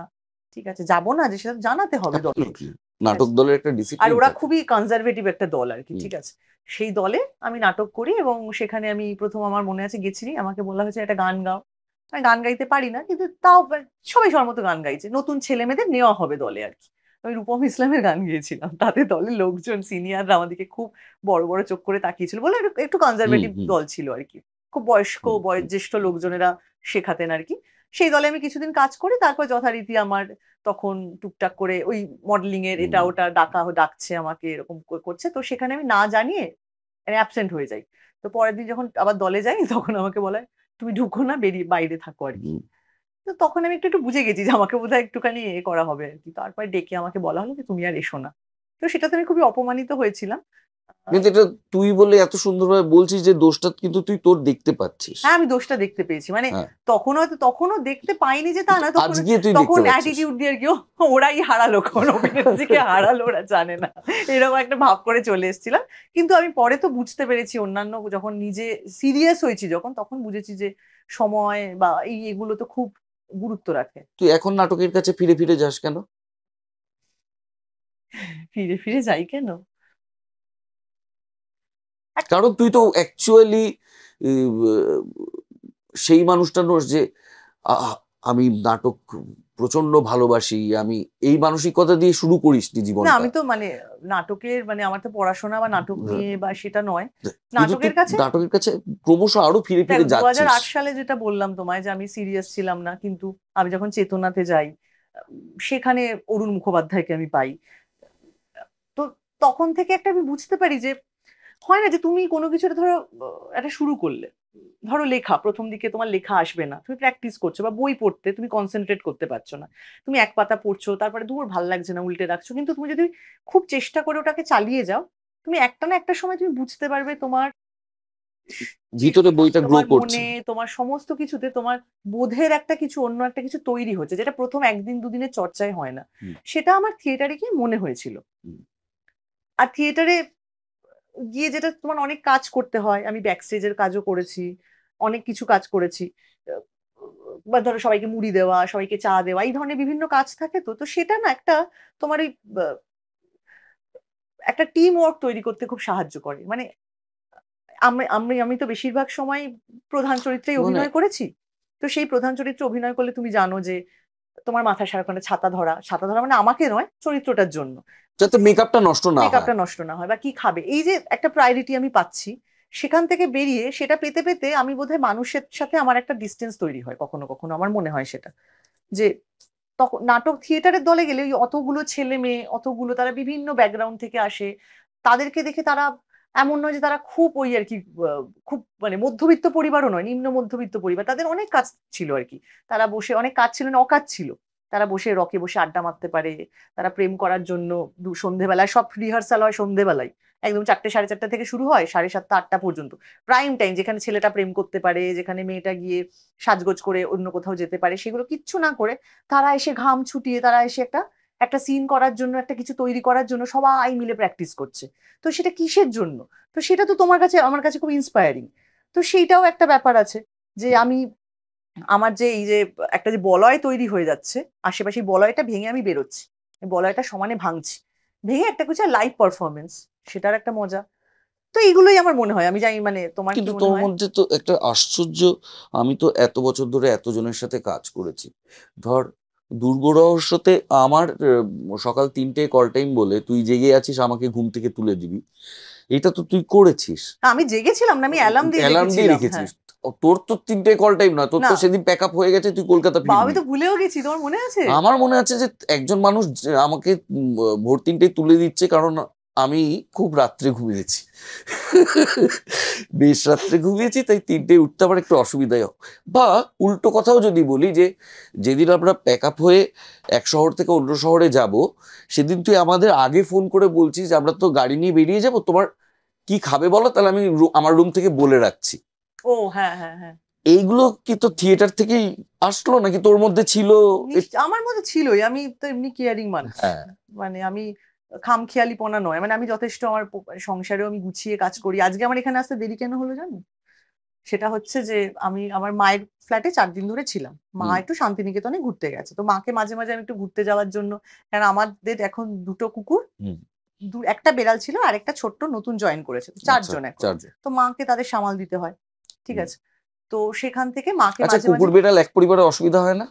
S2: ঠিক আছে, যাবো না যে সেটা জানাতে হবে দলকে।
S1: নাটক দলের একটা
S2: আর
S1: ডিসিপ্লিন
S2: ওরা
S1: থাকে।
S2: খুবই কনজারভেটিভ একটা দল আর কি, ঠিক আছে। সেই দলে আমি নাটক করি এবং সেখানে আমি প্রথম, আমার মনে আছে গেছি, আমাকে বলা হয়েছে একটা গান গাও। আমি গান গাইতে পারি না, কিন্তু তাও সবাই সবার মতো গান গাইছে, নতুন ছেলে মেয়েদের নেওয়া হবে দলে আর কি। আমি রূপম ইসলামের গান গিয়েছিলাম, তাতে দলের লোকজন সিনিয়ররা আমাদেরকে খুব বড় বড় চোখ করে তাকিয়েছিল, বলে একটু কনজারভেটিভ দল ছিল আর কি, খুব বয়স্ক বয়োজ্যেষ্ঠ লোকজনেরা শেখাতেন আর কি। সেই দলে আমি কিছুদিন কাজ করি, তারপর যথারীতি আমার তখন টুকটাক করে ওই মডেলিং এর এটা ওটা ডাকছে আমাকে, এরকম করছে, তো সেখানে আমি না জানিয়ে অ্যাবসেন্ট হয়ে যাই। তো পরের দিন যখন আবার দলে যাই, তখন আমাকে বলা হয় তুমি ঢুকো না, বেরিয়ে বাইরে থাকো আর কি। তো তখন আমি একটু একটু বুঝে গেছি যে আমাকে বোধহয় একটুখানি করা হবে আর কি। তারপরে ডেকে আমাকে বলা হলো যে তুমি আর এসো না। তো সেটাতে আমি খুবই অপমানিত হয়েছিলাম।
S1: কিন্তু এটা তুই বলে এত সুন্দরভাবে বলছিস যে দোষটা কিন্তু তুই তোর দেখতে পাচ্ছিস।
S2: হ্যাঁ, আমি দোষটা দেখতে পেয়েছি, মানে তখনও দেখতে পাইনি যে তা না, তখন
S1: তখন
S2: অ্যাটিটিউড দিয়ে আর কি, ওরাই হারালো, কোন অভিনেত্রীকে হারালো ওরা জানে না, এরকম একটা ভাব করে চলে এসেছিলাম। কিন্তু আমি পরে তো বুঝতে পেরেছি, অন্যান্য যখন নিজে সিরিয়াস হয়েছি যখন, তখন বুঝেছি যে সময় বা এগুলো তো খুব গুরুত্ব রাখে।
S1: তুই এখন নাটকের কাছে ফিরে ফিরে যাস কেন?
S2: ফিরে ফিরে যাই কেন?
S1: কারণ তুই তো অ্যাকচুয়ালি সেই মানুষটা নোস যে আমি নাটক প্রচন্ড ভালোবাসি, আমি এই মানসিকতা দিয়ে শুরু করিস নি
S2: না,
S1: জীবনটা।
S2: আমি তো মানে নাটকের, মানে আমার তো পড়াশোনা বা নাটক নিয়ে বা সেটা নয়, নাটকের কাছে
S1: ক্রমশ আরো ফিরে ফিরে যাচ্ছিস।
S2: 2008 সালে যেটা বললাম তোমায় যে আমি সিরিয়াস ছিলাম না, কিন্তু আমি যখন চেতনাতে যাই, সেখানে অরুণ মুখোপাধ্যায়কে আমি পাই। তো তখন থেকে একটা আমি বুঝতে পারি যে হয় না যে তুমি কোনো কিছু একটা ধরো একটা শুরু করলে, ধরো লেখা, প্রথম দিকে তোমার লেখা আসবে না, তুমি প্র্যাকটিস করছো, বা বই পড়তে তুমি কনসেন্ট্রেট করতে পারছো না, তুমি এক পাতা পড়ছো, তারপরে দূর ভাল লাগছে না, উল্টে রাখছো, কিন্তু তুমি যদি খুব চেষ্টা করে ওটাকে চালিয়ে যাও, তুমি একটা না একটা সময় তুমি বুঝতে পারবে তোমার
S1: ভিতরে বইটা গ্রো
S2: তোমার
S1: করছে,
S2: মনে, তোমার সমস্ত কিছুতে তোমার বোধের একটা কিছু, অন্য একটা কিছু তৈরি হচ্ছে, যেটা প্রথম একদিন দুদিনের চর্চায় হয় না। সেটা আমার থিয়েটারে গিয়ে মনে হয়েছিল। আর থিয়েটারে গিয়ে যেটা তোমার অনেক কাজ করতে হয়, আমি ব্যাক স্টেজের কাজও করেছি, অনেক কিছু কাজ করেছি, বা ধরো সবাইকে মুড়ি দেওয়া, সবাইকে চা দেওয়া, এই ধরনের বিভিন্ন কাজ থাকে। তো তো সেটা না একটা তোমার ওই একটা টিম ওয়ার্ক তৈরি করতে খুব সাহায্য করে। মানে আমি আমি আমি তো বেশিরভাগ সময় প্রধান চরিত্রেই অভিনয় করেছি। তো সেই প্রধান চরিত্রে অভিনয় করলে তুমি জানো যে তোমার মাথায় সারাক্ষণ ছাতা ধরা, ছাতা ধরা মানে আমাকে নয়, চরিত্রটার জন্য।
S1: যাতে মেকআপটা নষ্ট না হয়।
S2: মেকআপটা নষ্ট না হয় বা কি খাবে, এই যে একটা প্রায়োরিটি আমি পাচ্ছি, সেখান থেকে বেরিয়ে সেটা পেতে পেতে আমি বোধহয় মানুষের সাথে আমার একটা ডিস্টেন্স তৈরি হয় কখনো কখনো, আমার মনে হয় সেটা, যে তখন নাটক থিয়েটারের দলে গেলে ওই অতগুলো ছেলে মেয়ে, অতগুলো তারা বিভিন্ন ব্যাকগ্রাউন্ড থেকে আসে, তাদেরকে দেখে তারা এমন নয় যে তারা খুব ওই আর কি খুব মানে মধ্যবিত্ত পরিবারও নয়, নিম্ন মধ্যবিত্ত পরিবার, তাদের অনেক কাজ ছিল আর কি, তারা বসে অনেক কাজ ছিল না, অকাজ ছিল, তারা বসে রকে বসে আড্ডা মারতে পারে, তারা প্রেম করার জন্য সন্ধেবেলায় সব রিহার্সাল হয় সন্ধেবেলায়, একদম 4টে 4:30 থেকে শুরু হয় 7:30 8টা পর্যন্ত, প্রাইম টাইম, যেখানে ছেলেটা প্রেম করতে পারে, যেখানে মেয়েটা গিয়ে সাজগোজ করে অন্য কোথাও যেতে পারে, সেগুলো কিচ্ছু না করে তারা এসে ঘাম ছুটিয়ে তারা এসে একটা একটা সিন করার জন্য, একটা কিছু তৈরি করার জন্য সবাই মিলে প্র্যাকটিস করছে। তো সেটা কিসের জন্য? তো সেটা তো তোমার কাছে আমার কাছে খুব ইন্সপায়ারিং। তো সেইটাও একটা ব্যাপার আছে যে আমি আমার যে এই যে একটা যে বলয় তৈরি হয়ে যাচ্ছে আশেপাশে, এই বলয়টা ভেঙে আমি বেরোচ্ছি, এই বলয়টা সমানে ভাঙছি, ভেঙে একটা কিছু লাইভ পারফরমেন্স, সেটার একটা মজা। তো এইগুলোই আমার মনে হয়, আমি জানি মানে তোমার কি
S1: কিন্তু
S2: মনে
S1: তোর
S2: হয়?
S1: মধ্যে তো একটা আশ্চর্য, আমি তো এত বছর ধরে এতজনের সাথে কাজ করেছি, ধর দুর্গ রহস্যতে আমার সকাল 3টে কল টাইম বলে তুই জেগে আছিস আমাকে ঘুম থেকে তুলে দিবি, এটা তো তুই করেছিস,
S2: আমি জেগেছিলাম না, আমি অ্যালার্ম দিয়ে
S1: অ্যালার্ম দিয়ে
S2: রেখেছিলাম, হ্যাঁ।
S1: রেখেছিস। তোর তো 3টে কল টাইম না, তোর
S2: না
S1: তো সেদিন প্যাক আপ হয়ে গেছে, তুই কলকাতা
S2: বা আমি
S1: ফিরবি।
S2: তো ভুলেও গেছি, তোমার মনে আছে?
S1: আমার মনে আছে যে একজন মানুষ যে আমাকে ভোর 3টেয় তুলে দিচ্ছে, কারণ আমি খুব রাত্রে ঘুমিয়েছি, বেশ রাত্রে ঘুমিয়েছি, তাই 3টেয় উঠতে আমার একটু অসুবিধাই হোক। বা উল্টো কথাও যদি বলি, যে যেদিন আমরা প্যাক আপ হয়ে এক শহর থেকে অন্য শহরে যাব, সেদিন তুই আমাদের আগে ফোন করে বলছিস যে আমরা তো গাড়ি নিয়ে বেরিয়ে যাব, তোমার কি খাবে বলো, তাহলে আমি আমার রুম থেকে বলে রাখছি।
S2: ও হ্যাঁ হ্যাঁ হ্যাঁ,
S1: এইগুলো কি তো থিয়েটার থেকেই আসলো নাকি তোর মধ্যে ছিল?
S2: আমার মধ্যে ছিলই, আমি তো এমনি কেয়ারিং মানুষ,
S1: হ্যাঁ,
S2: মানে আমি খামখেয়ালিপনা নয়, মানে আমি যথেষ্ট আমার সংসারেও আমি গুছিয়ে কাজ করি। আজকে আমার এখানে আসতে দেরি কেন হলো জানো? সেটা হচ্ছে যে আমি আমার মায়ের ফ্ল্যাটে 4 দিন ধরে ছিলাম, মা
S1: হুম,
S2: একটু শান্তিনিকেতনে ঘুরতে গেছে, তো মাকে মাঝে মাঝে আমি একটু ঘুরতে যাওয়ার জন্য, কারণ আমাদের এখন 2টো কুকুর,
S1: হুম,
S2: একটা বেড়াল ছিল আর একটা ছোট্ট নতুন জয়েন করেছে, তো
S1: আচ্ছা,
S2: 4জন এখন।
S1: 4জন।
S2: তো মাকে তাদের সামাল দিতে হয়, ঠিক
S1: হুম।
S2: আছে। তো সেখান থেকে মাকে
S1: আচ্ছা,
S2: মাঝে মাঝে
S1: কুকুর বেড়াল এক পরিবারে অসুবিধা হয় না?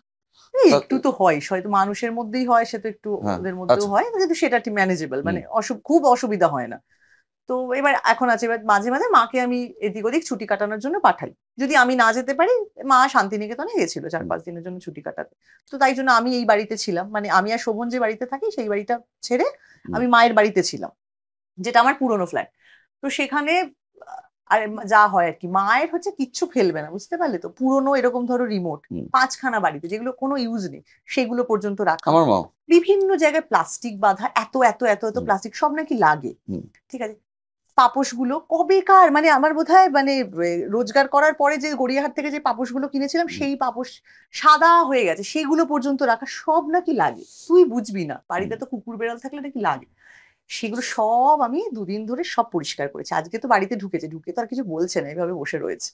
S2: এই
S1: তা-
S2: একটু তো হয়, হয়তো মানুষের মধ্যেই হয়, সে তো একটু
S1: হ্যাঁ,
S2: ওদের মধ্যেও
S1: আচ্ছা,
S2: হয়, কিন্তু সেটা ঠিক ম্যানেজেবল,
S1: হুম,
S2: মানে খুব অসুবিধা হয় না। তো এবার এখন আছে, এবার মাঝে মাঝে মাকে আমি এদিক ওদিক ছুটি কাটানোর জন্য পাঠাই, যদি আমি না যেতে পারি। মা শান্তিনিকেতনে গেছিল চার
S1: হুম,
S2: পাঁচ দিনের জন্য ছুটি কাটাতে, তো তাই জন্য আমি এই বাড়িতে ছিলাম, মানে আমি আর শোভন যে বাড়িতে থাকি সেই বাড়িটা ছেড়ে
S1: হুম,
S2: আমি মায়ের বাড়িতে ছিলাম, যেটা আমার পুরনো ফ্ল্যাট। তো সেখানে আর যা হয় আর কি, মায়ের হচ্ছে কিচ্ছু ফেলবে না, বুঝতে পারলে তো, পুরনো এরকম ধরো রিমোট
S1: হুম।
S2: 5খানা বাড়িতে যেগুলো কোনো ইউজ নেই, সেগুলো পর্যন্ত রাখা,
S1: আমার মাও।
S2: বিভিন্ন জায়গায় প্লাস্টিক বাঁধা, এত এত এত এত
S1: হুম,
S2: প্লাস্টিক সব নাকি লাগে,
S1: হুম,
S2: ঠিক আছে। পাপোশগুলো কবেকার, মানে আমার বোধহয় মানে রোজগার করার পরে যে গড়িয়াহাট থেকে যে পাপোশগুলো কিনেছিলাম
S1: হুম,
S2: সেই পাপোশ সাদা হয়ে গেছে, সেগুলো পর্যন্ত রাখা, সব নাকি লাগে, তুই বুঝবি না,
S1: হুম।
S2: বাড়িতে তো কুকুর বেড়াল থাকলে নাকি লাগে। সেগুলো সব আমি 2 দিন ধরে সব পরিষ্কার করেছি, আজকে তো বাড়িতে ঢুকেছে, ঢুকে তো আর কিছু বলছে না, এইভাবে বসে রয়েছে,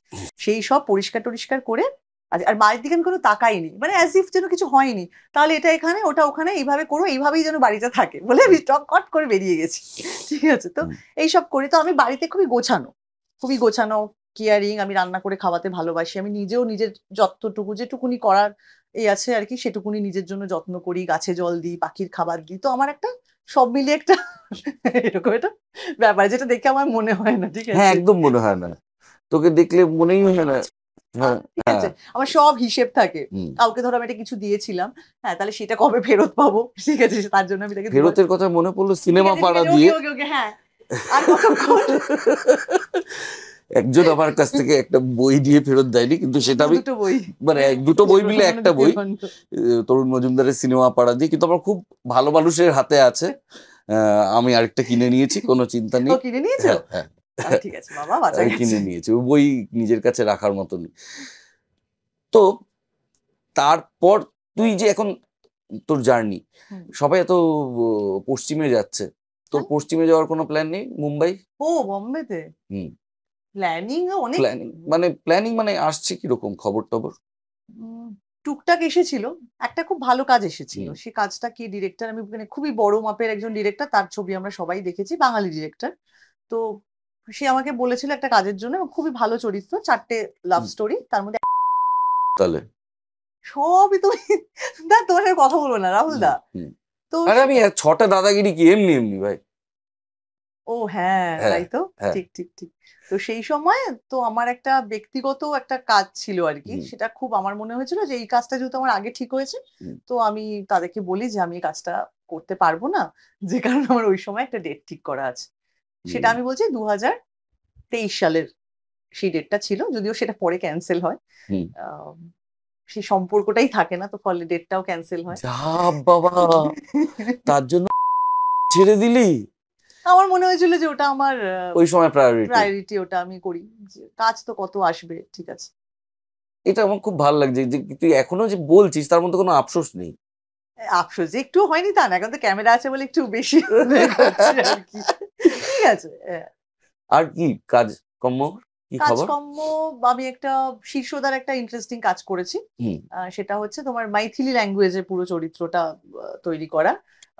S2: সেই সব পরিষ্কার টরিষ্কার করে আর মায়ের দিকে আমি কোনো তাকাইনি, মানে অ্যাজ ইফ যেন কিছু হয়নি, তাহলে এটা এখানে ওটা ওখানে এইভাবে করো, এইভাবেই যেন বাড়িটা থাকে বলে আমি টক কট করে বেরিয়ে গেছি, ঠিক আছে। তো
S1: হুম।
S2: এইসব করি, তো আমি বাড়িতে খুবই গোছানো, খুবই গোছানো, কেয়ারিং, আমি রান্না করে খাওয়াতে ভালোবাসি, আমি নিজেও নিজের যতটুকু যেটুকুনি করার এই আছে আর কি, সেটুকুনি নিজের জন্য যত্ন করি, গাছে জল দিই, পাখির খাবার দিই, তো আমার একটা সব মিলিয়ে একটা এরকম একটা ব্যাপার, যেটা দেখে আমার মনে হয় না, ঠিক
S1: হ্যাঁ,
S2: আছে।
S1: একদম মনে হয় না, তোকে দেখলে মনেই হয় না। হ্যাঁ,
S2: ঠিক
S1: হ্যাঁ,
S2: আছে, আমার সব হিসেব থাকে,
S1: হুম।
S2: কাউকে ধরো আমি এটা কিছু দিয়েছিলাম, হ্যাঁ তাহলে সেটা কবে ফেরত পাবো, ঠিক আছে, তার জন্য আমি তাকে দুবার,
S1: ফেরতের কথা মনে পড়লো
S2: ঠিক
S1: সিনেমা
S2: আছে ঠিক
S1: পাড়া
S2: আছে, ওকে
S1: দিয়ে
S2: ওকে ওকে, হ্যাঁ, আর কতক্ষণ,
S1: একজন আমার কাছ থেকে একটা বই দিয়ে ফেরত দেয়নি, কিন্তু সেটা আমি
S2: দুটো বই,
S1: মানে দুটো বই মিলে
S2: জীবন
S1: একটা বই, তরুণ মজুমদারের সিনেমা পাড়া দিয়ে, কিন্তু আমার খুব ভালো মানুষের হাতে আছে। আমি আরেকটা কিনে নিয়েছি, কোনো চিন্তা
S2: ও
S1: নেই।
S2: কিনে নিয়েছো?
S1: হ্যাঁ, হ্যাঁ,
S2: তাহলে ঠিক আছে বাবা, বাঁচা
S1: আমি
S2: গেছে।
S1: কিনে নিয়েছি, ওই বই নিজের কাছে রাখার মতন। তো তারপর তুই যে এখন তোর জার্নি,
S2: হুম,
S1: সবাই এত পশ্চিমে যাচ্ছে, তোর
S2: হ্যাঁ?
S1: পশ্চিমে যাওয়ার কোনো প্ল্যান নেই? মুম্বাই?
S2: ও বোম্বেতে
S1: হুম।
S2: প্ল্যানিং অনেক,
S1: প্ল্যানিং মানে আসছে কিরকম খবর টবর?
S2: উম, টুকটাক এসেছিল, একটা খুব ভালো কাজ এসেছিল,
S1: হুম,
S2: সে কাজটা কি ডিরেক্টর, আমি মানে খুবই বড় মাপের একজন ডিরেক্টর, তার ছবি আমরা সবাই দেখেছি, বাঙালি ডিরেক্টর। তো সে আমাকে বলেছিল একটা কাজের জন্য, এবং খুবই ভালো চরিত্র, 4টে লাভ
S1: হুম,
S2: স্টোরি, তার মধ্যে
S1: তাহলে
S2: সবই তুমি, না তোমার সাথে কথা বলবো না রাহুল
S1: হুম,
S2: দা,
S1: হুম,
S2: তো
S1: আরে আমি 6টা দাদাগিরি কি এমনি এমনি ভাই।
S2: ও হ্যাঁ,
S1: হ্যাঁ,
S2: তাই তো,
S1: হ্যাঁ।
S2: ঠিক ঠিক ঠিক। তো সেই সময় তো আমার একটা ব্যক্তিগত একটা কাজ ছিল আর কি,
S1: হুম,
S2: সেটা খুব আমার মনে হয়েছিল যে এই কাজটা যেহেতু আমার আগে ঠিক হয়েছে,
S1: হুম,
S2: তো আমি তাদেরকে বলি যে আমি এই কাজটা করতে পারবো না, যে কারণে আমার ওই সময় একটা ডেট ঠিক করা আছে। সেটা
S1: হুম।
S2: আমি বলছি 2023 সালের সেই ডেটটা ছিল, যদিও সেটা পরে ক্যান্সেল হয়।
S1: হুম।
S2: আহ, সেই সম্পর্কটাই থাকে না, তো ফলে ডেটটাও ক্যান্সেল হয়।
S1: যা বাবা, তার জন্য ছেড়ে দিলি?
S2: আমার মনে হয়েছিল যে ওটা আমার
S1: ওই সময় প্রায়োরিটি।
S2: প্রায়োরিটি, ওটা আমি করি, যে কাজ তো কত আসবে, ঠিক আছে।
S1: এটা আমার খুব ভালো লাগছে যে তুই এখনো যে বলছিস তার মধ্যে কোনো আফসোস নেই।
S2: আফসোস যে একটু হয়নি তা না, এখন তো ক্যামেরা আছে বলে একটু বেশি করছে আর কি। ঠিক আছে।
S1: আর কি কাজ কর্ম, কি খবর?
S2: কাজকর্ম, আমি একটা শীর্ষদার একটা ইন্টারেস্টিং কাজ করেছি।
S1: হুম।
S2: সেটা হচ্ছে তোমার মাইথিলি ল্যাঙ্গুয়েজের পুরো চরিত্রটা তৈরি করা।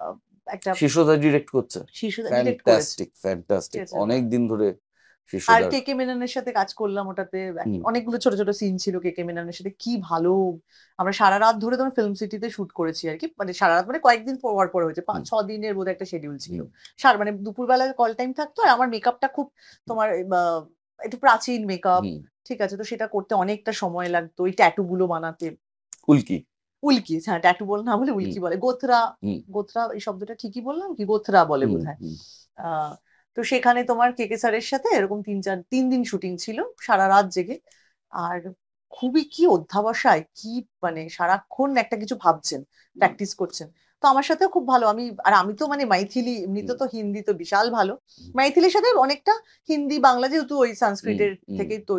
S2: আহ, একটা
S1: শিশুদা ডিরেক্ট করছে?
S2: শীর্ষদা ডিরেক্ট করেছে,
S1: ফ্যান্টাস্টিক,
S2: ঠিক
S1: ফ্যান্টাস্টিক,
S2: আছে।
S1: অনেক দিন ধরে
S2: আর
S1: শিশুদার।
S2: কে কে মেননের সাথে কাজ করলাম ওটাতে।
S1: হুম,
S2: অনেকগুলো ছোট ছোট সিন ছিল কে কে মেননের সাথে, কি ভালো। আমরা সারা রাত ধরে তোমার ফিল্ম সিটিতে শুট করেছি আর কি, মানে সারা রাত মানে কয়েকদিন পর পর হয়েছে,
S1: হুম,
S2: 5-6 দিনের বোধ একটা শিডিউল ছিল।
S1: হুম,
S2: মানে দুপুরবেলা কল টাইম থাকতো, আর আমার মেকআপটা খুব তোমার একটু প্রাচীন মেকআপ,
S1: হুম।
S2: ঠিক আছে। তো সেটা করতে অনেকটা সময় লাগতো, ওই ট্যাটু গুলো বানাতে।
S1: উল্কি।
S2: উল্কি, হ্যাঁ, ট্যাটু বলে না, বলে
S1: হুম,
S2: উল্কি বলে, গোথরা।
S1: হুম,
S2: গোথরা এই শব্দটা ঠিকই বললাম কি, গোথরা বলে
S1: হুম,
S2: বোধহয়।
S1: হুম,
S2: আহ তো সেখানে তোমার কে কে স্যারের সাথে এরকম 3 দিন শুটিং ছিল সারা রাত জেগে। আর খুবই কি অধ্যাবসায়, কি মানে সারাক্ষণ একটা কিছু ভাবছেন,
S1: হুম,
S2: প্র্যাকটিস করছেন। তো আমার সাথেও খুব ভালো, আমি তো মানে মাইথিলি, এমনিতে
S1: হুম,
S2: তো হিন্দি তো বিশাল ভালো।
S1: হুম,
S2: মাইথিলির সাথে অনেকটা হিন্দি বাংলা, যেহেতু ওই
S1: হুম,
S2: সংস্কৃতের
S1: হুম,
S2: থেকেই তো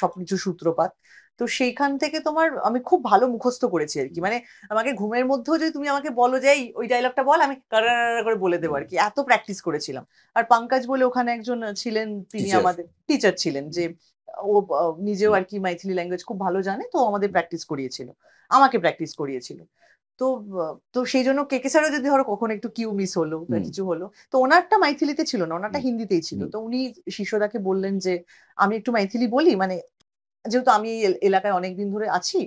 S2: সবকিছু সূত্রপাত। তো সেইখান থেকে তোমার আমি খুব ভালো মুখস্থ করেছি আর কি, মানে আমাকে ঘুমের মধ্যেও যদি তুমি আমাকে বলো যে এই ওই ডায়লগটা বল, আমি কারার করে বলে দেবো
S1: হুম।
S2: আর কি, এত প্র্যাকটিস করেছিলাম। আর পঙ্কজ বলে ওখানে একজন ছিলেন, তিনি
S1: টিচার।
S2: আমাদের টিচার ছিলেন, যে ও নিজেও আর কি মাইথিলি ল্যাঙ্গুয়েজ খুব ভালো জানে, তো আমাদের প্র্যাকটিস করিয়েছিল, আমাকে প্র্যাকটিস করিয়েছিল। তো তো সেই জন্য কেকে স্যারও যদি ধরো কখনো একটু কিউ মিস হলো বা
S1: হুম,
S2: কিছু হলো, তো ওনারটা মাইথিলিতে ছিল না, ওনারটা
S1: হুম,
S2: হিন্দিতেই ছিল।
S1: হুম,
S2: তো উনি শিষ্যদাকে বললেন যে আমি একটু মাইথিলি বলি, মানে যেহেতু আমি এই এলাকায় অনেকদিন ধরে আছি,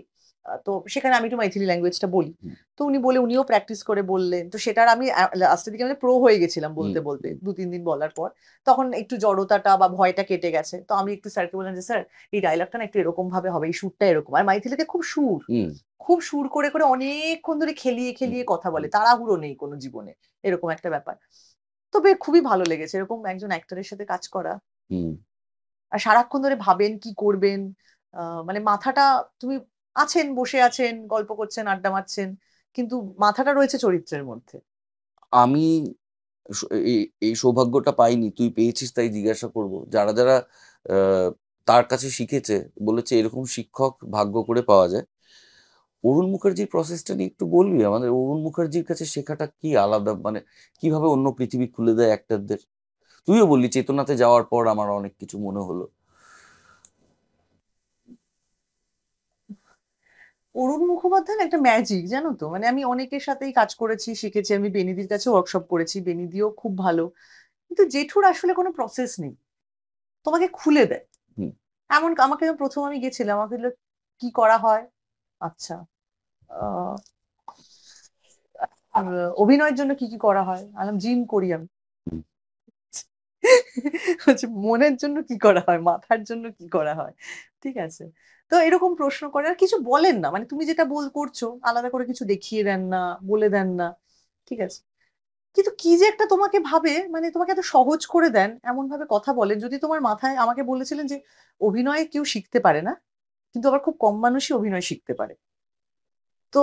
S2: তো সেখানে আমি একটু মাইথিলি ল্যাঙ্গুয়েজটা বলি।
S1: হুম,
S2: তো উনি বলে, উনিও প্র্যাকটিস করে বললেন, তো সেটার আমি লাস্টের দিকে মানে প্রো হয়ে গেছিলাম
S1: হুম,
S2: বলতে বলতে,
S1: হুম,
S2: 2-3 দিন বলার পর। তখন একটু জড়তাটা বা ভয়টা কেটে গেছে, তো আমি একটু স্যারকে বললাম যে স্যার এই ডায়লগটা না একটু এরকম ভাবে হবে, এই সুরটা এরকম। আর মাইথিলিতে খুব সুর,
S1: হুম,
S2: খুব সুর করে করে অনেকক্ষণ ধরে খেলিয়ে
S1: হুম,
S2: খেলিয়ে কথা বলে,
S1: হুম,
S2: তাড়াহুড়ো নেই কোনো জীবনে, এরকম একটা ব্যাপার। তবে খুবই ভালো লেগেছে এরকম একজন অ্যাক্টরের সাথে কাজ করা।
S1: হুম।
S2: আর সারাক্ষণ ধরে ভাবেন কি করবেন, মানে মাথাটা, তুমি আছেন, বসে আছেন, গল্প করছেন, আড্ডা মারছেন, কিন্তু মাথাটা রয়েছে চরিত্রের মধ্যে।
S1: আমি এই এই সৌভাগ্যটা পাইনি, তুই পেয়েছিস তাই জিজ্ঞাসা করব। যারা যারা আহ, তার কাছে শিখেছে বলেছে এরকম শিক্ষক ভাগ্য করে পাওয়া যায়। অরুণ মুখার্জির প্রসেসটা নিয়ে একটু বলবি আমাদের? অরুণ মুখার্জির কাছে শেখাটা কি আলাদা, মানে কিভাবে অন্য পৃথিবী খুলে দেয় অ্যাক্টরদের? তুইও বললি চেতনাতে যাওয়ার পর আমার অনেক কিছু মনে হলো।
S2: অরুণ মুখোপাধ্যায়ের একটা ম্যাজিক, জানো তো, মানে আমি অনেকের সাথেই কাজ করেছি, শিখেছি, আমি বেনিদির কাছে ওয়ার্কশপ করেছি, বেনিদিও খুব ভালো। কিন্তু জেঠুর আসলে কোনো প্রসেস নেই, তোমাকে খুলে দেয়।
S1: হুম,
S2: এমন আমাকে প্রথম আমি গেছিলাম, আমাকে বললো, কি করা হয়, আচ্ছা, আহ অভিনয়ের জন্য কি কি করা হয়, আমি জিম করি আমি।
S1: হুম,
S2: হচ্ছে মনের জন্য কি করা হয়, মাথার জন্য কি করা হয়, ঠিক আছে। তো এরকম প্রশ্ন করে, আর কিছু বলেন না, মানে তুমি যেটা করছো আলাদা করে কিছু দেখিয়ে দেন না, বলে দেন না, ঠিক আছে। কিন্তু কি যে একটা তোমাকে ভাবে, মানে তোমাকে এত সহজ করে দেন, এমন ভাবে কথা বলেন, যদি তোমার মাথায়, আমাকে বলেছিলেন যে অভিনয় কেউ শিখতে পারে না, কিন্তু আবার খুব কম মানুষই অভিনয় শিখতে পারে। তো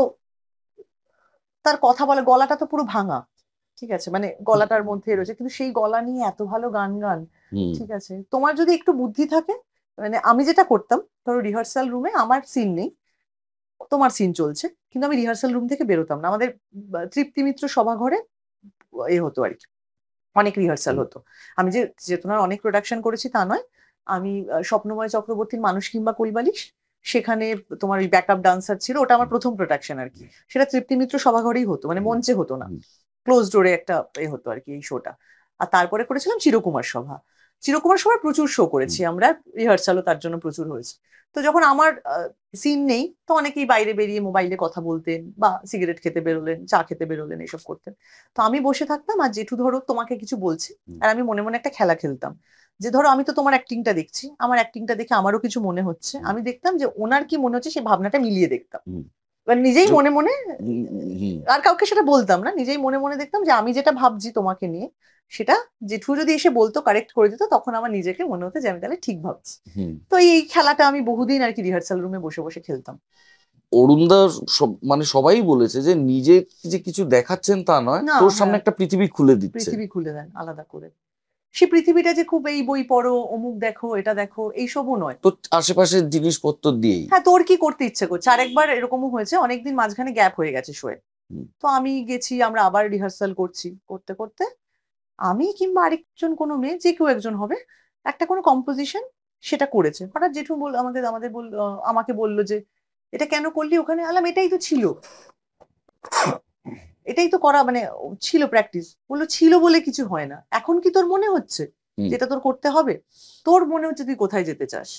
S2: তার কথা বলে গলাটা তো পুরো ভাঙা, ঠিক আছে, মানে গলাটার মধ্যে রয়েছে, কিন্তু সেই গলা নিয়ে এত ভালো গান গান,
S1: হুম,
S2: ঠিক আছে। তোমার যদি একটু বুদ্ধি থাকে, মানে আমি যেটা করতাম, ধরো রিহার্সাল রুমে আমার সিন নেই, তোমার সিন চলছে, কিন্তু আমি রিহার্সাল রুম থেকে বেরোতাম না, আমাদের তৃপ্তি মিত্র সভাঘরে হতো আর কি, অনেক রিহার্সাল
S1: হুম,
S2: হতো। আমি যে চেতনার অনেক প্রোডাকশন করেছি তা নয়, আমি স্বপ্নময় চক্রবর্তীর মানুষ কিংবা কৈবালিশ, সেখানে তোমার ওই ব্যাকআপ ডান্সার ছিল, ওটা আমার প্রথম প্রোডাকশন আর কি। সেটা তৃপ্তি মিত্র সভাঘরেই হতো, মানে
S1: হুম,
S2: মঞ্চে হতো না,
S1: হুম,
S2: ক্লোজ ডোরে একটা হতো আর কি এই শোটা। আর তারপরে করেছিলাম চিরকুমার সভা। চিরকুমার সময় প্রচুর শো করেছি আমরা, রিহার্সালও তার জন্য প্রচুর হয়েছে। তো যখন আমার সিন নেই, তো অনেকেই বাইরে বেরিয়ে মোবাইলে কথা বলতেন বা সিগারেট খেতে বেরোলেন, চা খেতে বেরোলেন, এসব করতেন। তো আমি বসে থাকতাম, আর জেঠু ধরো তোমাকে কিছু বলছে, আর আমি মনে মনে একটা খেলা খেলতাম, যে ধরো আমি তো তোমার অ্যাক্টিংটা দেখছি, আমার অ্যাক্টিংটা দেখে আমারও কিছু মনে হচ্ছে, আমি দেখতাম যে ওনার কি মনে হচ্ছে, সেই ভাবনাটা মিলিয়ে দেখতাম। এবার নিজেই মনে মনে, আর কাউকে সেটা বলতাম না, নিজেই মনে মনে দেখতাম যে আমি যেটা ভাবছি তোমাকে নিয়ে, সেটা জেঠু যদি এসে বলতো, কারেক্ট করে দিত, তখন আমার নিজেকে মনে হতো যে আমি তাহলে ঠিক ভাবছি। তো এই খেলাটা আমি বহুদিন আর কি রিহার্সাল রুমে বসে বসে খেলতাম।
S1: অরুণদা মানে সবাই বলেছে যে নিজে যে কিছু দেখাচ্ছেন তা নয়,
S2: না,
S1: তোর সামনে
S2: হ্যাঁ,
S1: একটা পৃথিবী খুলে দিচ্ছে।
S2: পৃথিবী খুলে দেন আলাদা করে। সেই পৃথিবীটা যে খুব এই বই পড়ো, অমুক দেখো, এটা দেখো, এইসবও নয়।
S1: তো আশেপাশের জিনিসপত্র দিয়েই।
S2: হ্যাঁ, তোর কি করতে ইচ্ছে করছে। আর একবার এরকমও হয়েছে, অনেকদিন মাঝখানে গ্যাপ হয়ে গেছে শোয়ে, তো আমি গেছি, আমরা আবার রিহার্সাল করছি, করতে করতে আমি কিংবা আরেকজন কোনো মেয়ে, যে কেউ একজন হবে, একটা কোনো কম্পোজিশন সেটা করেছে, হঠাৎ জেঠু আমাকে বললো যে এটা কেন করলি ওখানে। আলাম এটাই তো ছিল, এটাই তো করা, মানে ছিল প্র্যাকটিস। বললো ছিল বলে কিছু হয় না, এখন কি তোর মনে হচ্ছে যেটা তোর করতে হবে? তোর মনে হচ্ছে তুই কোথায় যেতে চাস,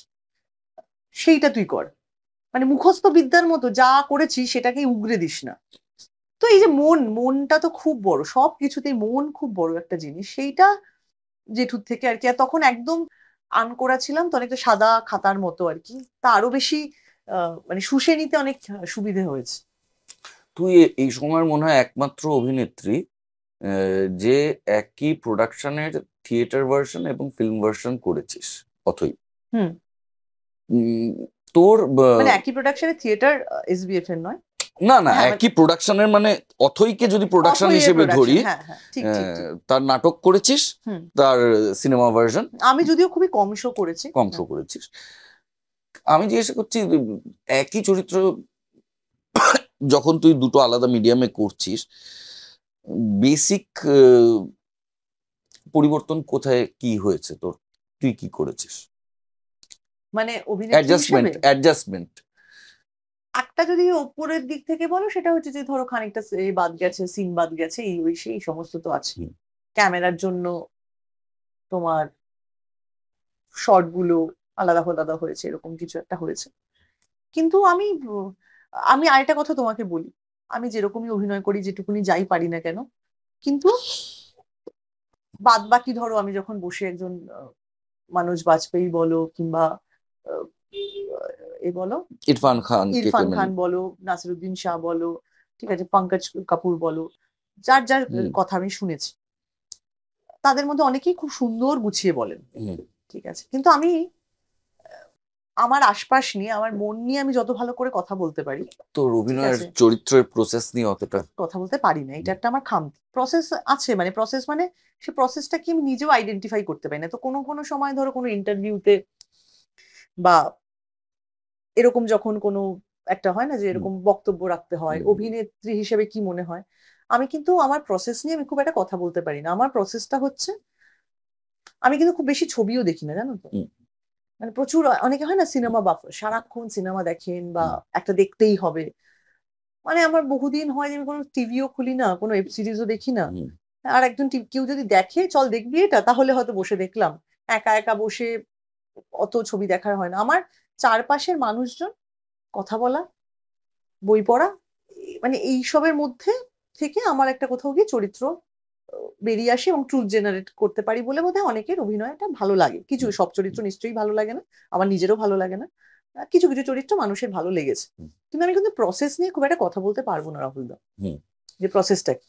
S2: সেইটা তুই কর। মানে মুখস্থ বিদ্যার মতো যা করেছিস সেটাকেই উগরে দিস না। তো এই যে মনটা তো খুব বড়, সব কিছুতেই মন খুব বড় একটা জিনিস, সেইটা জেঠুর থেকে আর কি। আর তখন একদম আনকোড়া ছিলাম, তো অনেকটা সাদা খাতার মতো আর কি, তা আরো বেশি মানে শুষে নিতে অনেক সুবিধে হয়েছে।
S1: তুই এই সময়ের মনে হয় একমাত্র অভিনেত্রী যে একই প্রোডাকশনের থিয়েটার ভার্সন এবং ফিল্ম ভার্সন করেছিস অথই।
S2: হুম।
S1: তোর
S2: মানে একই প্রোডাকশনে থিয়েটার, এসবিএফ এর নয়।
S1: না না,
S2: হ্যাঁ,
S1: একই প্রোডাকশনের মানে অথইকে যদি প্রোডাকশন
S2: অথৈ এর
S1: হিসেবে
S2: production,
S1: ধরি,
S2: হ্যাঁ হ্যাঁ, ঠিক ঠিক ঠিক।
S1: তার নাটক করেছিস,
S2: হুম।
S1: তার সিনেমা ভার্সন
S2: আমি যদিও খুবই কম শো করেছি।
S1: কম শো করেছিস। আমি জিজ্ঞাসা করছি, একই চরিত্র যখন তুই দুটো আলাদা মিডিয়ামে করছিস, বেসিক পরিবর্তন কোথায় কি হয়েছে তোর, তুই কি করেছিস?
S2: মানে অভিনেত্রী হিসেবে
S1: অ্যাডজাস্টমেন্ট
S2: একটা যদি ওপরের দিক থেকে বলো, সেটা হচ্ছে যে ধরো খানিকটা বাদ গেছে, সিন বাদ গেছে, এই ওই সেই সমস্ত তো আছে। ক্যামেরার জন্য তোমার শর্ট গুলো আলাদা আলাদা হয়েছে, এরকম কিছু একটা হয়েছে। কিন্তু আমি আরেকটা কথা তোমাকে বলি, আমি যেরকমই অভিনয় করি, যেটুকুনি যাই পারি না কেন, কিন্তু বাদ বাকি ধরো আমি যখন বসে একজন মানুষ বাজপেয়ী বলো, কিংবা আহ, এ বলো ইরফান খান বলো, নাসিরুদ্দিন শাহ বলো, ঠিক আছে, পঙ্কজ কাপুর বলো, যার যার কথা আমি শুনেছি, তাদের মধ্যে অনেকেই খুব সুন্দর গুছিয়ে বলেন, ঠিক আছে, কিন্তু আমি আমার আশপাশ নিয়ে, আমার মন নিয়ে আমি যত ভালো করে কথা বলতে পারি,
S1: তোর অভিনয়ের চরিত্রের প্রসেস নিয়ে অতটা
S2: কথা বলতে পারি না। এটা একটা আমার খামতি। প্রসেস আছে, মানে প্রসেস মানে সে প্রসেসটা কি আমি নিজেও আইডেন্টিফাই করতে পারি না। তো কোনো কোনো সময় ধরো কোনো ইন্টারভিউতে বা এরকম যখন কোনো একটা হয় না যে এরকম বক্তব্য রাখতে হয়, অভিনেত্রী হিসেবে কি মনে হয়, আমি কিন্তু আমার প্রসেস নিয়ে আমি খুব একটা কথা বলতে পারি না। আমার প্রসেসটা হচ্ছে, আমি কিন্তু খুব বেশি ছবিও দেখি না, জানো তো। মানে প্রচুর অনেকে হয় না সিনেমা বাফ, সারাক্ষণ সিনেমা দেখেন বা একটা দেখতেই হবে। মানে আমার বহুদিন হয় যে আমি কোনো টিভিও খুলি না, কোনো ওয়েব সিরিজও দেখি না। আর একজন কেউ যদি দেখে চল দেখবি এটা, তাহলে হয়তো বসে দেখলাম। একা একা বসে অত ছবি দেখার হয় না আমার। চারপাশের মানুষজন, কথা বলা, বই পড়া, মানে এইসবের মধ্যে থেকে আমার একটা কোথাও গিয়ে চরিত্র বেরিয়ে আসে, এবং ট্রুথ জেনারেট করতে পারি বলে বোধহয় অনেকের অভিনয়টা ভালো লাগে। কিছু, সব চরিত্র নিশ্চয়ই ভালো লাগে না, আমার নিজেরও ভালো লাগে না, কিছু কিছু চরিত্র মানুষের ভালো লেগেছে। কিন্তু আমি কিন্তু প্রসেস নিয়ে খুব একটা কথা বলতে পারবো না, রাহুল দা, যে প্রসেসটা কি।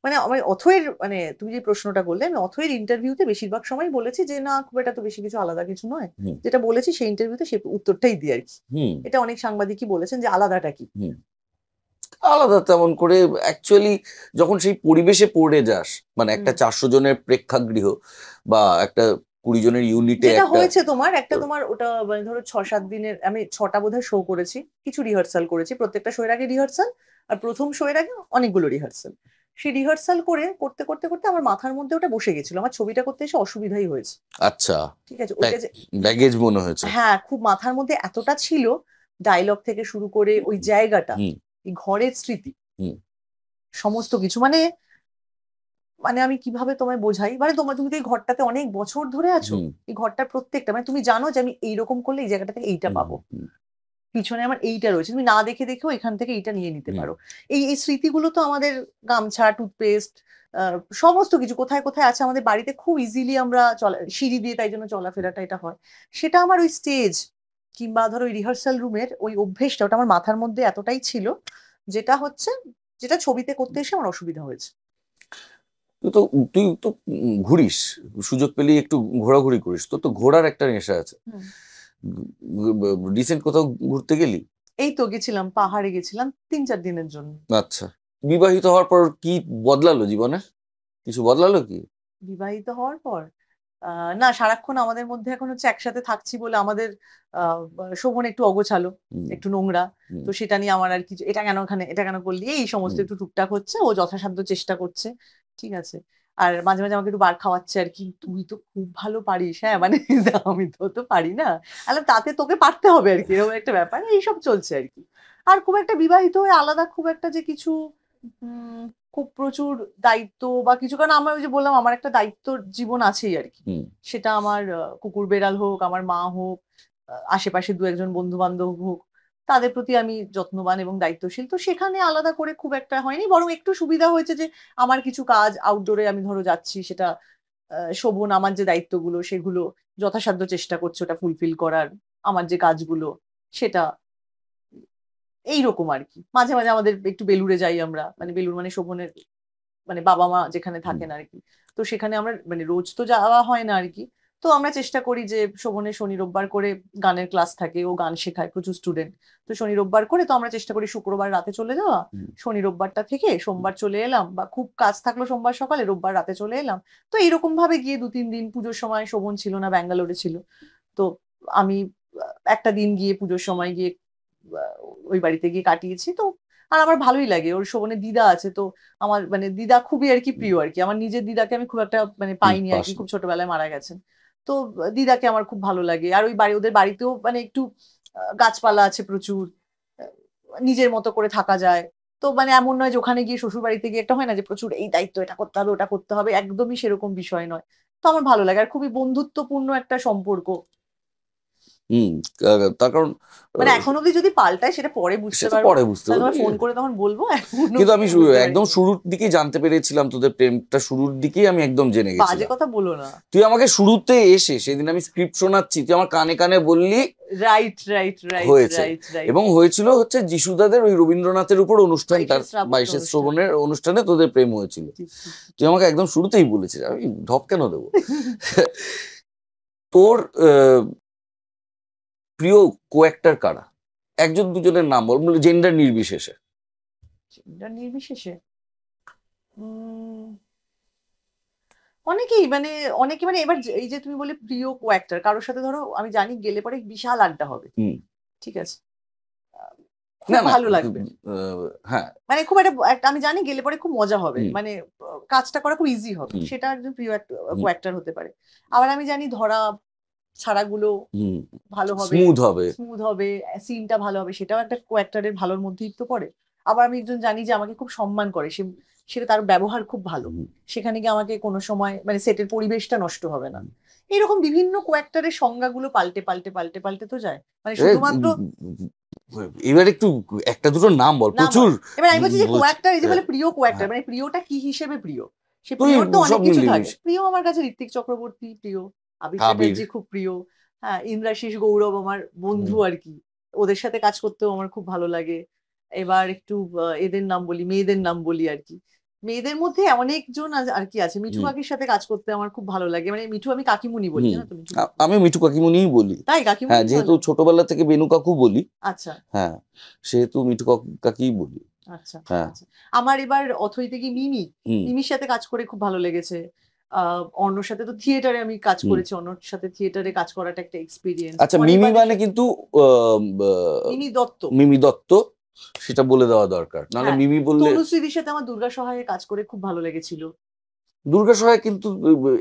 S2: মানে আমার অথয়ের, মানে তুমি যে প্রশ্নটা করলে, আমি অথয়ের ইন্টারভিউতে বেশিরভাগ সময় বলেছি যে না, খুব একটা তো বেশি কিছু আলাদা কিছু নয়। যেটা বলেছি সেই ইন্টারভিউতে সেই উত্তরটাই দিই আর কি। এটা অনেক সাংবাদিকই বলেছেন যে আলাদাটা কি।
S1: আলাদা তেমন করে অ্যাকচুয়ালি যখন সেই পরিবেশে পড়ে যাস, মানে একটা 400 জনের প্রেক্ষাগৃহ বা একটা 20 জনের ইউনিটে
S2: যেটা হয়েছে তোমার একটা, তোমার ওটা মানে ধরো 6-7 দিনের, আমি 6টা বোধহয় শো করেছি, কিছু রিহার্সাল করেছি, প্রত্যেকটা শোয়ের আগে রিহার্সাল, আর প্রথম শোয়ের আগে অনেকগুলো রিহার্সাল। সেই রিহার্সাল করতে করতে করতে আমার মাথার মধ্যে ওটা বসে গেছিল, আমার ছবিটা করতে এসে অসুবিধাই হয়েছে।
S1: আচ্ছা,
S2: ঠিক আছে, ওইটা যে
S1: ব্যাগেজ মনে হয়েছে।
S2: হ্যাঁ, খুব মাথার মধ্যে এতটা ছিল, ডায়লগ থেকে শুরু করে ওই জায়গাটা, এই ঘরের স্মৃতি, সমস্ত কিছু, মানে মানে আমি কিভাবে তোমায় বোঝাই, মানে তুমি তো এই ঘরটাতে অনেক বছর ধরে আছো,
S1: হুম
S2: এই ঘরটার প্রত্যেকটা, মানে তুমি জানো যে আমি এইরকম করলে এই জায়গাটা থেকে এইটা
S1: হুম
S2: পাবো,
S1: হুম
S2: পিছনে আমার এইটা রয়েছে, তুমি না দেখে দেখেও এখান থেকে এইটা নিয়ে নিতে
S1: হুম
S2: পারো। এই এই স্মৃতিগুলো তো আমাদের গামছা, টুথপেস্ট, সমস্ত কিছু কোথায় কোথায় আছে আমাদের বাড়িতে, খুব ইজিলি আমরা চলা, সিঁড়ি দিয়ে তাই জন্য চলাফেরাটা এটা হয়। সেটা আমার ওই স্টেজ কিংবা ধরো ওই রিহার্সাল রুমের ওই অভ্যেসটা, ওটা আমার মাথার মধ্যে এতটাই ছিল, যেটা হচ্ছে, যেটা ছবিতে করতে এসে আমার অসুবিধা হয়েছে।
S1: তুই তো তুই তো ঘুরিস, সুযোগ পেলেই একটু ঘোরাঘুরি করিস, তোর তো ঘোরার একটা নেশা আছে।
S2: হুম।
S1: রিসেন্ট কোথাও ঘুরতে গেলি?
S2: এই তো গেছিলাম, পাহাড়ে গেছিলাম 3-4 দিনের জন্য।
S1: আচ্ছা, বিবাহিত হওয়ার পর কি বদলালো জীবনে? কিছু বদলালো কি?
S2: বিবাহিত হওয়ার পর না, সারাক্ষণ আমাদের মধ্যে এখন হচ্ছে একসাথে থাকছি বলে আমাদের শোভন একটু অগোছালো,
S1: হুম
S2: একটু নোংরা।
S1: হুম
S2: তো সেটা নিয়ে আমার আর কিছু, এটা কেন ওখানে, এটা কেন করলি, এই সমস্ত
S1: হুম
S2: একটু টুকটাক হচ্ছে, ও যথাসাধ্য চেষ্টা করছে, ঠিক আছে। আর মাঝে মাঝে আমাকে একটু বার খাওয়াচ্ছে আর কি, তুই তো খুব ভালো পারিস, হ্যাঁ মানে আমি তো তো পারি না, আলাদা তাতে তোকে পারতে হবে আর কি, এরকম একটা ব্যাপার, এইসব চলছে আর কি। আর খুব একটা বিবাহিত হয়ে আলাদা খুব একটা যে কিছু উম খুব প্রচুর দায়িত্ব বা কিছু, কারণ আমার ওই যে বললাম আমার একটা দায়িত্বর জীবন আছেই আর কি।
S1: হুম
S2: সেটা আমার কুকুর বেড়াল হোক, আমার মা হোক, আশেপাশে দু একজন বন্ধু বান্ধব হোক, তাদের প্রতি আমি যত্নবান এবং দায়িত্বশীল, তো সেখানে আলাদা করে খুব একটা হয়নি, বরং একটু সুবিধা হয়েছে যে আমার কিছু কাজ আউটডোরে আমি ধরো যাচ্ছি, সেটা শোভন আমার যে দায়িত্বগুলো সেগুলো যথাসাধ্য চেষ্টা করছে ওটা ফুলফিল করার, আমার যে কাজগুলো সেটা, এইরকম আর কি। মাঝে মাঝে আমাদের একটু বেলুড়ে যাই আমরা, মানে বেলুড় মানে শোভনের মানে বাবা মা যেখানে
S1: হুম
S2: থাকেন আর কি। তো সেখানে আমরা মানে রোজ তো যাওয়া হয় না আর কি। তো আমরা চেষ্টা করি যে শোভনের শনি রোববার করে গানের ক্লাস থাকে, ও গান শেখায়, প্রচুর স্টুডেন্ট। তো শনি রোববার করে তো আমরা চেষ্টা করি শুক্রবার রাতে চলে যাওয়া,
S1: হুম
S2: শনি রোববারটা থেকে সোমবার চলে এলাম, বা খুব কাজ থাকলো সোমবার সকালে, রোববার রাতে চলে এলাম। তো এইরকম ভাবে গিয়ে 2-3 দিন, পুজোর সময় শোভন ছিল না, ব্যাঙ্গালোরে ছিল। তো আমি একটা দিন গিয়ে পুজোর সময় গিয়ে আহ, ওই বাড়িতে গিয়ে কাটিয়েছি তো। আর আমার ভালোই লাগে, ওর শোভনের দিদা আছে তো, আমার মানে দিদা খুবই আর কি প্রিয় আর কি, আমার নিজের দিদাকে আমি খুব একটা মানে পাইনি আর
S1: পাস
S2: কি,
S1: না।
S2: খুব ছোটবেলায় মারা গেছেন। তো দিদাকে আমার খুব ভালো লাগে, আর ওই বাড়ি, ওদের বাড়িতেও মানে একটু গাছপালা আছে প্রচুর, আহ, নিজের মতো করে থাকা যায়। তো মানে এমন নয় যে ওখানে গিয়ে শ্বশুর বাড়িতে গিয়ে একটা হয় না যে প্রচুর এই দায়িত্ব, এটা করতে হবে ওটা করতে হবে, একদমই সেরকম বিষয় নয়। তো আমার ভালো লাগে, আর খুবই বন্ধুত্বপূর্ণ একটা সম্পর্ক।
S1: হুম তার কারণ
S2: মানে
S1: আহ,
S2: এখন অব্দি যদি পাল্টায় সেটা পরে
S1: সে
S2: বুঝতে
S1: তো
S2: পারবো,
S1: পরে বুঝতে
S2: তাহলে
S1: পারবি।
S2: তোমায় ফোন করে তখন বলবো, এখন
S1: কিন্তু
S2: অব্দি
S1: আমি
S2: আমি বুঝতে
S1: একদম
S2: পারিনি।
S1: শুরুর দিকেই জানতে পেরেছিলাম, তোদের প্রেমটা শুরুর দিকেই আমি একদম জেনে
S2: বাজে
S1: গেছিলাম।
S2: কথা বলো না।
S1: তুই আমাকে শুরুতে এসে সেদিন আমি স্ক্রিপ্ট শোনাচ্ছি, তুই আমার কানে কানে বললি
S2: রাইট রাইট রাইট
S1: হয়েছে।
S2: Right right.
S1: এবং হয়েছিল হচ্ছে যিশুদাদের ওই রবীন্দ্রনাথের উপর অনুষ্ঠান, তার
S2: বাইশে শ্রাবণের
S1: 22শে
S2: অনুষ্ঠান।
S1: শ্রবণের অনুষ্ঠানে তোদের প্রেম হয়েছিল।
S2: ঠিক ঠিক ঠিক।
S1: তুই আমাকে একদম শুরুতেই বলেছিস, আমি ঢপ কেন দেবো? তোর প্রিয় কো অ্যাক্টর কারা? একজন দুজনের নাম বল, জেন্ডার নির্বিশেষে।
S2: Gender নির্বিশেষে উম অনেকেই মানে, অনেকে মানে, এবার এই যে তুমি বলে প্রিয় কো অ্যাক্টর, কারোর সাথে ধরো আমি জানি গেলে পরে বিশাল আড্ডা হবে,
S1: হুম
S2: ঠিক আছে, আহ,
S1: না
S2: খুব
S1: না
S2: ভালো লাগবে,
S1: হ্যাঁ
S2: মানে খুব একটা আমি জানি গেলে পরে খুব মজা হবে,
S1: হুম
S2: মানে কাজটা করা খুব ইজি হবে,
S1: হুম
S2: সেটা একজন প্রিয় কো
S1: হুম
S2: অ্যাক্টর হতে পারে। আবার আমি জানি ধরা ছাড়াগুলো
S1: হুম
S2: ভালো হবে,
S1: স্মুথ হবে।
S2: স্মুথ হবে, সিনটা ভালো হবে, সেটাও একটা কো অ্যাক্টরের ভালোর মধ্যেই তো পড়ে। আবার আমি একজন জানি যে আমাকে খুব সম্মান করে, সে, সেটা তার ব্যবহার খুব ভালো,
S1: হুম,
S2: সেখানে গিয়ে আমাকে কোনো সময় মানে সেটের পরিবেশটা নষ্ট হবে না।
S1: হুম।
S2: এরকম বিভিন্ন কো অ্যাক্টরের সংজ্ঞাগুলো পাল্টে পাল্টে পাল্টে পাল্টে তো যায়, মানে
S1: এ,
S2: শুধুমাত্র
S1: এবার একটু একটা দুটো নাম বল,
S2: না
S1: প্রচুর
S2: বল। এবার আমি বলছি যে কো অ্যাক্টর, এই যে
S1: হ্যাঁ
S2: বলে প্রিয় কো অ্যাক্টর,
S1: হ্যাঁ।
S2: মানে প্রিয়টা কি হিসেবে প্রিয়, সে
S1: তুই
S2: প্রিয়র তো অনেক
S1: সব
S2: কিছু
S1: মিলিয়ে
S2: থাকে,
S1: মিশিয়ে।
S2: প্রিয় আমার কাছে ঋত্বিক চক্রবর্তী প্রিয়, আবির
S1: আবির।
S2: চ্যাটার্জি খুব প্রিয়, হ্যাঁ ইন্দ্রাশিস গৌরব আমার বন্ধু
S1: হুম
S2: আর কি, ওদের সাথে কাজ করতেও আমার খুব ভালো লাগে। এবার একটু এদের নাম বলি, মেয়েদের নাম বলি আর কি। মেয়েদের মধ্যে অনেকজন আর কি আছে, মিঠু
S1: হুম
S2: কাকির সাথে কাজ করতে আমার খুব ভালো লাগে, মানে মিঠু আমি কাকিমুনি বলি,
S1: হুম
S2: জানো তো মিঠু।
S1: আমি মিঠু কাকিমুনিই বলি।
S2: তাই
S1: হ্যাঁ,
S2: কাকিমুনি
S1: যেহেতু
S2: বলো?
S1: ছোটবেলা থেকে বেনু কাকু বলি।
S2: আচ্ছা
S1: হ্যাঁ, সেহেতু মিঠু কাকিই বলি।
S2: আচ্ছা
S1: হ্যাঁ।
S2: আচ্ছা। আমার এবার অথৈ থেকে মিমি,
S1: হুম
S2: মিমির সাথে কাজ করে খুব ভালো লেগেছে। অর্ণর সাথে তো থিয়েটারে আমি কাজ
S1: হুম
S2: করেছি, অর্ণর সাথে থিয়েটারে কাজ করাটা একটা এক্সপিরিয়েন্স,
S1: আচ্ছা, মিমি
S2: অনির্বাণের
S1: মানে
S2: সাথে।
S1: কিন্তু
S2: মিমি দত্ত।
S1: মিমি দত্ত, সেটা বলে দেওয়া দরকার, নাহলে
S2: হ্যাঁ,
S1: মিমি বললে।
S2: তনুশ্রীদির সাথে আমার দুর্গা সহায়ে কাজ করে খুব ভালো লেগেছিল।
S1: দুর্গা সহায় কিন্তু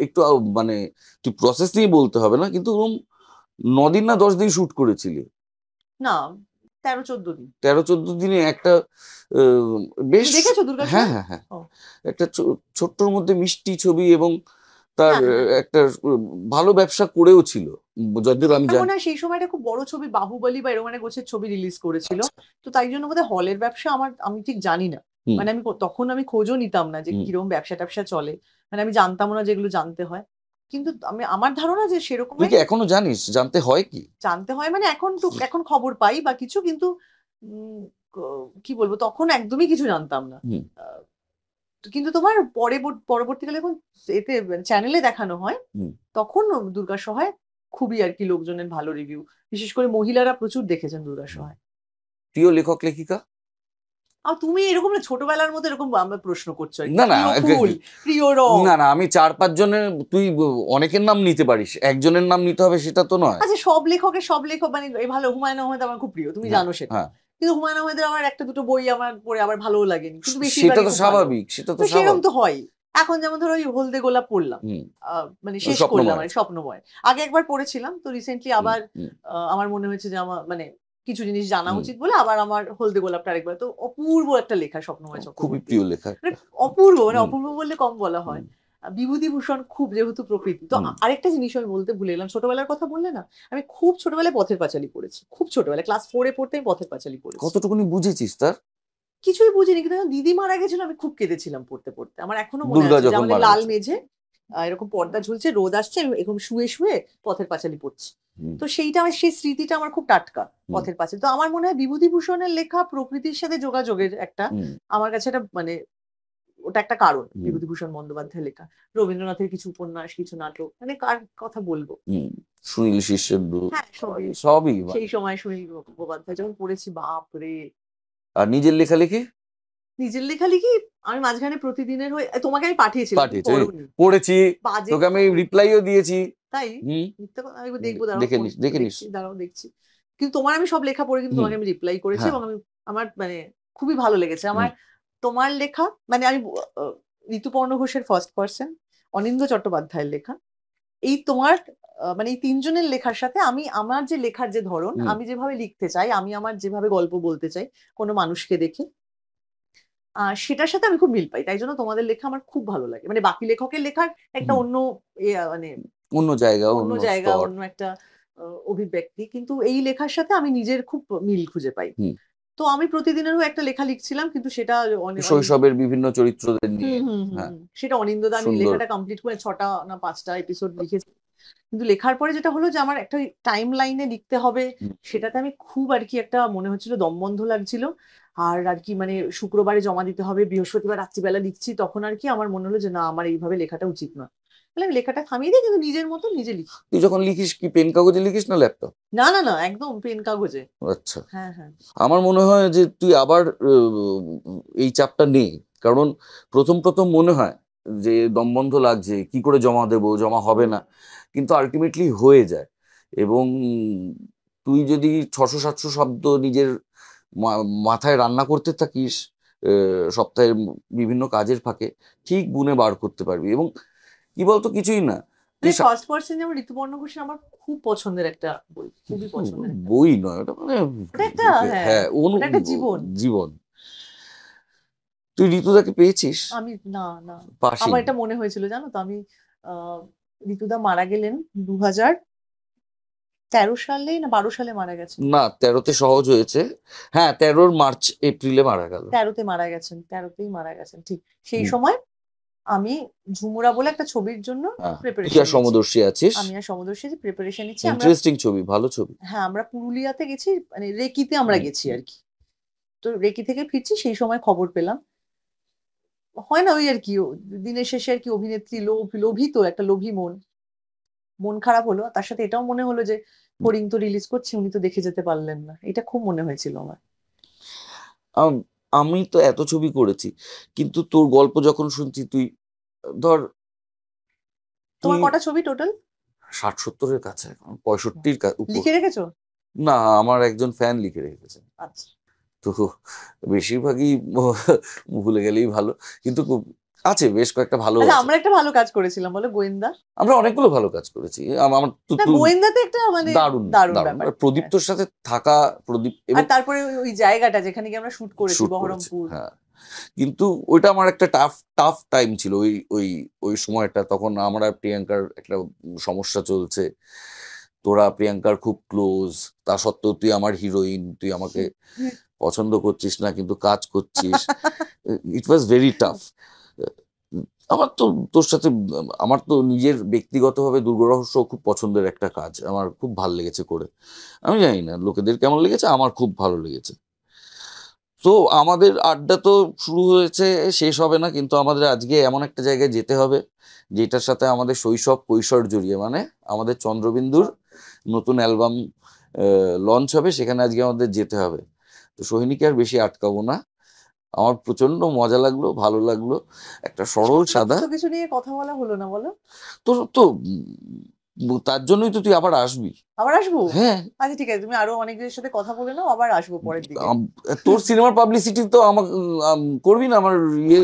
S1: একটু মানে তুই প্রসেস নিয়ে বলতে হবে না, কিন্তু ওরম 9 দিন না 10 দিন শুট করেছিলি।
S2: না, 13-14 দিন।
S1: 13-14 দিনে একটা বেশ,
S2: তুমি দেখেছো দুর্গা
S1: হ্যাঁ
S2: শো?
S1: হ্যাঁ হ্যাঁ,
S2: ও
S1: একটা ছোট্টর মধ্যে মিষ্টি ছবি, এবং তার
S2: হ্যাঁ হ্যাঁ।
S1: একটা ভালো ব্যবসা করেও ছিল, যতদূর আমি
S2: আমার
S1: জানি।
S2: মনে হয় সেই সময়টা খুব বড় ছবি বাহুবলী বা এরকম একটা গোছের ছবি রিলিজ করেছিল।
S1: আচ্ছা।
S2: তো তাই জন্য বোধহয় হলের ব্যবসা আমি ঠিক জানি না।
S1: হুম
S2: মানে তখন আমি খোঁজও নিতাম না যে
S1: হুম।
S2: কিরকম ব্যবসা-ট্যাবসা চলে। মানে আমি জানতামও না যেগুলো জানতে হয়। কিন্তু আমার ধারণা যে
S1: তুই
S2: সেরকমই
S1: কি এখনো জানিস জানতে হয় কি?
S2: জানতে হয়, মানে এখন খবর পাই বা কিছু, কিন্তু উম ক কি বলবো, তখন একদমই কিছু জানতাম না।
S1: হুম
S2: আ কিন্তু তোমার পরবর্তীকালে যখন এতে চ্যানেলে দেখানো হয়,
S1: হুম।
S2: তখন দুর্গা সহায় খুবই আরকি লোকজনের ভালো রিভিউ। বিশেষ করে মহিলারা প্রচুর দেখেছেন দুর্গা সহায়।
S1: প্রিয় লেখক লেখিকা?
S2: তুমি এরকম না ছোটবেলার মতো এরকম আমরা প্রশ্ন করছো আরকি।
S1: না না,
S2: প্রিয় ফুল, প্রিয় রং।
S1: না না, আমি 4-5 জনের, তুই অনেকের নাম নিতে পারিস, একজনের নাম নিতে হবে সেটা তো নয়।
S2: আচ্ছা, সব লেখক মানে ভালো, হুমায়ুন আহমেদ আমার খুব প্রিয়। তুমি
S1: হ্যাঁ
S2: জানো সেটা।
S1: হ্যাঁ,
S2: কিন্তু হুমায়ুন আহমেদের আমার ১ টা ২ টো বই আমার পড়ে আবার ভালোও লাগেনি। কিন্তু
S1: সেটা
S2: বেশিরভাগই
S1: তো
S2: খুব ভালো।
S1: স্বাভাবিক, সেটা
S2: তো
S1: তো
S2: সেরকম
S1: স্বাভাবিক।
S2: তো হয়ই। এখন যেমন ধরো ওই হলদে গোলাপ পড়লাম।
S1: হুম।
S2: আ মানে শেষ করলাম
S1: স্বপ্নময়।
S2: আরকি স্বপ্নময়। আগে একবার পড়েছিলাম। তো রিসেন্টলি
S1: হুম
S2: আবার
S1: হুম
S2: আমার মনে হয়েছে যে মানে কিছু জিনিস জানা
S1: হুম।
S2: উচিত বলে আবার আমার হলদে গোলাপটা আরেকবার। তো অপূর্ব একটা লেখা স্বপ্নময়
S1: খুবই
S2: চক্রবর্তীর।
S1: প্রিয় লেখা
S2: মানে
S1: একটা। হুম
S2: অপূর্ব বললে কম বলা হয়।
S1: হুম
S2: বিভূতিভূষণ খুব যেহেতু প্রকৃতি। তো
S1: হুম।
S2: আরেকটা জিনিস আমি বলতে ভুলে গেলাম। ছোটবেলার কথা বললে না? আমি খুব ছোটবেলায় পথের পাঁচালী পড়েছি। খুব ছোটবেলায় ক্লাস 4 এ পড়তে আমি পথের পাঁচালী পড়েছি।
S1: কতটুকুনি বুঝেছিস তার?
S2: কিছুই বুঝিনি। কিন্তু যখন দিদি মারা গেছিল আমি খুব কেঁদেছিলাম পড়তে। আমার এখনো মনে
S1: দুর্গা
S2: আছে যে
S1: যখন
S2: আমাদের
S1: মারা
S2: লাল
S1: গেছে।
S2: মেঝে এরকম পর্দা ঝুলছে, রোদ আসছে, আমি এরকম শুয়ে পথের পাঁচালী পড়ছি।
S1: হুম
S2: তো সেই স্মৃতিটা আমার খুব টাটকা,
S1: হুম
S2: পথের পাঁচালী। তো আমার মনে হয় বিভূতিভূষণের লেখা প্রকৃতির সাথে যোগাযোগের একটা,
S1: হুম
S2: আমার কাছে এটা মানে ওটা একটা কারণ।
S1: হুম
S2: বিভূতিভূষণ বন্দ্যোপাধ্যায়ের লেখা। রবীন্দ্রনাথের কিছু উপন্যাস, কিছু নাটক, মানে কার কথা বলবো?
S1: হুম। সুনীল শীর্ষেন্দু,
S2: হ্যাঁ, সবই।
S1: সবই মানে।
S2: সেই সময় সুনীল গঙ্গোপাধ্যায় যখন পড়েছি, বাপরে!
S1: আর নিজের লেখালেখি?
S2: নিজের লেখালেখি আমি মাঝখানে প্রতিদিনের হয়ে তোমাকে আমি পাঠিয়েছিলাম, তুমি
S1: পাঠিয়েছি,
S2: পড়োনি।
S1: পড়েছি,
S2: বাজে
S1: তোকে আমি
S2: কথা বলতাম।
S1: রিপ্লাইও দিয়েছি।
S2: তাই?
S1: হুম।
S2: মিথ্যা কথা, আমি একবার দেখবো, দাঁড়াও
S1: দেখে
S2: ফোন
S1: নিস, দেখে নিস।
S2: দেখছি, দাঁড়াও দেখছি। কিন্তু তোমার আমি সব লেখা পড়ে কিন্তু
S1: হুম।
S2: তোমাকে আমি রিপ্লাই করেছি,
S1: হ্যাঁ।
S2: এবং আমার মানে খুবই ভালো লেগেছে।
S1: হুম
S2: তোমার লেখা মানে আমি আ ঋতুপর্ণ ঘোষের ফার্স্ট পারসন, অনিন্দ্য চট্টোপাধ্যায়ের লেখা। এই তোমার মানে এই ৩ জনের লেখার সাথে আমি আমার যে লেখার যে ধরন,
S1: হুম
S2: আমি যেভাবে লিখতে চাই, আমি আমার যেভাবে গল্প বলতে চাই, কোনো মানুষকে দেখে, সেটার সাথে আমি খুব মিল পাই। তাই জন্য তোমাদের লেখা আমার খুব ভালো লাগে। মানে বাকি লেখকের লেখার একটা
S1: হুম।
S2: অন্য মানে
S1: অন্য জায়গা,
S2: অন্য
S1: অন্য
S2: জায়গা,
S1: স্তর।
S2: অন্য একটা অভিব্যক্তি। কিন্তু এই লেখার সাথে আমি নিজের খুব মিল খুঁজে পাই।
S1: হুম।
S2: তো আমি প্রতিদিনেরও একটা লেখা লিখছিলাম, কিন্তু সেটা
S1: শৈশবের বিভিন্ন চরিত্রদের নিয়ে। হ্যাঁ,
S2: সেটা অনিন্দ্যদা, আমি
S1: সুন্দর।
S2: লেখাটা কমপ্লিট করে ৬ টা না ৫ টা এপিসোড লিখেছি। কিন্তু লেখার পরে যেটা হলো যে আমার একটা টাইম লাইনে লিখতে হবে,
S1: হুম,
S2: সেটাতে আমি খুব আরকি একটা মনে হচ্ছিল দমবন্ধ লাগছিল। আর আরকি মানে শুক্রবারে জমা দিতে হবে, বৃহস্পতিবার রাত্রিবেলা লিখছি, তখন আরকি আমার মনে হলো যে না, আমার এইভাবে লেখাটা উচিত নয়। তাহলে আমি লেখাটা থামিয়ে দিই, কিন্তু নিজের মতো নিজে লিখি।
S1: তুই যখন লিখিস কি পেন কাগজে লিখিস না ল্যাপটপ?
S2: না, একদম পেন কাগজে।
S1: আচ্ছা।
S2: হ্যাঁ, হ্যাঁ।
S1: আমার মনে হয় যে তুই আবার এই চাপটা নে। কারণ ১ম মনে হয় যে দমবন্ধ লাগছে, কি করে জমা দেবো, জমা হবে
S2: হুম,
S1: না। কিন্তু আল্টিমেটলি হয়ে যায়। এবং তুই যদি ৬০০-৭০০ শব্দ নিজের মাথায় রান্না করতে থাকিস সপ্তাহের বিভিন্ন কাজের ফাঁকে, ঠিক গুনে বার করতে পারবি। এবং কি বলতো, কিছুই না। তুই
S2: মানে ফার্স্ট পারসন যেমন ঋতুপর্ণ ঘোষের আমার খুব পছন্দের একটা বই। খুবই পছন্দের একটা বই।
S1: বই নয় ওটা, মানে
S2: ওটা একটা, হ্যাঁ,
S1: হ্যাঁ,
S2: ওটা একটা জীবন।
S1: জীবন। তুই ঋতুদাকে পেয়েছিস?
S2: আমি না। আমার
S1: পাসিনি।
S2: এটা মনে হয়েছিল জানো তো, আমি আ ঋতুদা মারা গেলেন ২০১৩ সালে না ১২ সালে মারা গেছেন।
S1: না, ১৩তে সহজ হয়েছে। হ্যাঁ, ১৩ মার্চ এপ্রিলে মারা গেল।
S2: ১৩ তে মারা গেছেন। ১৩ তেই মারা গেছেন। ঠিক। সেই
S1: হুম,
S2: সময় আমি ঝুমুরা বলে একটা ছবির জন্য
S1: হ্যাঁ, তুই
S2: প্রিপারেশন
S1: আর
S2: নিচ্ছি।
S1: সমদর্শী আছিস।
S2: আমি আর সমদর্শী যে প্রিপারেশন নিচ্ছি।
S1: ইন্টারেস্টিং ছবি, ভালো ছবি।
S2: হ্যাঁ, আমরা পুরুলিয়াতে গেছি, মানে রেকিতে আমরা
S1: হুম,
S2: গেছি
S1: হুম।
S2: আরকি। তো রেকি থেকে ফিরছি, সেই সময় খবর পেলাম। হয় না ওই আরকি, দিনের শেষে আরকি অভিনেত্রী, লোভী তো, একটা লোভী মন। মন খারাপ হলো। আর তার সাথে এটাও মনে হলো যে ফড়িং তো রিলিজ করছে, উনি তো দেখে যেতে পারলেন না। এটা খুব মনে হয়েছিল আমার।
S1: আম- আমি তো এত ছবি করেছি, কিন্তু তোর গল্প যখন শুনছি, তুই ধর, তুই
S2: তোমার কটা ছবি টোটাল?
S1: ৬০-৭০-এর কাছে, ৬৫-র উপর।
S2: লিখে রেখেছো?
S1: না, আমার একজন ফ্যান লিখে রেখেছে।
S2: আচ্ছা।
S1: তো বেশিরভাগই ভুলে গেলেই ভালো। কিন্তু আছে বেশ কয়েকটা ভালো
S2: আচ্ছা
S1: আছে।
S2: আমরা একটা ভালো কাজ করেছিলাম বলো, গোয়েন্দা।
S1: আমরা অনেকগুলো ভালো কাজ করেছি। আমার তো
S2: না গোয়েন্দাতে একটা মানে
S1: দারুণ
S2: দারুণ
S1: দারুণ।
S2: ব্যাপার।
S1: আর প্রদীপ্তর সাথে থাকা, প্রদীপ
S2: আর
S1: এবং
S2: তারপরে ওই জায়গাটা যেখানে গিয়ে আমরা শুট করেছি
S1: শুট করেছি,
S2: বহরমপুর।
S1: হ্যাঁ। কিন্তু ওইটা আমার একটা টাফ টাফ টাইম ছিল ওই ওই ওই সময়টা। তখন আমার আর প্রিয়াঙ্কার একটা সমস্যা চলছে। তোরা প্রিয়াঙ্কার খুব ক্লোজ, তা সত্ত্বেও তুই আমার হিরোইন, তুই আমাকে পছন্দ করছিস না কিন্তু কাজ করছিস। ইট ওয়াজ ভেরি টাফ। আমার তো তোর সাথে আমার তো নিজের ব্যক্তিগতভাবে দুর্গ রহস্য খুব পছন্দের একটা কাজ, আমার খুব ভালো লেগেছে করে। আমি জানি না লোকেদের কেমন লেগেছে, আমার খুব ভালো লেগেছে। তো আমাদের আড্ডা তো শুরু হয়েছে, শেষ হবে না, কিন্তু আমাদের আজকে এমন একটা জায়গায় যেতে হবে যেটার সাথে আমাদের শৈশব কৈশোর জড়িয়ে, মানে আমাদের চন্দ্রবিন্দুর নতুন অ্যালবাম লঞ্চ হবে, সেখানে আজকে আমাদের যেতে হবে। তো সোহিনীকে আর বেশি আটকাবো না। আমার প্রচন্ড মজা লাগলো, ভালো লাগলো। একটা সরল সাদা।
S2: তো কিছু নিয়ে কথা বলা হলো না বলো।
S1: তোর তো তার জন্যই তো তুই আবার আসবি।
S2: আবার আসবো।
S1: হ্যাঁ,
S2: আচ্ছা ঠিক আছে, তুমি আরো অনেকজনের সাথে কথা বলে নাও, আবার আসবো পরের দিকে।
S1: তোর সিনেমার পাবলিসিটি তো আমাকে করবি না আমার ইয়ে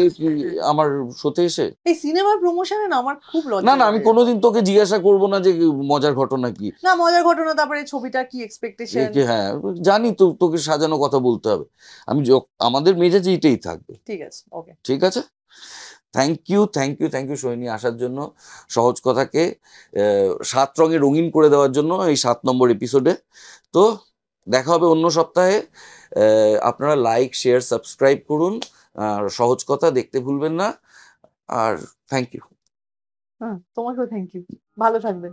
S1: আমার শোতে এসে।
S2: এই সিনেমার প্রমোশনে না আমার খুব
S1: না
S2: লজ্জা
S1: না, আমি
S2: লাগে।
S1: কোনোদিন তোকে জিজ্ঞাসা করবো না যে মজার ঘটনা কি।
S2: না মজার ঘটনা, তারপরে ছবিটা কি এক্সপেকটেশন।
S1: হ্যাঁ, জানি তো তোকে সাজানো কথা বলতে হবে। আমি আমাদের মেজাজে এটাই থাকবে।
S2: ঠিক আছে, ওকে।
S1: ঠিক আছে। Thank you, thank you, thank you Sohini আসার জন্য, সহজ কথাকে 7 রঙে রঙিন করে দেওয়ার জন্য এই 7 নম্বর এপিসোডে। তো দেখা হবে অন্য সপ্তাহে। আপনারা লাইক, শেয়ার, সাবস্ক্রাইব করুন। আর সহজ কথা দেখতে ভুলবেন না। আর থ্যাংক ইউ।
S2: হ্যাঁ তোমাকেও থ্যাংক ইউ, ভালো থাকবেন।